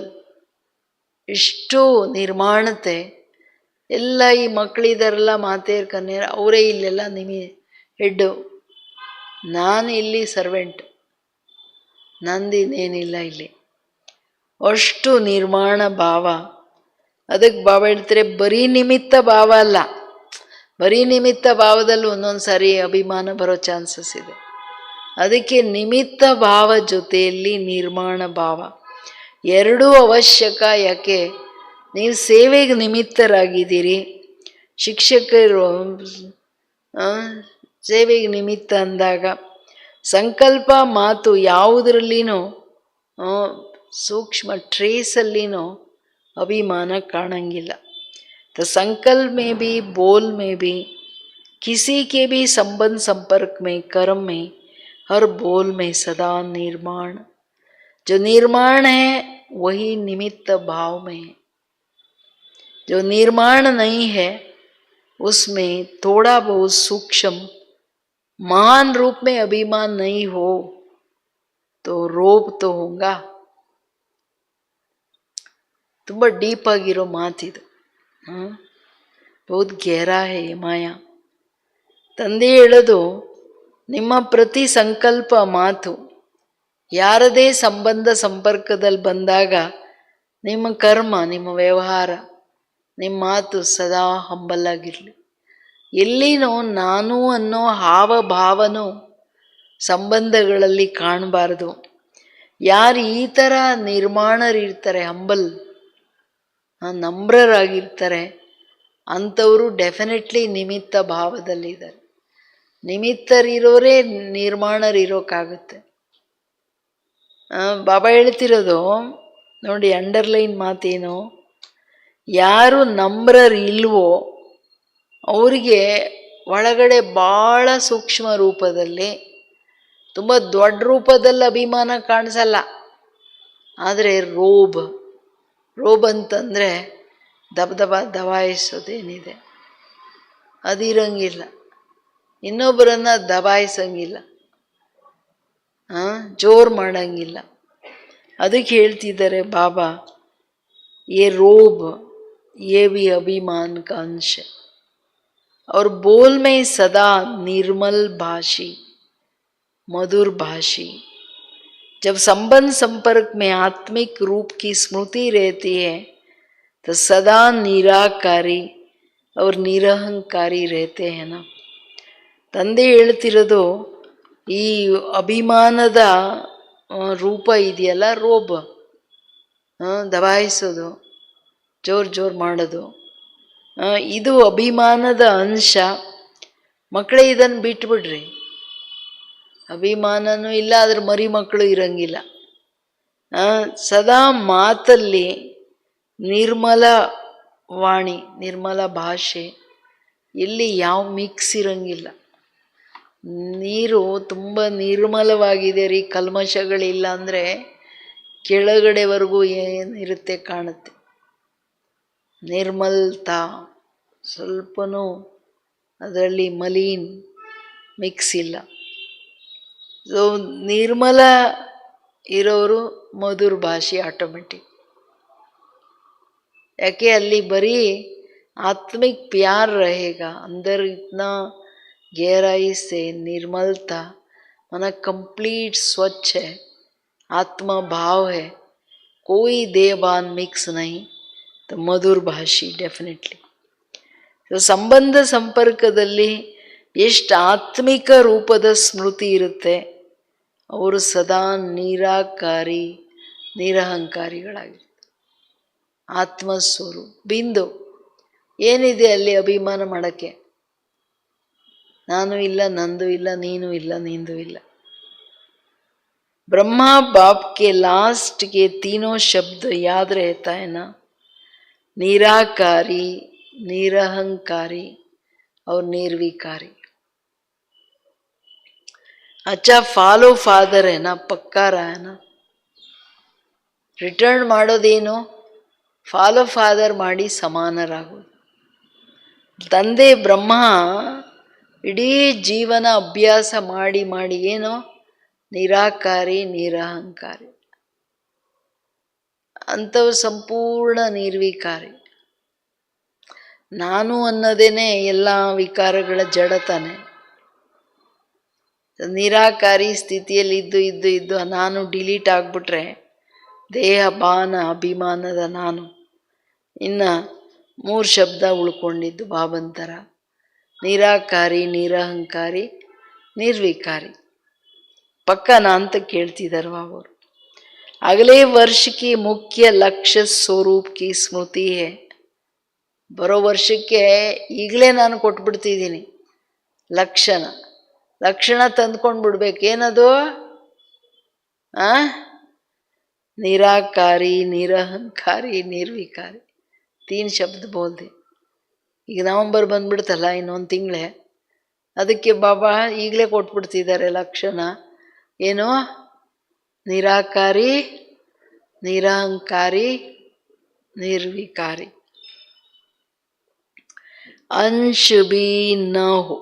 ಇಷ್ಟು ನಿರ್ಮಾಣತೆ. ಎಲ್ಲ ಈ ಮಕ್ಕಳಿದಾರಲ್ಲ ಮಾತೆಯರು ಕನ್ಯರು, ಅವರೇ ಇಲ್ಲೆಲ್ಲ ಹೆಡ್ಡು, ನಾನು ಇಲ್ಲಿ ಸರ್ವೆಂಟ್, ನಂದಿನೇನಿಲ್ಲ ಇಲ್ಲಿ. ಅಷ್ಟು ನಿರ್ಮಾಣ ಭಾವ. ಅದಕ್ಕೆ ಬಾಬಾ ಹೇಳ್ತಾರೆ ಬರೀ ನಿಮಿತ್ತ ಭಾವ ಅಲ್ಲ. ಬರೀ ನಿಮಿತ್ತ ಭಾವದಲ್ಲಿ ಒಂದೊಂದು ಸಾರಿ ಅಭಿಮಾನ ಬರೋ ಚಾನ್ಸಸ್ ಇದೆ. ಅದಕ್ಕೆ ನಿಮಿತ್ತ ಭಾವ ಜೊತೆಯಲ್ಲಿ ನಿರ್ಮಾಣ ಭಾವ ಎರಡೂ ಅವಶ್ಯಕ. ಯಾಕೆ, ನೀವು ಸೇವೆಗೆ ನಿಮಿತ್ತರಾಗಿದ್ದೀರಿ. ಶಿಕ್ಷಕರು ಸೇವೆಗೆ ನಿಮಿತ್ತ ಅಂದಾಗ ಸಂಕಲ್ಪ ಮಾತು ಯಾವುದರಲ್ಲಿನೂ ಸೂಕ್ಷ್ಮ ಟ್ರೇಸಲ್ಲಿನೂ ಅಭಿಮಾನ ಕಾಣಂಗಿಲ್ಲ. तो संकल्प में भी, बोल में भी, किसी के भी संबंध संपर्क में, कर्म में, हर बोल में सदा निर्माण. जो निर्माण है वही निमित्त भाव में है. जो निर्माण नहीं है उसमें थोड़ा बहुत सूक्ष्म महान रूप में अभिमान नहीं हो तो रोग तो होगा. ತುಂಬ ಡೀಪ್ ಆಗಿರೋ ಮಾತಿದು. ಬಹುತ್ ಗಹರಾ ಹೇ ಮಾಯಾ. ತಂದೆ ಹೇಳೋದು ನಿಮ್ಮ ಪ್ರತಿ ಸಂಕಲ್ಪ ಮಾತು ಯಾರದೇ ಸಂಬಂಧ ಸಂಪರ್ಕದಲ್ಲಿ ಬಂದಾಗ ನಿಮ್ಮ ಕರ್ಮ, ನಿಮ್ಮ ವ್ಯವಹಾರ, ನಿಮ್ಮ ಮಾತು ಸದಾ ಹಂಬಲಾಗಿರಲಿ. ಎಲ್ಲಿನೋ ನಾನು ಅನ್ನೋ ಹಾವಭಾವನೂ ಸಂಬಂಧಗಳಲ್ಲಿ ಕಾಣಬಾರ್ದು. ಯಾರು ಈ ಥರ ನಿರ್ಮಾಣರಿರ್ತಾರೆ, ಹಂಬಲ್ ನಮ್ರರಾಗಿರ್ತಾರೆ, ಅಂಥವರು ಡೆಫಿನೆಟ್ಲಿ ನಿಮಿತ್ತ ಭಾವದಲ್ಲಿದ್ದಾರೆ. ನಿಮಿತ್ತರಿರೋರೇ ನಿರ್ಮಾಣರಿರೋಕ್ಕಾಗುತ್ತೆ. ಬಾಬಾ ಹೇಳ್ತಿರೋದು ನೋಡಿ, ಅಂಡರ್ಲೈನ್ ಮಾತೇನು, ಯಾರು ನಮ್ರರಿಲ್ವೋ ಅವರಿಗೆ ಒಳಗಡೆ ಭಾಳ ಸೂಕ್ಷ್ಮ ರೂಪದಲ್ಲಿ, ತುಂಬ ದೊಡ್ಡ ರೂಪದಲ್ಲಿ ಅಭಿಮಾನ ಕಾಣಿಸಲ್ಲ. ಆದರೆ ರೋಬ್ ಅಂತಂದರೆ ದಬಾಯಿಸೋದೇನಿದೆ ಅದಿರಂಗಿಲ್ಲ. ಇನ್ನೊಬ್ಬರನ್ನು ದಬಾಯಿಸಂಗಿಲ್ಲ, ಜೋರು ಮಾಡಂಗಿಲ್ಲ. ಅದಕ್ಕೆ ಹೇಳ್ತಿದ್ದಾರೆ ಬಾಬಾ, ये रोब ये भी अभिमान का अंश है. और बोल में सदा निर्मल भाषी, मधुर भाषी. जब संबंध संपर्क में आत्मिक रूप की स्मृति रहती है तो सदा निराकारी और निरहंकारी रहते हैं ना. ತಂದೆ ಹೇಳ್ತಿರೋದು ಈ ಅಭಿಮಾನದ ರೂಪ ಇದೆಯಲ್ಲ, ರೋಬ್, ದಬಾಯಿಸೋದು, ಜೋರು ಮಾಡೋದು, ಇದು ಅಭಿಮಾನದ ಅಂಶ. ಮಕ್ಕಳೇ ಇದನ್ನು ಬಿಟ್ಬಿಡ್ರಿ. ಅಭಿಮಾನನೂ ಇಲ್ಲ, ಅದ್ರ ಮರಿ ಮಕ್ಕಳು ಇರಂಗಿಲ್ಲ. ಸದಾ ಮಾತಲ್ಲಿ ನಿರ್ಮಲ ವಾಣಿ, ನಿರ್ಮಲ ಭಾಷೆ, ಎಲ್ಲಿ ಯಾವ ಮಿಕ್ಸ್ ಇರಂಗಿಲ್ಲ. ನೀರು ತುಂಬ ನಿರ್ಮಲವಾಗಿದೆ ರೀ, ಕಲ್ಮಶಗಳಿಲ್ಲ ಅಂದರೆ ಕೆಳಗಡೆವರೆಗೂ ಏನಿರುತ್ತೆ ಕಾಣುತ್ತೆ. ನಿರ್ಮಲ್ತಾ, ಸ್ವಲ್ಪನೂ ಅದರಲ್ಲಿ ಮಲೀನ್ ಮಿಕ್ಸ್ ಇಲ್ಲ. ಸೊ ನಿರ್ಮಲ ಇರೋರು ಮಧುರ ಭಾಷೆ ಆಟೋಮೆಟಿಕ್. ಯಾಕೆ, ಅಲ್ಲಿ ಬರೀ ಆತ್ಮಿಕ್ ಪ್ಯಾರ್ रहेगा, अंदर इतना गहराई से निर्मलता, मन कंप्लीट स्वच्छ है, आत्मा भाव है, कोई देहभान मिक्स नहीं, तो मधुर भाषी ಡೆಫಿನೆಟ್ಲಿ. ಸಂಬಂಧ ಸಂಪರ್ಕದಲ್ಲಿ ಎಷ್ಟು ಆತ್ಮಿಕ ರೂಪದ ಸ್ಮೃತಿ ಇರುತ್ತೆ, ಅವರು ಸದಾ ನಿರಾಕಾರಿ ನಿರಹಂಕಾರಿಗಳಾಗಿರ್ತಾರೆ. ಆತ್ಮಸ್ವರೂಪ ಬಿಂದು. ಏನಿದೆ ಅಲ್ಲಿ ಅಭಿಮಾನ ಮಾಡೋಕ್ಕೆ? ನಾನು ಇಲ್ಲ, ನಂದು ಇಲ್ಲ, ನೀನು ಇಲ್ಲ, ನಿಂದು ಇಲ್ಲ. ब्रह्मा बाप के लास्ट के तीनों शब्द याद रहता है ना, निराकारी, निरहंकारी और निर्विकारी. अच्छा फॉलो फादर है ना, पक्का रहा है ना. ರಿಟರ್ನ್ ಮಾಡೋದೇನು? ಫಾಲೋ ಫಾದರ್ ಮಾಡಿ ಸಮಾನರಾಗೋದು. ತಂದೆ ಬ್ರಹ್ಮ ಇಡೀ ಜೀವನ ಅಭ್ಯಾಸ ಮಾಡಿ ಮಾಡಿ ಏನು? ನಿರಾಕಾರಿ ನಿರಹಂಕಾರಿ. ಅಂಥವು ಸಂಪೂರ್ಣ ನಿರ್ವಿಕಾರಿ. ನಾನು ಅನ್ನೋದೇನೆ ಎಲ್ಲ ವಿಕಾರಗಳ ಜಡತಾನೆ. ನಿರಾಕಾರಿ ಸ್ಥಿತಿಯಲ್ಲಿ ಇದ್ದು ಇದ್ದು ಇದ್ದು ನಾನು ಡಿಲೀಟ್ ಆಗಿಬಿಟ್ರೆ ದೇಹ ಬಾನ ಅಭಿಮಾನದ ನಾನು, ಇನ್ನು 3 ಶಬ್ದ ಉಳ್ಕೊಂಡಿದ್ದು ಬಾಬಂತರ: ನಿರಾಕಾರಿ, ನಿರಹಂಕಾರಿ, ನಿರ್ವಿಕಾರಿ. ಪಕ್ಕನಾ ಅಂತ ಕೇಳ್ತಿದ್ದಾರೆ ಬಾಬರು. अगले वर्ष की मुख्य लक्ष्य स्वरूप की स्मृति है. ಬರೋ ವರ್ಷಕ್ಕೆ ಈಗಲೇ ನಾನು ಕೊಟ್ಬಿಡ್ತಿದ್ದೀನಿ ಲಕ್ಷಣ ತಂದ್ಕೊಂಡು ಬಿಡ್ಬೇಕು. ಏನದು? ನಿರಾಕಾರಿ, ನಿರಹಂಕಾರಿ, ನಿರ್ವಿಕಾರಿ. 3 ಶಬ್ದ ಬೋಲ್ದೆ. ಈಗ ನವಂಬರ್ ಬಂದ್ಬಿಡ್ತಲ್ಲ, ಇನ್ನೊಂದು ತಿಂಗಳೇ. ಅದಕ್ಕೆ ಬಾಬಾ ಈಗಲೇ ಕೊಟ್ಬಿಡ್ತಿದ್ದಾರೆ ಲಕ್ಷಣ. ಏನು? निराकारी, निरहंकारी, निर्विकारी. अंश भी न हो.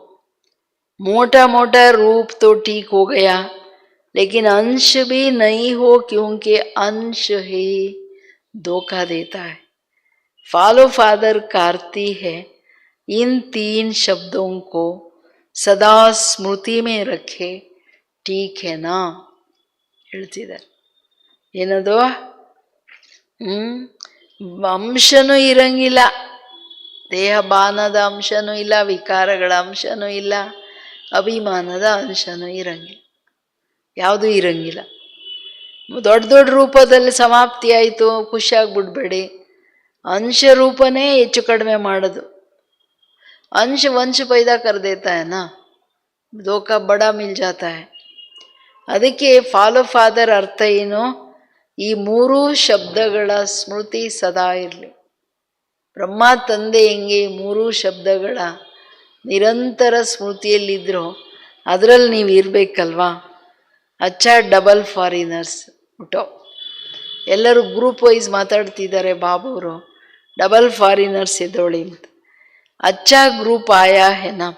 मोटा मोटा रूप तो ठीक हो गया, लेकिन अंश भी नहीं हो, क्योंकि अंश ही धोखा देता है. फॉलो फादर कार्ती है. इन 3 शब्दों को सदा स्मृति में रखे, ठीक है ना? ಹೇಳ್ತಿದ್ದಾರೆ. ಏನದು? ಅಂಶನೂ ಇರಂಗಿಲ್ಲ, ದೇಹ ಬಾನದ ಅಂಶನೂ ಇಲ್ಲ, ವಿಕಾರಗಳ ಅಂಶನೂ ಇಲ್ಲ, ಅಭಿಮಾನದ ಅಂಶನೂ ಇರಂಗಿಲ್ಲ, ಯಾವುದೂ ಇರಂಗಿಲ್ಲ. ದೊಡ್ಡ ದೊಡ್ಡ ರೂಪದಲ್ಲಿ ಸಮಾಪ್ತಿ ಆಯಿತು, ಖುಷಿಯಾಗ್ಬಿಡ್ಬೇಡಿ. ಅಂಶ ರೂಪನೇ ಹೆಚ್ಚು ಕಡಿಮೆ ಮಾಡೋದು. अंश वंश पैदा कर देता है ना, धोखा बड़ा मिल जाता है. ಅದಕ್ಕೆ ಫಾಲೋ ಫಾದರ್ ಅರ್ಥ ಏನು? ಈ 3 ಶಬ್ದಗಳ ಸ್ಮೃತಿ ಸದಾ ಇರಲಿ. ಬ್ರಹ್ಮ ತಂದೆ ಹೆಂಗೆ 3 ಶಬ್ದಗಳ ನಿರಂತರ ಸ್ಮೃತಿಯಲ್ಲಿದ್ರೋ ಅದರಲ್ಲಿ ನೀವು ಇರಬೇಕಲ್ವಾ. ಅಚ್ಚಾ ಡಬಲ್ ಫಾರಿನರ್ಸ್ ಉಟೋ ಎಲ್ಲರೂ ಗ್ರೂಪ್ ವೈಸ್ ಮಾತಾಡ್ತಿದ್ದಾರೆ ಬಾಬುವರು. ಡಬಲ್ ಫಾರಿನರ್ಸ್ ಎದ್ದೋಳಿ ಅಂತ. अच्छा ग्रुप आया है ना.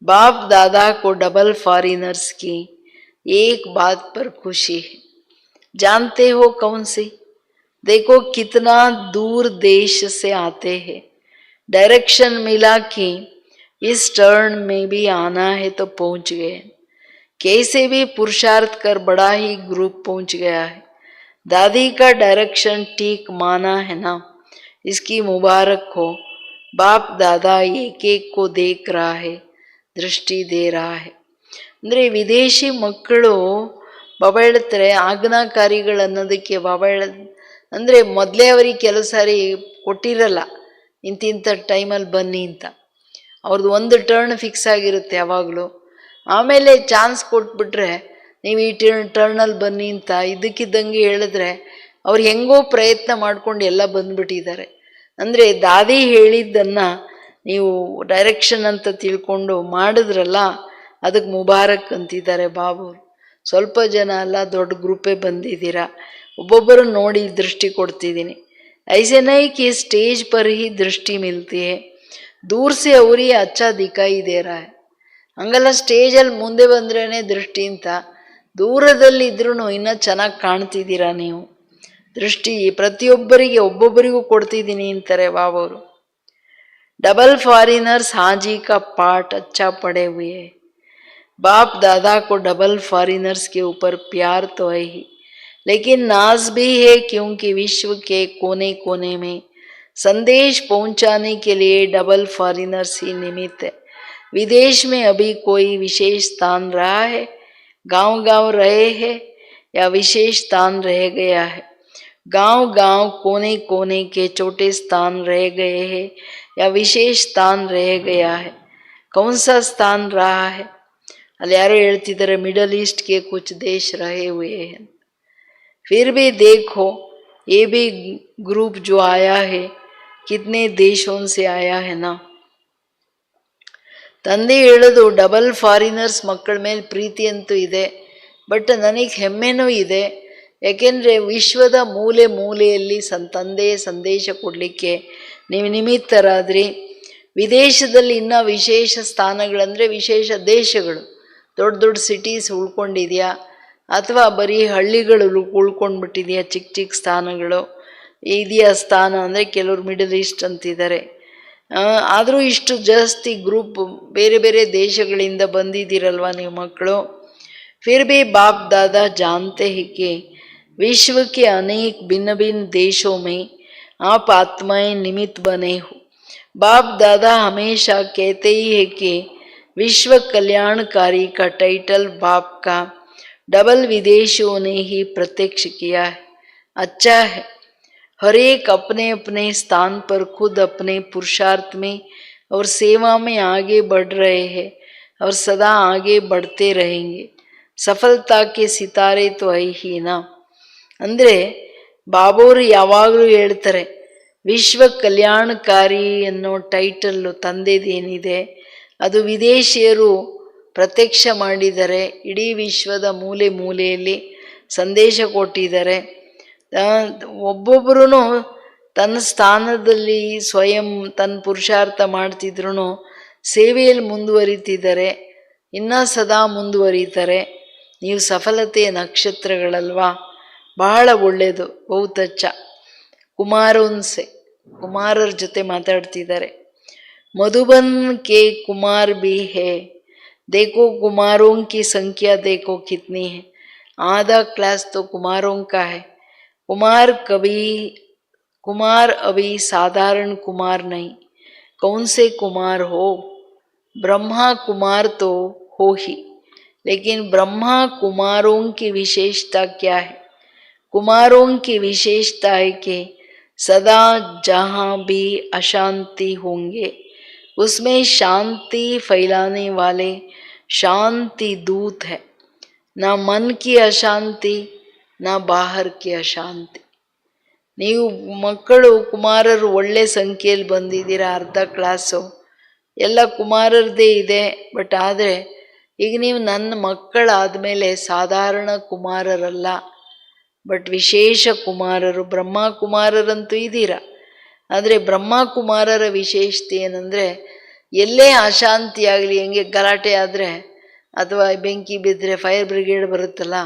बाप दादा को डबल फॉरिनर्स की एक बात पर खुशी है. जानते हो कौन सी? देखो कितना दूर देश से आते हैं. डायरेक्शन मिला कि इस टर्न में भी आना है तो पहुंच गए. कैसे भी पुरुषार्थ कर बड़ा ही ग्रुप पहुंच गया है. दादी का डायरेक्शन ठीक माना है ना, इसकी मुबारक हो. ಬಾಪ್ ದಾದಾ ಏಕೇಕೋ ದೇಖ್ ರಾ ಹೈ, ದೃಷ್ಟಿ ದೇ ರಾ ಹೈ. ಅಂದರೆ ವಿದೇಶಿ ಮಕ್ಕಳು ಬಾಬಾ ಹೇಳ್ತಾರೆ ಆಜ್ಞಾಕಾರಿಗಳನ್ನೋದಕ್ಕೆ. ಬಾಬಾ ಅಂದರೆ ಮೊದಲೇ ಅವರಿಗೆ ಕೆಲವು ಸಾರಿ ಕೊಟ್ಟಿರಲ್ಲ, ಇಂತಿಂಥ ಟೈಮಲ್ಲಿ ಬನ್ನಿ ಅಂತ. ಅವ್ರದ್ದು ಒಂದು ಟರ್ನ್ ಫಿಕ್ಸ್ ಆಗಿರುತ್ತೆ ಯಾವಾಗಲೂ. ಆಮೇಲೆ ಚಾನ್ಸ್ ಕೊಟ್ಬಿಟ್ರೆ ನೀವು ಈ ಟರ್ನಲ್ಲಿ ಬನ್ನಿ ಅಂತ ಇದ್ದಕ್ಕಿದ್ದಂಗೆ ಹೇಳಿದ್ರೆ ಅವ್ರು ಹೆಂಗೋ ಪ್ರಯತ್ನ ಮಾಡ್ಕೊಂಡು ಎಲ್ಲ ಬಂದುಬಿಟ್ಟಿದ್ದಾರೆ. ಅಂದರೆ ದಾದಿ ಹೇಳಿದ್ದನ್ನು ನೀವು ಡೈರೆಕ್ಷನ್ ಅಂತ ತಿಳ್ಕೊಂಡು ಮಾಡಿದ್ರಲ್ಲ, ಅದಕ್ಕೆ ಮುಬಾರಕ್ ಅಂತಿದ್ದಾರೆ ಬಾಬುರು. ಸ್ವಲ್ಪ ಜನ ಅಲ್ಲ, ದೊಡ್ಡ ಗ್ರೂಪೇ ಬಂದಿದ್ದೀರಾ. ಒಬ್ಬೊಬ್ಬರು ನೋಡಿ ದೃಷ್ಟಿ ಕೊಡ್ತಿದ್ದೀನಿ. ऐसे नहीं कि स्टेज पर ही दृष्टि मिलती है, दूर से ಅವರಿ ಅಚ್ಚಾ ದಿಕಾಯಿ ದೇ ರಾ ಹೈ. ಹಂಗಲ್ಲ, ಸ್ಟೇಜಲ್ಲಿ ಮುಂದೆ ಬಂದ್ರೇ ದೃಷ್ಟಿ ಅಂತ, ದೂರದಲ್ಲಿದ್ರೂ ಇನ್ನೂ ಚೆನ್ನಾಗಿ ಕಾಣ್ತಿದ್ದೀರಾ ನೀವು. ದೃಷ್ಟಿ ಪ್ರತಿಯೊಬ್ಬರಿಗೆ ಒಬ್ಬೊಬ್ಬರಿಗೂ ಕೊಡ್ತಿದ್ದೀನಿ ಅಂತಾರೆ ಬಾಬವರು. डबल फॉरिनर्स हाजी का पाठ अच्छा पढ़े हुए. बाप दादा को डबल फॉरिनर्स के ऊपर प्यार तो है ही, लेकिन नाज भी है क्योंकि विश्व के कोने कोने में संदेश पहुंचाने के लिए डबल फॉरेनर्स ही निमित्त है। विदेश में अभी कोई विशेष स्थान रहा है, गांव गांव रहे हैं या विशेष स्थान रह गया है? गांव गांव कोने कोने के छोटे स्थान रह गए हैं या विशेष स्थान रह गया है? कौन सा स्थान रहा है? ಅಲ್ಲಿ ಯಾರೋ ಹೇಳ್ತಿದ್ದಾರೆ ಮಿಡಲ್ ಈಸ್ಟ್ के कुछ देश रहे हुए हैं। फिर भी देखो ये भी ग्रुप जो आया है कितने देशों से आया है ना। ತಂದೆ ಹೇಳೋದು ಡಬಲ್ ಫಾರಿನರ್ಸ್ ಮಕ್ಕಳ ಮೇಲೆ ಪ್ರೀತಿ ಅಂತೂ ಇದೆ, ಬಟ್ ನನಗೆ ಹೆಮ್ಮೆನೂ ಇದೆ. ಯಾಕೆಂದರೆ ವಿಶ್ವದ ಮೂಲೆ ಮೂಲೆಯಲ್ಲಿ ತಂದೆ ಸಂದೇಶ ಕೊಡಲಿಕ್ಕೆ ನೀವು ನಿಮಿತ್ತರಾದ್ರಿ. ವಿದೇಶದಲ್ಲಿ ಇನ್ನೂ ವಿಶೇಷ ಸ್ಥಾನಗಳಂದರೆ ವಿಶೇಷ ದೇಶಗಳು, ದೊಡ್ಡ ದೊಡ್ಡ ಸಿಟೀಸ್ ಉಳ್ಕೊಂಡಿದೆಯಾ ಅಥವಾ ಬರೀ ಹಳ್ಳಿಗಳು ಉಳ್ಕೊಂಡ್ಬಿಟ್ಟಿದೆಯಾ, ಚಿಕ್ಕ ಚಿಕ್ಕ ಸ್ಥಾನಗಳು ಇದೆಯಾ ಸ್ಥಾನ ಅಂದರೆ ಕೆಲವರು ಮಿಡಲ್ ಈಸ್ಟ್ ಅಂತಿದ್ದಾರೆ. ಆದರೂ ಇಷ್ಟು ಜಾಸ್ತಿ ಗ್ರೂಪ್ ಬೇರೆ ಬೇರೆ ದೇಶಗಳಿಂದ ಬಂದಿದ್ದೀರಲ್ವ ನೀವು ಮಕ್ಕಳು. फिर भी बाप दादा जानते हैं कि विश्व के अनेक भिन्न भिन्न देशों में आप आत्माएं निमित्त बने हो। बाप दादा हमेशा कहते ही है कि विश्व कल्याणकारी का टाइटल बाप का डबल विदेशियों ने ही प्रत्यक्ष किया है। अच्छा है, हर एक अपने अपने स्थान पर खुद अपने पुरुषार्थ में और सेवा में आगे बढ़ रहे हैं और सदा आगे बढ़ते रहेंगे। ಸಫಲತಾಕ್ಕೆ ಸಿತಾರೆ ತೋ ಐಹೀನ ಅಂದರೆ ಬಾಬೋರು ಯಾವಾಗಲೂ ಹೇಳ್ತಾರೆ ವಿಶ್ವ ಕಲ್ಯಾಣಕಾರಿ ಅನ್ನೋ ಟೈಟಲ್ಲು ತಂದೆದೇನಿದೆ ಅದು ವಿದೇಶಿಯರು ಪ್ರತ್ಯಕ್ಷ ಮಾಡಿದ್ದಾರೆ. ಇಡೀ ವಿಶ್ವದ ಮೂಲೆ ಮೂಲೆಯಲ್ಲಿ ಸಂದೇಶ ಕೊಟ್ಟಿದ್ದಾರೆ. ಒಬ್ಬೊಬ್ಬರೂ ತನ್ನ ಸ್ಥಾನದಲ್ಲಿ ಸ್ವಯಂ ತನ್ನ ಪುರುಷಾರ್ಥ ಮಾಡ್ತಿದ್ರು ಸೇವೆಯಲ್ಲಿ ಮುಂದುವರಿತಿದ್ದಾರೆ, ಇನ್ನೂ ಸದಾ ಮುಂದುವರಿತಾರೆ. ನೀವು ಸಫಲತೆಯ ನಕ್ಷತ್ರಗಳಲ್ವಾ, ಬಹಳ ಒಳ್ಳೆಯದು. ಬಹುತಚ್ಚ. ಕುಮಾರೋನ್ಸೆ ಕುಮಾರರ ಜೊತೆ ಮಾತಾಡ್ತಿದ್ದಾರೆ. Madhuban K Kumar B A, देखो कुमारों की संख्या देखो कितनी है। आधा क्लास तो कुमारों का है। कुमार अभी साधारण कुमार नहीं। कौन से कुमार हो? ब्रह्मा कुमार तो हो ही, लेकिन ब्रह्मा कुमारों की विशेषता क्या है? कुमारों की विशेषता है कि सदा जहाँ भी अशांति होंगे उसमें शांति फैलाने वाले शांति दूत है। ना मन की अशांति ना बाहर की अशांति. ನೀವು ಮಕ್ಕಳು ಕುಮಾರರು ಒಳ್ಳೆ ಸಂಖ್ಯೆಯಲ್ಲಿ ಬಂದಿದ್ದೀರಾ, ಅರ್ಧ ಕ್ಲಾಸು ಎಲ್ಲ ಕುಮಾರರದೇ ಇದೆ. ಬಟ್ ಆದರೆ ಈಗ ನೀವು ನನ್ನ ಮಕ್ಕಳಾದಮೇಲೆ ಸಾಧಾರಣ ಕುಮಾರರಲ್ಲ, ಬಟ್ ವಿಶೇಷ ಕುಮಾರರು, ಬ್ರಹ್ಮ ಕುಮಾರರಂತೂ ಇದ್ದೀರಾ. ಆದರೆ ಬ್ರಹ್ಮ ಕುಮಾರರ ವಿಶೇಷತೆ ಏನಂದರೆ ಎಲ್ಲೇ ಅಶಾಂತಿಯಾಗಲಿ, ಹೆಂಗೆ ಗಲಾಟೆ ಆದರೆ ಅಥವಾ ಬೆಂಕಿ ಬಿದ್ದರೆ ಫೈರ್ ಬ್ರಿಗೇಡ್ ಬರುತ್ತಲ್ಲ,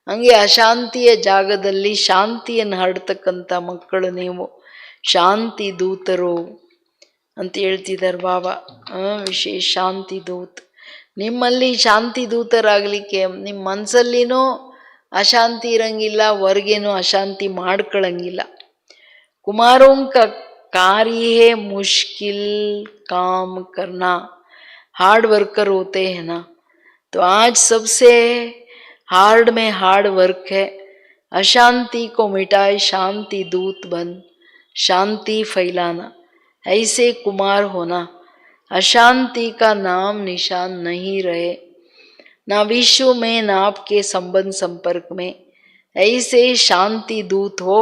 ಹಂಗೆ ಅಶಾಂತಿಯ ಜಾಗದಲ್ಲಿ ಶಾಂತಿಯನ್ನು ಹರಡ್ತಕ್ಕಂಥ ಮಕ್ಕಳು ನೀವು, ಶಾಂತಿ ದೂತರು ಅಂತ ಹೇಳ್ತಿದ್ದಾರೆ ಬಾಬಾ. ವಿಶೇಷ ಶಾಂತಿ ದೂತ್. ನಿಮ್ಮಲ್ಲಿ ಶಾಂತಿ ದೂತರಾಗಲಿಕ್ಕೆ ನಿಮ್ಮ ಮನಸ್ಸಲ್ಲಿನೂ ಅಶಾಂತಿ ಇರಂಗಿಲ್ಲ, ಹೊರಗೇನೂ ಅಶಾಂತಿ ಮಾಡ್ಕೊಳ್ಳಂಗಿಲ್ಲ. कुमारों का कार्य है मुश्किल काम करना, हार्ड वर्कर होते हैं ना, तो आज सबसे हार्ड में हार्ड वर्क है अशांति को मिटाए शांति दूत बन शांति फैलाना, ऐसे कुमार होना। अशांति का नाम निशान नहीं रहे ना विश्व में ना आपके संबंध संपर्क में, ऐसे शांति दूत हो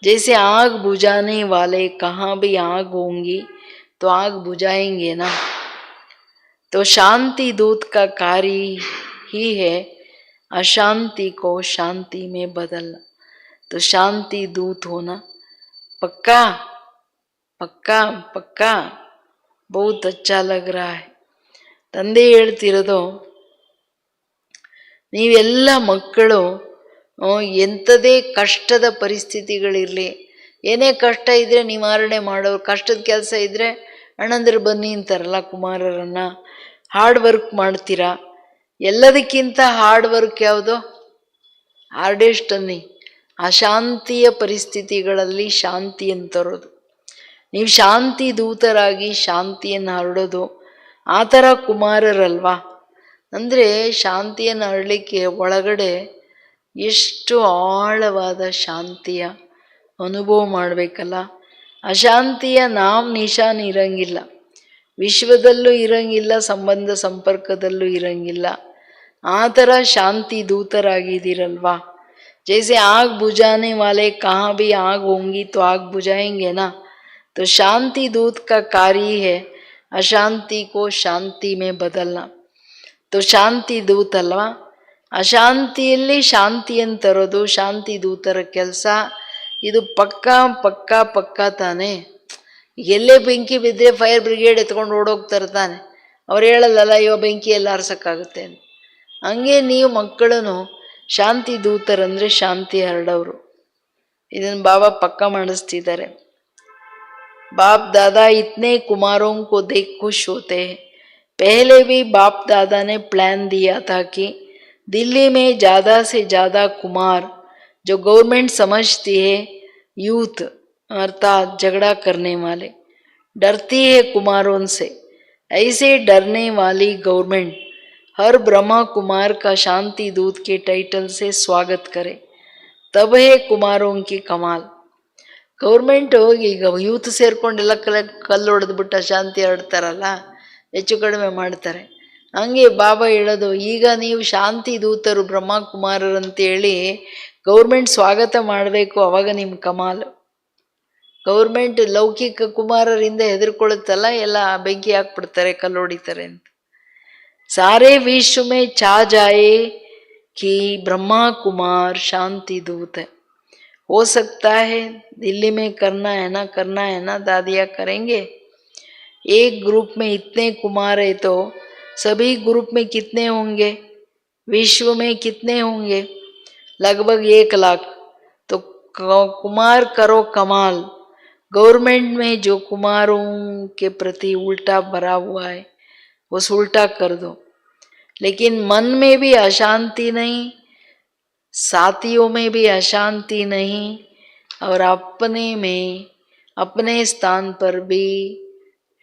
जैसे आग बुझाने वाले कहाँ भी आग होंगी तो आग बुझाएंगे ना। तो शांति दूत का कार्य ही है अशांति को शांति में बदलना. तो शांति दूत होना पक्का पक्का पक्का. बहुत अच्छा लग रहा है. ತಂದೆ ಹೇಳ್ತಿರೋದು ನೀವೆಲ್ಲ ಮಕ್ಕಳು ಎಂಥದೇ ಕಷ್ಟದ ಪರಿಸ್ಥಿತಿಗಳಿರಲಿ, ಏನೇ ಕಷ್ಟ ಇದ್ದರೆ ನಿವಾರಣೆ ಮಾಡೋರು, ಕಷ್ಟದ ಕೆಲಸ ಇದ್ದರೆ ಅಣ್ಣಂದ್ರೆ ಬನ್ನಿ ಅಂತಾರಲ್ಲ ಕುಮಾರರನ್ನು, ಹಾರ್ಡ್ ವರ್ಕ್ ಮಾಡ್ತೀರಾ. ಎಲ್ಲದಕ್ಕಿಂತ ಹಾರ್ಡ್ ವರ್ಕ್ ಯಾವುದು? ಹಾರ್ಡೆಸ್ಟ್ ಅನ್ನಿ, ಅಶಾಂತಿಯ ಪರಿಸ್ಥಿತಿಗಳಲ್ಲಿ ಶಾಂತಿಯನ್ನು ತರೋದು. ನೀವು ಶಾಂತಿ ದೂತರಾಗಿ ಶಾಂತಿಯನ್ನು ಹರಡೋದು, ಆ ಥರ ಕುಮಾರರಲ್ವಾ. ಅಂದರೆ ಶಾಂತಿಯನ್ನು ಹರಡಲಿಕ್ಕೆ ಒಳಗಡೆ ಎಷ್ಟು ಆಳವಾದ ಶಾಂತಿಯ ಅನುಭವ ಮಾಡಬೇಕಲ್ಲ. ಅಶಾಂತಿಯ ನಿಶಾನ್ ಇರಂಗಿಲ್ಲ, ವಿಶ್ವದಲ್ಲೂ ಇರಂಗಿಲ್ಲ, ಸಂಬಂಧ ಸಂಪರ್ಕದಲ್ಲೂ ಇರಂಗಿಲ್ಲ. ಆ ಥರ ಶಾಂತಿ ದೂತರಾಗಿದ್ದೀರಲ್ವಾ. जैसे आग बुझाने वाले कहाँ भी आग होंगी तो आग बुझाएंगे ना, तो शांति दूत का कार्य है अशांति को शांति में बदलना. तो ಶಾಂತಿ ದೂತ ಅಲ್ವಾ, ಅಶಾಂತಿಯಲ್ಲಿ ಶಾಂತಿಯನ್ನು ತರೋದು ಶಾಂತಿ ದೂತರ ಕೆಲಸ. ಇದು ಪಕ್ಕಾ ತಾನೆ. ಎಲ್ಲೇ ಬೆಂಕಿ ಬಿದ್ದರೆ ಫೈರ್ ಬ್ರಿಗೇಡ್ ಎತ್ಕೊಂಡು ಓಡೋಗ್ತಾರೆ ತಾನೆ. ಅವ್ರು ಹೇಳಲ್ಲಲ್ಲ ಇವ ಬೆಂಕಿ ಎಲ್ಲ ಆರಿಸೋಕ್ಕಾಗುತ್ತೆ ಅಂತ. ಹಂಗೆ ನೀವು ಮಕ್ಕಳನ್ನು ಶಾಂತಿ ದೂತರಂದರೆ ಶಾಂತಿ ಹರಡೋರು. ಇದನ್ನು ಬಾಬಾ ಪಕ್ಕ ಮಾಡಿಸ್ತಿದ್ದಾರೆ. बाप दादा इतने कुमारों को देख खुश होते हैं. पहले भी बाप दादा ने प्लान दिया था कि दिल्ली में ज़्यादा से ज़्यादा कुमार जो गवर्नमेंट समझती है यूथ अर्थात झगड़ा करने वाले डरती है कुमारों से. ऐसे डरने वाली गवर्नमेंट हर ब्रह्मा कुमार का शांति दूत के टाइटल से स्वागत करे, तब है कुमारों की कमाल. ಗೌರ್ಮೆಂಟು ಈಗ ಯೂತ್ ಸೇರ್ಕೊಂಡೆಲ್ಲ ಕಲ್ಲು ಹೊಡೆದ್ಬಿಟ್ಟು ಶಾಂತಿ ಹರಡ್ತಾರಲ್ಲ, ಹೆಚ್ಚು ಕಡಿಮೆ ಮಾಡ್ತಾರೆ. ಹಂಗೆ ಬಾಬಾ ಹೇಳೋದು, ಈಗ ನೀವು ಶಾಂತಿ ದೂತರು ಬ್ರಹ್ಮಕುಮಾರರಂತೇಳಿ ಗೌರ್ಮೆಂಟ್ ಸ್ವಾಗತ ಮಾಡಬೇಕು, ಅವಾಗ ನಿಮ್ಮ ಕಮಾಲು. ಗೌರ್ಮೆಂಟ್ ಲೌಕಿಕ ಕುಮಾರರಿಂದ ಹೆದರ್ಕೊಳ್ಳುತ್ತಲ್ಲ, ಎಲ್ಲ ಬೆಂಕಿ ಹಾಕ್ಬಿಡ್ತಾರೆ, ಕಲ್ಲು ಹೊಡಿತಾರೆ ಅಂತ. सारे विश्व में छा जाए कि ब्रह्मा कुमार शांति दूत है. हो सकता है दिल्ली में करना है ना दादिया करेंगे. एक ग्रुप में इतने कुमार है तो सभी ग्रुप में कितने होंगे, विश्व में कितने होंगे? लगभग 1 लाख. तो कुमार करो कमाल. गवर्नमेंट में जो कुमारों के प्रति उल्टा भरा हुआ है उस उल्टा कर दो. लेकिन मन में भी अशांति नहीं, साथियों में भी अशांति नहीं, और अपने में अपने स्थान पर भी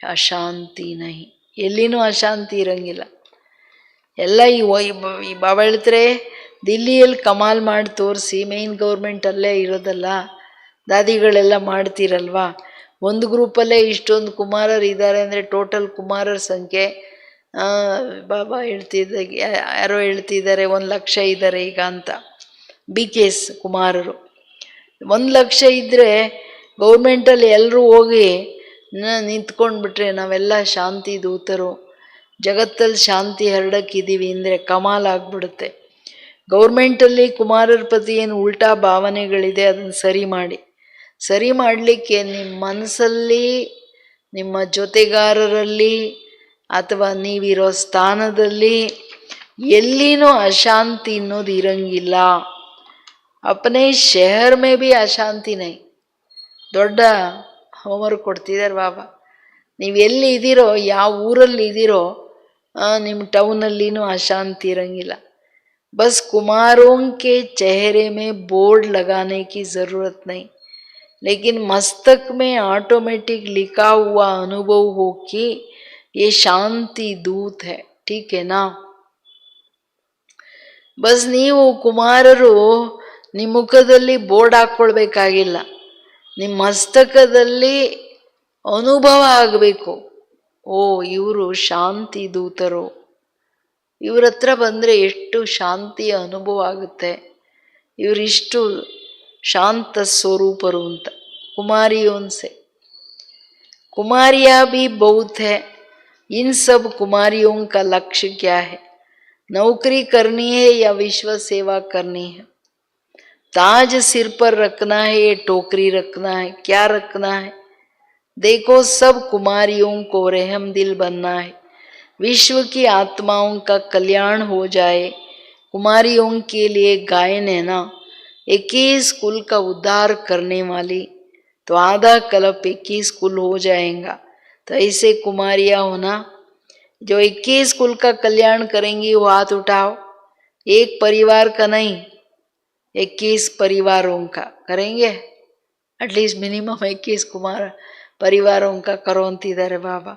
ಅಶಾಂತಿ ನಹಿ. ಎಲ್ಲಿನೂ ಅಶಾಂತಿ ಇರಂಗಿಲ್ಲ. ಎಲ್ಲ ಈ ಬಾಬಾ ಹೇಳ್ತಾರೆ, ದಿಲ್ಲಿಯಲ್ಲಿ ಕಮಾಲ್ ಮಾಡಿ ತೋರಿಸಿ, ಮೇಯ್ನ್ ಗೌರ್ಮೆಂಟ್ ಅಲ್ಲೇ ಇರೋದಲ್ಲ, ದಾದಿಗಳೆಲ್ಲ ಮಾಡ್ತೀರಲ್ವಾ. ಒಂದು ಗ್ರೂಪಲ್ಲೇ ಇಷ್ಟೊಂದು ಕುಮಾರರು ಇದ್ದಾರೆ ಅಂದರೆ ಟೋಟಲ್ ಕುಮಾರರ ಸಂಖ್ಯೆ ಬಾಬಾ ಯಾರೋ ಹೇಳ್ತಿದ್ದಾರೆ 1 ಲಕ್ಷ ಇದ್ದಾರೆ ಈಗ ಅಂತ. BKS ಕುಮಾರರು 1 ಲಕ್ಷ ಇದ್ದರೆ ಗೌರ್ಮೆಂಟಲ್ಲಿ ಎಲ್ಲರೂ ಹೋಗಿ ನಿಂತ್ಕೊಂಡ್ಬಿಟ್ರೆ ನಾವೆಲ್ಲ ಶಾಂತಿ ದೂತರು, ಜಗತ್ತಲ್ಲಿ ಶಾಂತಿ ಹರಡಕ್ಕಿದ್ದೀವಿ ಅಂದರೆ ಕಮಾಲ್ ಆಗಿಬಿಡುತ್ತೆ. ಗೌರ್ಮೆಂಟಲ್ಲಿ ಕುಮಾರರ ಪ್ರತಿ ಏನು ಉಲ್ಟಾ ಭಾವನೆಗಳಿದೆ ಅದನ್ನು ಸರಿ ಮಾಡಲಿಕ್ಕೆ ನಿಮ್ಮ ಮನಸ್ಸಲ್ಲಿ, ನಿಮ್ಮ ಜೊತೆಗಾರರಲ್ಲಿ ಅಥವಾ ನೀವಿರೋ ಸ್ಥಾನದಲ್ಲಿ ಎಲ್ಲಿನೂ ಅಶಾಂತಿ ಅನ್ನೋದು ಇರಂಗಿಲ್ಲ. ಅಪನೇ ಶಹರ್ ಮೇ ಭಿ ಅಶಾಂತಿ ನೈ. ದೊಡ್ಡ ಹೋಮ್ವರ್ಕ್ ಕೊಡ್ತಿದ್ದಾರೆ ಬಾಬಾ. ನೀವು ಎಲ್ಲಿ ಇದ್ದೀರೋ, ಯಾವ ಊರಲ್ಲಿ ಇದ್ದೀರೋ, ನಿಮ್ಮ ಟೌನಲ್ಲಿನೂ ಅಶಾಂತಿ ಇರಂಗಿಲ್ಲ. बस कुमारों के चेहरे में बोर्ड लगाने की ज़रूरत नहीं, लेकिन मस्तक में ऑटोमेटिक लिखा हुआ अनुभव हो कि ये शांति दूत है. ठीक है ना. ಬಸ್ ನೀವು ಕುಮಾರರು ನಿಮ್ಮ ಮುಖದಲ್ಲಿ ಬೋರ್ಡ್ ಹಾಕ್ಕೊಳ್ಬೇಕಾಗಿಲ್ಲ, ನಿಮ್ಮ ಮಸ್ತಕದಲ್ಲಿ ಅನುಭವ ಆಗಬೇಕು. ಓ ಇವರು ಶಾಂತಿ ದೂತರು, ಇವ್ರ ಹತ್ರ ಬಂದರೆ ಎಷ್ಟು ಶಾಂತಿಯ ಅನುಭವ ಆಗುತ್ತೆ, ಇವರಿಷ್ಟು ಶಾಂತ ಸ್ವರೂಪರು ಅಂತ. ಕುಮಾರಿಯೋನ್ಸೆ कुमारियाँ भी बहुत है. इन सब कुमारियों का लक्ष्य क्या है? नौकरी करनी है या विश्व सेवा करनी है? ताज सिर पर रखना है या टोकरी रखना है? क्या रखना है? देखो सब कुमारियों को रहम दिल बनना है. विश्व की आत्माओं का कल्याण हो जाए. कुमारियों के लिए गायन है ना, 21 कुल का उद्धार करने वाली, तो आधा कल्प 21 कुल हो जाएगा. तो ऐसे कुमारियाँ होना जो 21 कुल का कल्याण करेंगी, वो हाथ उठाओ. एक परिवार का नहीं, 21 परिवारों का करेंगे, ಅಟ್ಲೀಸ್ಟ್ ಮಿನಿಮಮ್ 21 ಪರಿವಾರೋं का करो ಅಂತಿದ್ದಾರೆ ಬಾಬಾ.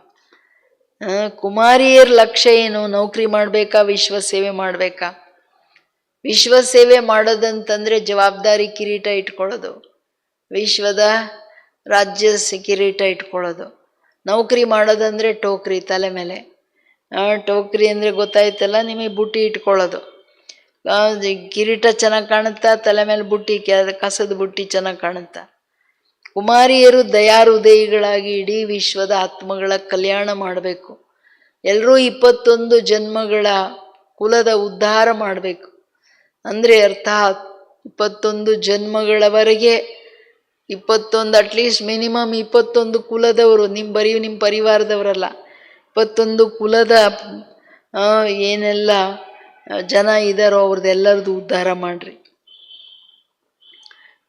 ಕುಮಾರಿಯರ ಲಕ್ಷ್ಯ ಏನು? ನೌಕರಿ ಮಾಡಬೇಕಾ, ವಿಶ್ವ ಸೇವೆ ಮಾಡಬೇಕಾ? ವಿಶ್ವ ಸೇವೆ ಮಾಡೋದಂತಂದರೆ ಜವಾಬ್ದಾರಿ ಕಿರೀಟ ಇಟ್ಕೊಳ್ಳೋದು, ವಿಶ್ವದ ರಾಜ್ಯ ಕಿರೀಟ ಇಟ್ಕೊಳ್ಳೋದು. ನೌಕರಿ ಮಾಡೋದಂದರೆ ಟೋಕ್ರಿ ತಲೆ ಮೇಲೆ. ಟೋಕ್ರಿ ಅಂದರೆ ಗೊತ್ತಾಯ್ತಲ್ಲ ನಿಮಗೆ, ಬುಟ್ಟಿ ಇಟ್ಕೊಳ್ಳೋದು. ಕಿರೀಟ ಚೆನ್ನಾಗಿ ಕಾಣುತ್ತಾ, ತಲೆ ಮೇಲೆ ಬುಟ್ಟಿ, ಕಸದ ಬುಟ್ಟಿ ಚೆನ್ನಾಗಿ ಕಾಣುತ್ತಾ. ಕುಮಾರಿಯರು ದಯಾಹೃದಯಿಗಳಾಗಿ ಇಡೀ ವಿಶ್ವದ ಆತ್ಮಗಳ ಕಲ್ಯಾಣ ಮಾಡಬೇಕು. ಎಲ್ಲರೂ 21 ಜನ್ಮಗಳ ಕುಲದ ಉದ್ಧಾರ ಮಾಡಬೇಕು. ಅಂದರೆ ಅರ್ಥಾತ್ 21 ಜನ್ಮಗಳವರೆಗೆ 21 ಅಟ್ಲೀಸ್ಟ್ ಮಿನಿಮಮ್ 21 ಕುಲದವರು, ನಿಮ್ಮ ಪರಿವಾರದವರಲ್ಲ, 21 ಕುಲದ ಏನೆಲ್ಲ ಜನ ಇದ್ದಾರೋ ಅವ್ರದ್ದೆಲ್ಲರದು ಉದ್ಧಾರ ಮಾಡ್ರಿ.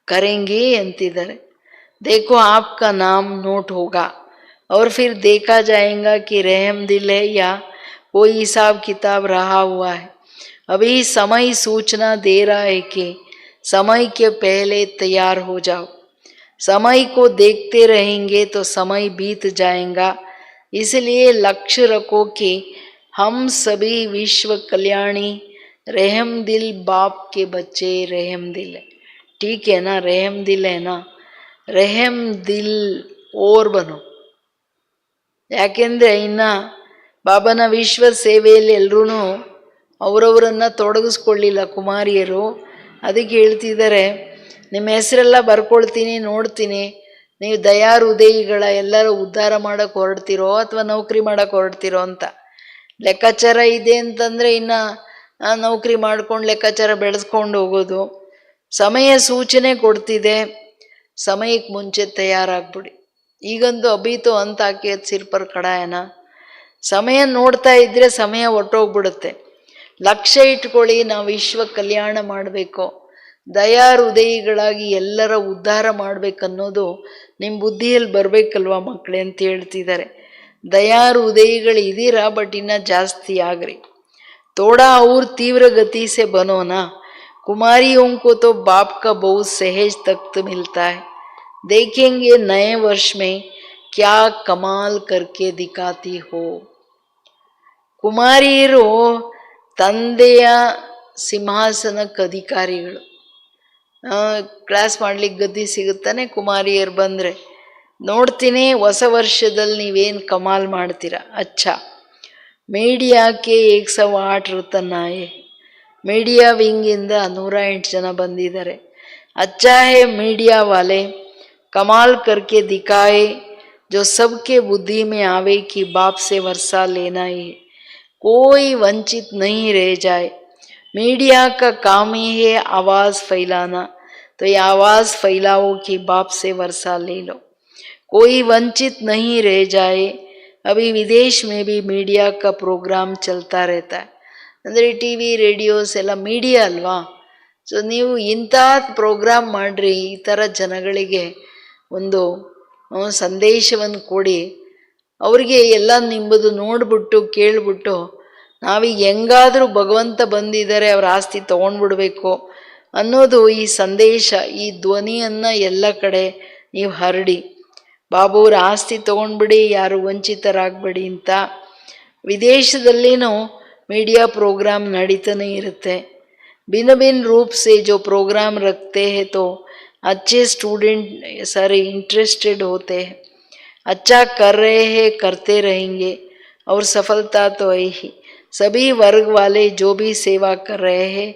ಕರೆಂಗಿ ಅಂತಿದ್ದಾರೆ. देखो आपका नाम नोट होगा और फिर देखा जाएगा कि रहम दिल है या कोई हिसाब किताब रहा हुआ है. अभी समय सूचना दे रहा है कि समय के पहले तैयार हो जाओ. समय को देखते रहेंगे तो समय बीत जाएगा. इसलिए लक्ष्य रखो कि हम सभी विश्व कल्याणी रहम दिल बाप के बच्चे रहम दिल है. ठीक है ना? रहम दिल है ना? ರೆಹಮ್ ದಿಲ್ ಓರ್ ಬನು. ಯಾಕೆಂದರೆ ಇನ್ನು ಬಾಬನ ವಿಶ್ವ ಸೇವೆಯಲ್ಲಿ ಎಲ್ಲರೂ ಅವರವರನ್ನು ತೊಡಗಿಸ್ಕೊಳ್ಳಿಲ್ಲ ಕುಮಾರಿಯರು. ಅದಕ್ಕೆ ಹೇಳ್ತಿದ್ದಾರೆ, ನಿಮ್ಮ ಹೆಸರೆಲ್ಲ ಬರ್ಕೊಳ್ತೀನಿ, ನೋಡ್ತೀನಿ, ನೀವು ದಯಾಹೃದಯಿಗಳ ಎಲ್ಲರೂ ಉದ್ಧಾರ ಮಾಡೋಕ್ಕೆ ಹೊರಡ್ತಿರೋ ಅಥವಾ ನೌಕರಿ ಮಾಡೋಕ್ಕೆ ಹೊರಡ್ತಿರೋ ಅಂತ. ಲೆಕ್ಕಾಚಾರ ಇದೆ ಅಂತಂದರೆ ಇನ್ನು ನೌಕರಿ ಮಾಡ್ಕೊಂಡು ಲೆಕ್ಕಾಚಾರ ಬೆಳೆಸ್ಕೊಂಡು ಹೋಗೋದು. ಸಮಯ ಸೂಚನೆ ಕೊಡ್ತಿದೆ, ಸಮಯಕ್ಕೆ ಮುಂಚೆ ತಯಾರಾಗ್ಬಿಡಿ. ಈಗಂತೂ ಅಭೀತು ಅಂತ ಹಾಕಿ ಸಿರ್ ಪರ್ ಕಡಾಯನ. ಸಮಯ ನೋಡ್ತಾ ಇದ್ದರೆ ಸಮಯ ಹೊಟ್ಟೋಗ್ಬಿಡುತ್ತೆ. ಲಕ್ಷ್ಯ ಇಟ್ಕೊಳ್ಳಿ, ನಾವು ವಿಶ್ವ ಕಲ್ಯಾಣ ಮಾಡಬೇಕು, ದಯಾಹೃದಯಿಗಳಾಗಿ ಎಲ್ಲರ ಉದ್ಧಾರ ಮಾಡಬೇಕನ್ನೋದು ನಿಮ್ಮ ಬುದ್ಧಿಯಲ್ಲಿ ಬರಬೇಕಲ್ವ ಮಕ್ಕಳೇ ಅಂತ ಹೇಳ್ತಿದ್ದಾರೆ. ದಯಾಹೃದಯಿಗಳು ಇದ್ದೀರಾ, ಬಟ್ ಇನ್ನೂ ಜಾಸ್ತಿ ಆಗ್ರಿ. थोड़ा और तीव्र गति से बनो ना. कुमारियों को तो बाप का बहुत सहज तख्त मिलता है. देखेंगे नए वर्ष में क्या कमाल करके दिखाती हो. ಕುಮಾರಿಯರು ತಂದೆಯ ಸಿಂಹಾಸನಕ್ಕೆ ಅಧಿಕಾರಿಗಳು. ಕ್ಲಾಸ್ ಮಾಡ್ಲಿಕ್ಕೆ ಗದ್ದಿ ಸಿಗುತ್ತಾನೆ ಕುಮಾರಿಯರು ಬಂದರೆ. ನೋಡ್ತೀನಿ ಹೊಸ ವರ್ಷದಲ್ಲಿ ನೀವೇನು ಕಮಾಲ್ ಮಾಡ್ತೀರಾ. ಅಚ್ಚಾ, ಮೀಡಿಯಾಕ್ಕೆ 108 ರತನ್ ಆಯೆ. ಮೀಡಿಯಾ ವಿಂಗಿಂದ 108 ಜನ ಬಂದಿದ್ದಾರೆ. ಅಚ್ಚಾ ಹೇ ಮೀಡಿಯಾ ವಾಲೆ, कमाल करके दिखाए जो सबके बुद्धि में आवे कि बाप से वर्षा लेना ही है, कोई वंचित नहीं रह जाए. मीडिया का काम ही है आवाज़ फैलाना, तो ये आवाज़ फैलाओ कि बाप से वर्षा ले लो, कोई वंचित नहीं रह जाए. अभी विदेश में भी मीडिया का प्रोग्राम चलता रहता है. ಅಂದರೆ ಟಿ ವಿ ರೇಡಿಯೋಸ್ ಎಲ್ಲ ಮೀಡಿಯಾ ಅಲ್ವಾ. ಸೊ ನೀವು ಇಂಥ ಪ್ರೋಗ್ರಾಮ್ ಮಾಡಿರಿ, ಈ ಥರ ಜನಗಳಿಗೆ ಒಂದು ಸಂದೇಶವನ್ನು ಕೊಡಿ. ಅವರಿಗೆ ಎಲ್ಲ ನಿಂಬುದು ನೋಡಿಬಿಟ್ಟು ಕೇಳಿಬಿಟ್ಟು ನಾವೀಗ ಹೆಂಗಾದರೂ ಭಗವಂತ ಬಂದಿದ್ದಾರೆ ಅವರ ಆಸ್ತಿ ತೊಗೊಂಡ್ಬಿಡ್ಬೇಕು ಅನ್ನೋದು ಈ ಸಂದೇಶ, ಈ ಧ್ವನಿಯನ್ನು ಎಲ್ಲ ಕಡೆ ನೀವು ಹರಡಿ. ಬಾಬುವ್ರ ಆಸ್ತಿ ತೊಗೊಂಡ್ಬಿಡಿ, ಯಾರು ವಂಚಿತರಾಗಬೇಡಿ ಅಂತ. ವಿದೇಶದಲ್ಲಿನೂ मीडिया प्रोग्राम नड़ीताने इरुत्ते. भिन्न भिन्न रूप से जो प्रोग्राम रखते हैं तो अच्छे स्टूडेंट सारे इंटरेस्टेड होते हैं. अच्छा कर रहे हैं, करते रहेंगे और सफलता तो है ही. सभी वर्ग वाले जो भी सेवा कर रहे हैं,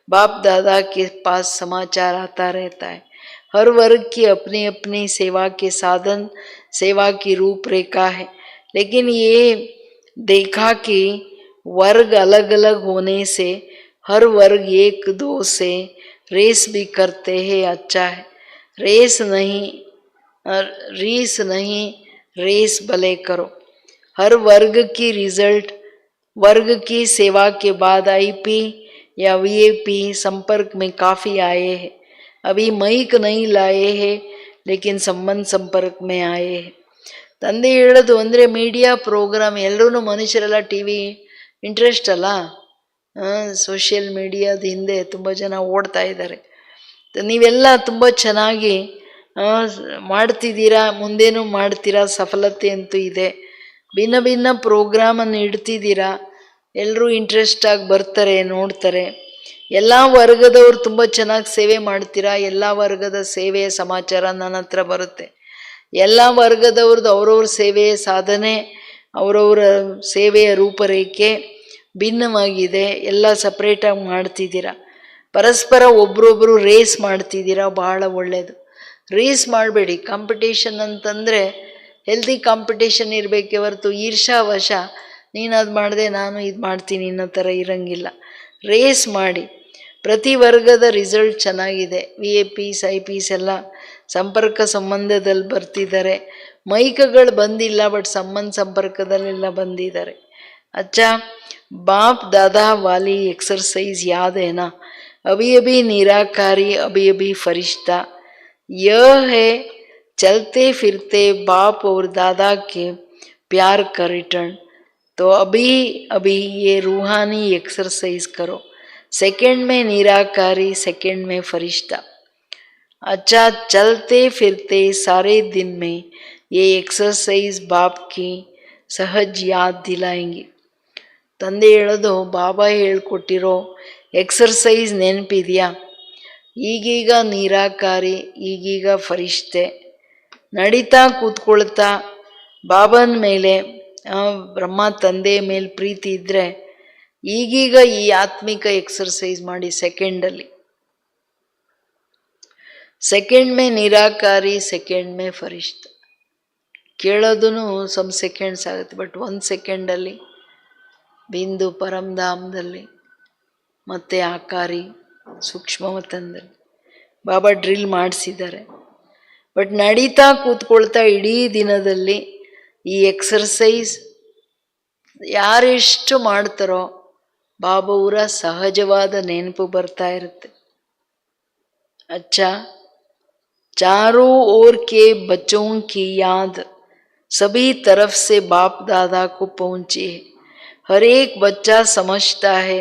बाप दादा के पास समाचार आता रहता है. हर वर्ग की अपनी अपनी सेवा के साधन, सेवा की रूपरेखा है. लेकिन ये देखा कि वर्ग अलग अलग होने से हर वर्ग एक दो से रेस भी करते हैं. अच्छा है, रीस नहीं रेस भले करो. हर वर्ग की रिजल्ट वर्ग की सेवा के बाद आईपी या वीआईपी संपर्क में काफ़ी आए हैं. अभी माइक नहीं लाए हैं लेकिन संबंध संपर्क में आए हैं. ತಂದೆ ಹೇಳೋದು ಅಂದರೆ ಮೀಡಿಯಾ ಪ್ರೋಗ್ರಾಮ್ ಎಲ್ಲರೂ ಮನುಷ್ಯರೆಲ್ಲ ಟಿ ವಿ ಇಂಟ್ರೆಸ್ಟ್ ಅಲ್ಲ. ಸೋಷಿಯಲ್ ಮೀಡಿಯಾದ ಹಿಂದೆ ತುಂಬ ಜನ ಓಡ್ತಾ ಇದ್ದಾರೆ. ನೀವೆಲ್ಲ ತುಂಬ ಚೆನ್ನಾಗಿ ಮಾಡ್ತಿದ್ದೀರಾ, ಮುಂದೇನೂ ಮಾಡ್ತೀರಾ, ಸಫಲತೆ ಅಂತೂ ಇದೆ. ಭಿನ್ನ ಭಿನ್ನ ಪ್ರೋಗ್ರಾಮನ್ನು ಇಡ್ತಿದ್ದೀರಾ, ಎಲ್ಲರೂ ಇಂಟ್ರೆಸ್ಟ್ ಆಗಿ ಬರ್ತಾರೆ, ನೋಡ್ತಾರೆ. ಎಲ್ಲ ವರ್ಗದವರು ತುಂಬ ಚೆನ್ನಾಗಿ ಸೇವೆ ಮಾಡ್ತೀರಾ. ಎಲ್ಲ ವರ್ಗದ ಸೇವೆಯ ಸಮಾಚಾರ ನನ್ನ ಹತ್ರ ಬರುತ್ತೆ. ಎಲ್ಲ ವರ್ಗದವ್ರದ್ದು ಅವ್ರವ್ರ ಸೇವೆಯ ಸಾಧನೆ, ಅವರವರ ಸೇವೆಯ ರೂಪರೇಖೆ ಭಿನ್ನವಾಗಿದೆ. ಎಲ್ಲ ಸಪ್ರೇಟಾಗಿ ಮಾಡ್ತಿದ್ದೀರಾ. ಪರಸ್ಪರ ಒಬ್ರೊಬ್ರು ರೇಸ್ ಮಾಡ್ತಿದ್ದೀರಾ, ಬಹಳ ಒಳ್ಳೆಯದು. ರೇಸ್ ಮಾಡಬೇಡಿ. ಕಾಂಪಿಟೇಷನ್ ಅಂತಂದರೆ ಹೆಲ್ದಿ ಕಾಂಪಿಟೇಷನ್ ಇರಬೇಕೇ ಹೊರತು ಈರ್ಷಾವಶ ನೀನು ಅದು ಮಾಡಿದೆ ನಾನು ಇದು ಮಾಡ್ತೀನಿ ಅನ್ನೋ ಥರ ಇರೋಂಗಿಲ್ಲ. ರೇಸ್ ಮಾಡಿ. ಪ್ರತಿ ವರ್ಗದ ರಿಸಲ್ಟ್ ಚೆನ್ನಾಗಿದೆ. VIP IP ಎಲ್ಲ ಸಂಪರ್ಕ ಸಂಬಂಧದಲ್ಲಿ ಬರ್ತಿದ್ದಾರೆ. ಮೈಕಗಳು ಬಂದಿಲ್ಲ, ಬಟ್ ಸಂಪರ್ಕದಲ್ಲೆಲ್ಲ ಬಂದಿದ್ದಾರೆ. अच्छा, बाप दादा वाली एक्सरसाइज याद है ना? अभी अभी निराकारी, अभी अभी फरिश्ता. यह है चलते फिरते बाप और दादा के प्यार का रिटर्न. तो अभी अभी ये रूहानी एक्सरसाइज करो. सेकंड में निराकारी, सेकंड में फरिश्ता. अच्छा, चलते फिरते सारे दिन में ये एक्सरसाइज बाप की सहज याद दिलाएंगी. ತಂದೆ ಹೇಳೋದು ಬಾಬಾ ಹೇಳ್ಕೊಟ್ಟಿರೋ ಎಕ್ಸರ್ಸೈಸ್ ನೆನಪಿದೆಯಾ? ಈಗೀಗ ನಿರಾಕಾರಿ, ಈಗೀಗ ಫರಿಷ್ತೆ. ನಡೀತಾ ಕೂತ್ಕೊಳ್ತಾ ಬಾಬನ ಮೇಲೆ, ಬ್ರಹ್ಮ ತಂದೆಯ ಮೇಲೆ ಪ್ರೀತಿ ಇದ್ದರೆ ಈಗೀಗ ಈ ಆತ್ಮಿಕ ಎಕ್ಸರ್ಸೈಸ್ ಮಾಡಿ. ಸೆಕೆಂಡ್ ಮೇ ನಿರಾಕಾರಿ, ಸೆಕೆಂಡ್ ಮೇ ಫರಿಷ್ತ. ಕೇಳೋದೂ ಸಮ್ ಸೆಕೆಂಡ್ಸ್ ಆಗುತ್ತೆ, ಬಟ್ 1 ಸೆಕೆಂಡಲ್ಲಿ ಬಿಂದು ಪರಮಧಾಮದಲ್ಲಿ ಮತ್ತು ಆಕಾರಿ ಸೂಕ್ಷ್ಮವತನದಲ್ಲಿ ಬಾಬಾ ಡ್ರಿಲ್ ಮಾಡಿಸಿದ್ದಾರೆ. ಬಟ್ ನಡೀತಾ ಕೂತ್ಕೊಳ್ತಾ ಇಡೀ ದಿನದಲ್ಲಿ ಈ ಎಕ್ಸರ್ಸೈಸ್ ಯಾರೆಷ್ಟು ಮಾಡ್ತಾರೋ ಬಾಬಾವರ ಸಹಜವಾದ ನೆನಪು ಬರ್ತಾ ಇರುತ್ತೆ. अच्छा, चारों ओर के बच्चों की याद सभी तरफ से बाप दादा को पहुँची है. हर एक बच्चा समझता है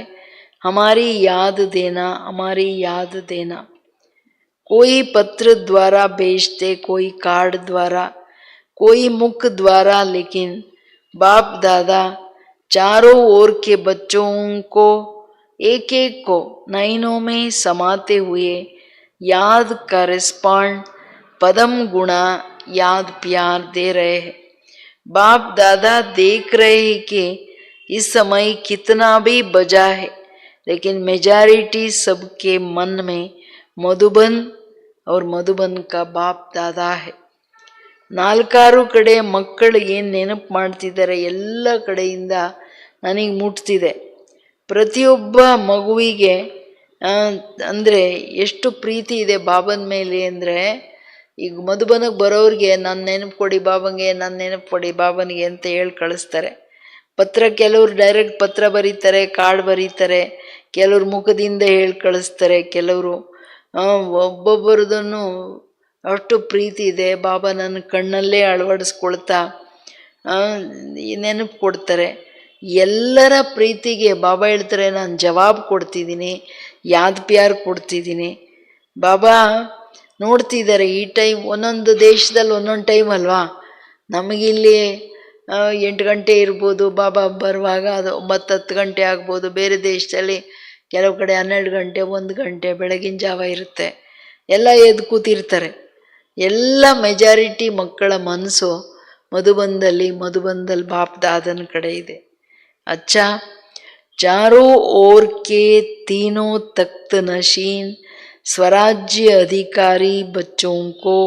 हमारी याद देना, हमारी याद देना. कोई पत्र द्वारा भेजते, कोई कार्ड द्वारा, कोई मुख द्वारा, लेकिन बाप दादा चारों ओर के बच्चों को एक एक को नैनों में समाते हुए याद का रिस्पॉन्ड पदम गुणा याद प्यार दे रहे हैं. बाप दादा देख रहे हैं कि इस समय कितना भी बजा है, लेकिन मेजॉरिटी सबके मन में मधुबन और मधुबन का बाप दादा है. 4 ಕಡೆ ಮಕ್ಕಳು ಏನು ನೆನಪು ಮಾಡ್ತಿದ್ದಾರೆ, ಎಲ್ಲ ಕಡೆಯಿಂದ ನನಗೆ ಮುಟ್ತಿದೆ. ಪ್ರತಿಯೊಬ್ಬ ಮಗುವಿಗೆ ಅಂದರೆ ಎಷ್ಟು ಪ್ರೀತಿ ಇದೆ ಬಾಬನ ಮೇಲೆ ಅಂದರೆ, ಈಗ ಮಧುಬನಕ್ಕೆ ಬರೋರಿಗೆ ನನ್ನ ನೆನಪು ಕೊಡಿ ಬಾಬಂಗೆ, ನನ್ನ ನೆನಪು ಕೊಡಿ ಬಾಬನಿಗೆ ಅಂತ ಹೇಳಿ ಕಳಿಸ್ತಾರೆ. ಪತ್ರ ಕೆಲವರು ಡೈರೆಕ್ಟ್ ಪತ್ರ ಬರೀತಾರೆ, ಕಾರ್ಡ್ ಬರೀತಾರೆ, ಕೆಲವರು ಮುಖದಿಂದ ಹೇಳಿ ಕಳಿಸ್ತಾರೆ, ಕೆಲವರು ಒಬ್ಬೊಬ್ಬರದನ್ನು ಅಷ್ಟು ಪ್ರೀತಿ ಇದೆ. ಬಾಬಾ ನನ್ನ ಕಣ್ಣಲ್ಲೇ ಅಳವಡಿಸ್ಕೊಳ್ತಾ ನೆನಪು ಕೊಡ್ತಾರೆ. ಎಲ್ಲರ ಪ್ರೀತಿಗೆ ಬಾಬಾ ಹೇಳ್ತಾರೆ, ನಾನು ಜವಾಬು ಕೊಡ್ತಿದ್ದೀನಿ, ಯಾದ್ ಪ್ಯಾರ್ ಕೊಡ್ತಿದ್ದೀನಿ. ಬಾಬಾ ನೋಡ್ತಿದ್ದಾರೆ ಈ ಟೈಮ್. ಒಂದೊಂದು ದೇಶದಲ್ಲಿ ಒಂದೊಂದು ಟೈಮ್ ಅಲ್ವಾ. ನಮಗಿಲ್ಲಿ 8 ಗಂಟೆ ಇರ್ಬೋದು, ಬಾಬಾ ಬರುವಾಗ ಅದು 9-10 ಗಂಟೆ ಆಗ್ಬೋದು. ಬೇರೆ ದೇಶದಲ್ಲಿ ಕೆಲವು ಕಡೆ 12 ಗಂಟೆ 1 ಗಂಟೆ ಬೆಳಗಿನ ಜಾವ ಇರುತ್ತೆ. ಎಲ್ಲ ಎದ್ದು ಕೂತಿರ್ತಾರೆ. ಎಲ್ಲ ಮೆಜಾರಿಟಿ ಮಕ್ಕಳ ಮನಸ್ಸು ಮಧುಬಂದಲ್ಲಿ ಬಾಪ್ ದಾದನ ಕಡೆ ಇದೆ. अच्छा, चारों ओर के तीनों तख्त नशीन स्वराज्य अधिकारी बच्चों को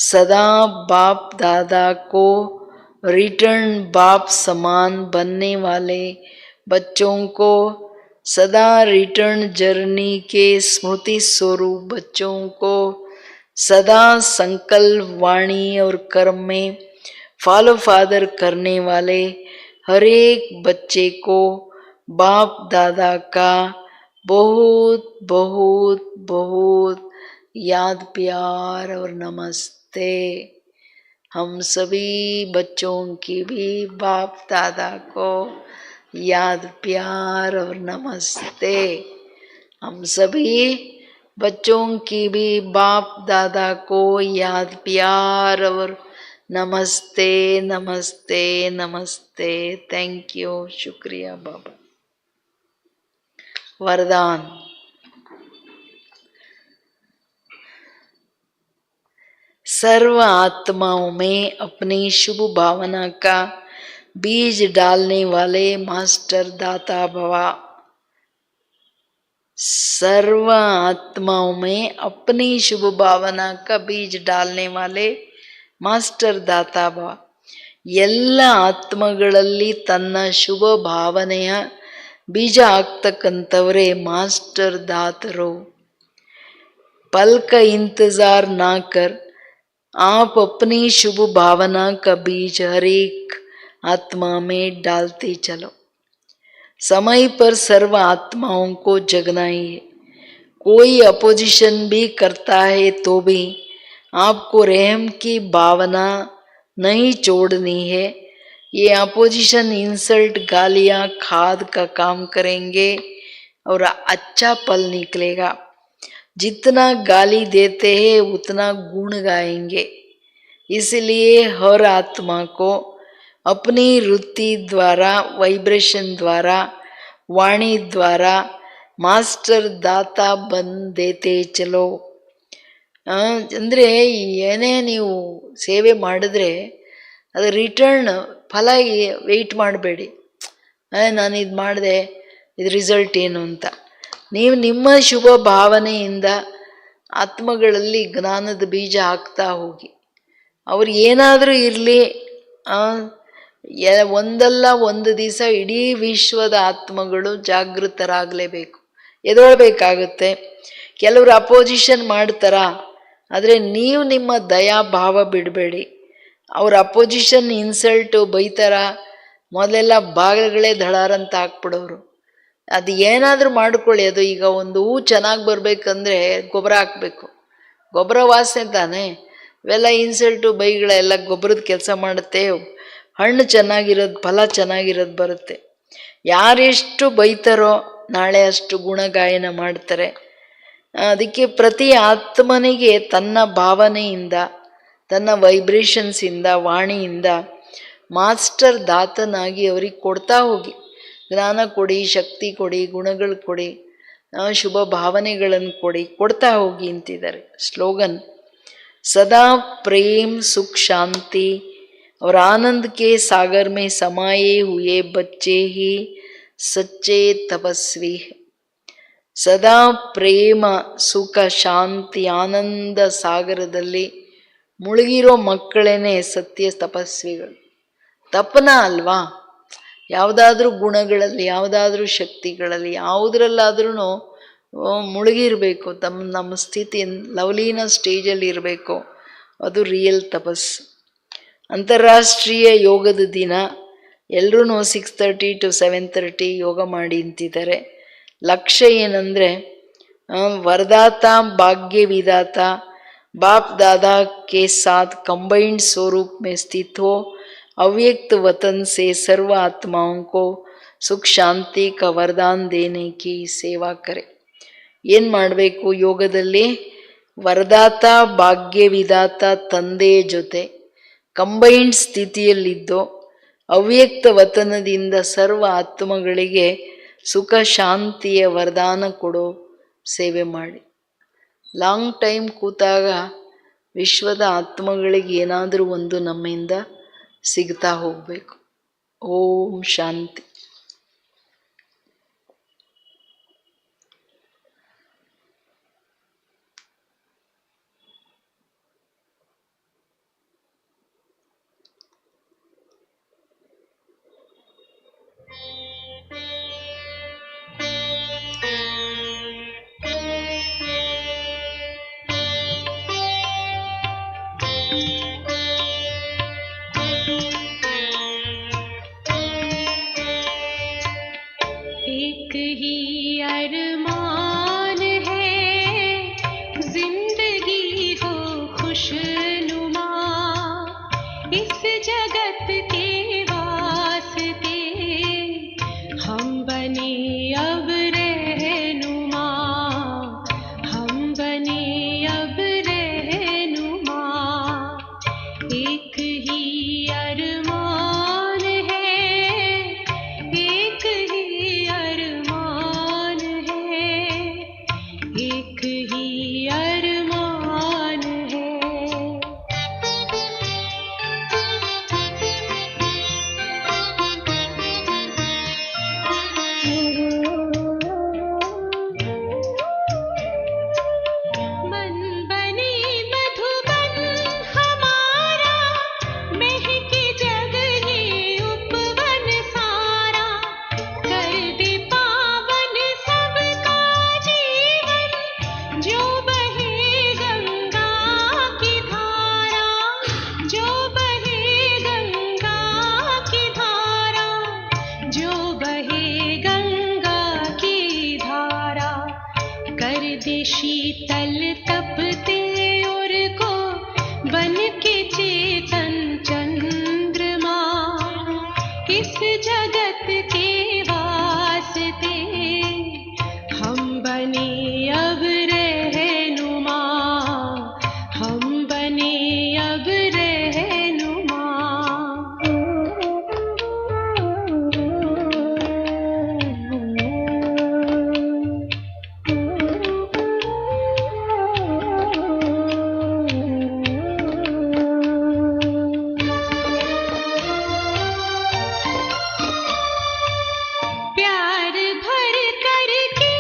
सदा बाप दादा को रिटर्न बाप समान बनने वाले बच्चों को सदा रिटर्न जर्नी के स्मृति स्वरूप बच्चों को सदा संकल्प वाणी और कर्म में फॉलो फादर करने वाले हर एक बच्चे को बाप दादा का बहुत बहुत बहुत याद प्यार और नमस्ते. हम सभी बच्चों की भी बाप दादा को याद प्यार और नमस्ते. हम सभी बच्चों की भी बाप दादा को याद प्यार और नमस्ते नमस्ते नमस्ते। थैंक यू, शुक्रिया बाबा। वरदान। सर्व आत्माओं में अपनी शुभ भावना का बीज डालने वाले मास्टर दाता भवा। सर्व आत्माओं में अपनी शुभ भावना का बीज डालने वाले ಮಾಸ್ಟರ್ ದಾತಾ ಭವ. ಎಲ್ಲ ಆತ್ಮಗಳಲ್ಲಿ ತನ್ನ ಶುಭ ಭಾವನೆಯ ಬೀಜ ಆಗ್ತಕ್ಕಂಥವರೇ ಮಾಸ್ಟರ್ ದಾತರು. पल का इंतजार ना कर आप अपनी शुभ भावना का बीज हर एक आत्मा में डालते चलो. समय पर सर्व आत्माओं को जगना ही है. कोई अपोजिशन भी करता है तो भी आपको रहम की भावना नहीं छोड़नी है. ये अपोजिशन इंसल्ट गालियां खाद का काम करेंगे और अच्छा फल निकलेगा. जितना गाली देते हैं उतना गुण गाएंगे. इसलिए हर आत्मा को अपनी वृत्ति द्वारा, वाइब्रेशन द्वारा, वाणी द्वारा ಮಾಸ್ಟರ್ ದಾತಾ ಬಂದು ದೇತೆ ಚಲೋ. ಅಂದರೆ ಏನೇ ನೀವು ಸೇವೆ ಮಾಡಿದ್ರೆ ಅದು ರಿಟರ್ನ್ ಫಲ ವೆಯ್ಟ್ ಮಾಡಬೇಡಿ. ನಾನು ಇದು ಮಾಡಿದೆ, ಇದು ರಿಸಲ್ಟ್ ಏನು ಅಂತ. ನೀವು ನಿಮ್ಮ ಶುಭ ಭಾವನೆಯಿಂದ ಆತ್ಮಗಳಲ್ಲಿ ಜ್ಞಾನದ ಬೀಜ ಹಾಕ್ತಾ ಹೋಗಿ. ಅವ್ರು ಏನಾದರೂ ಇರಲಿ, ಒಂದಲ್ಲ ಒಂದು ದಿವಸ ಇಡೀ ವಿಶ್ವದ ಆತ್ಮಗಳು ಜಾಗೃತರಾಗಲೇಬೇಕು, ಎದೊಳ್ಬೇಕಾಗುತ್ತೆ. ಕೆಲವರು ಅಪೋಸಿಷನ್ ಮಾಡ್ತಾರ, ಆದರೆ ನೀವು ನಿಮ್ಮ ದಯಾಭಾವ ಬಿಡಬೇಡಿ. ಅವ್ರ ಅಪೋಸಿಷನ್ ಇನ್ಸಲ್ಟು ಬೈತಾರ, ಮೊದಲೆಲ್ಲ ಬಾಗಿಲುಗಳೇ ಧಡಾರಂತ ಹಾಕ್ಬಿಡೋರು. ಅದು ಏನಾದರೂ ಮಾಡ್ಕೊಳ್ಳಿ. ಅದು ಈಗ ಒಂದು ಹೂ ಚೆನ್ನಾಗಿ ಬರಬೇಕಂದ್ರೆ ಗೊಬ್ಬರ ಹಾಕಬೇಕು, ಗೊಬ್ಬರ ವಾಸನೆ ತಾನೆ. ಇವೆಲ್ಲ ಇನ್ಸಲ್ಟು ಬೈಗಳೆಲ್ಲ ಗೊಬ್ಬರದ ಕೆಲಸ ಮಾಡುತ್ತೆ. ಹಣ್ಣು ಚೆನ್ನಾಗಿರೋದು, ಫಲ ಚೆನ್ನಾಗಿರೋದು ಬರುತ್ತೆ. ಯಾರೆಷ್ಟು ಬೈತಾರೋ ನಾಳೆ ಅಷ್ಟು ಗುಣಗಾಯನ ಮಾಡ್ತಾರೆ. ಅದಕ್ಕೆ ಪ್ರತಿ ಆತ್ಮನಿಗೆ ತನ್ನ ಭಾವನೆಯಿಂದ, ತನ್ನ ವೈಬ್ರೇಷನ್ಸಿಂದ, ವಾಣಿಯಿಂದ ಮಾಸ್ಟರ್ ದಾತನಾಗಿ ಅವ್ರಿಗೆ ಕೊಡ್ತಾ ಹೋಗಿ. ಜ್ಞಾನ ಕೊಡಿ, ಶಕ್ತಿ ಕೊಡಿ, ಗುಣಗಳು ಕೊಡಿ, ಶುಭ ಭಾವನೆಗಳನ್ನು ಕೊಡಿ, ಕೊಡ್ತಾ ಹೋಗಿ ಅಂತಿದ್ದಾರೆ. ಸ್ಲೋಗನ್: सदा प्रेम सुख शांति और आनंद के सागर में समाये हुए बच्चे ही सच्चे तपस्वी है. ಸದಾ ಪ್ರೇಮ ಸುಖ ಶಾಂತಿ ಆನಂದ ಸಾಗರದಲ್ಲಿ ಮುಳುಗಿರೋ ಮಕ್ಕಳೇನೆ ಸತ್ಯ ತಪಸ್ವಿಗಳು. ತಪನ ಅಲ್ವಾ? ಯಾವುದಾದ್ರೂ ಗುಣಗಳಲ್ಲಿ, ಯಾವುದಾದ್ರೂ ಶಕ್ತಿಗಳಲ್ಲಿ, ಯಾವುದ್ರಲ್ಲಾದ್ರೂ ಮುಳುಗಿರಬೇಕು. ನಮ್ಮ ಸ್ಥಿತಿ ಲವಲೀನ ಸ್ಟೇಜಲ್ಲಿ ಇರಬೇಕು. ಅದು ರಿಯಲ್ ತಪಸ್ಸು. ಅಂತಾರಾಷ್ಟ್ರೀಯ ಯೋಗದ ದಿನ ಎಲ್ಲರೂ 6:30 to 7:30 ಯೋಗ ಮಾಡಿ ಅಂತಿದ್ದಾರೆ. ಲಕ್ಷ್ಯ ಏನಂದರೆ वरदाता भाग्य विदाता बाप दादा के साथ कंबाइंड स्वरूप में स्थित हो अव्यक्त वतन से सर्व आत्माओं को सुख शांति का वरदान देने की सेवा करे. ಏನು ಮಾಡಬೇಕು ಯೋಗದಲ್ಲಿ? ವರದಾತ ಭಾಗ್ಯ ವಿದಾತ ತಂದೆಯ ಜೊತೆ ಕಂಬೈನ್ಡ್ ಸ್ಥಿತಿಯಲ್ಲಿದ್ದು ಅವ್ಯಕ್ತ ವತನದಿಂದ ಸರ್ವ ಆತ್ಮಗಳಿಗೆ ಸುಖ ಶಾಂತಿಯ ವರದಾನ ಕೊಡೋ ಸೇವೆ ಮಾಡಿ. ಲಾಂಗ್ ಟೈಮ್ ಕೂತಾಗ ವಿಶ್ವದ ಆತ್ಮಗಳಿಗೆ ಏನಾದರೂ ಒಂದು ನಮ್ಮಿಂದ ಸಿಗ್ತಾ ಹೋಗಬೇಕು. ಓಂ ಶಾಂತಿ. एक ही अरमान है जिंदगी हो खुशनुमा, इस जगत के वास्ते हम बने अब रहनुमा, हम के वास्ते हम बने अब रहनुमा, हम बने अब रहनुमा। प्यार भर कर के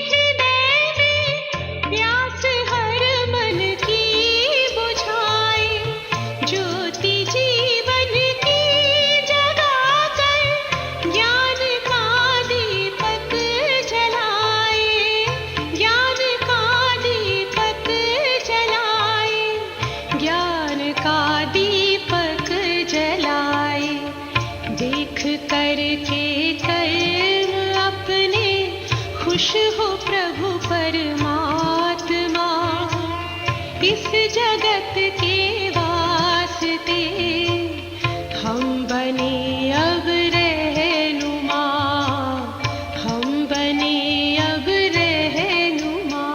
हृदय में प्यास हर मन की बुझाए, ज्योति जीवन की जगा कर ज्ञान का दीपक जलाए, ज्ञान का दीपक जलाए, ज्ञान का दीपक जलाए। देख कर के कर्म अपने खुश हो प्रभु परमात्मा, इस जगत के वास्ते हम बने अब रहनुमा, हम बने अब रहनुमा।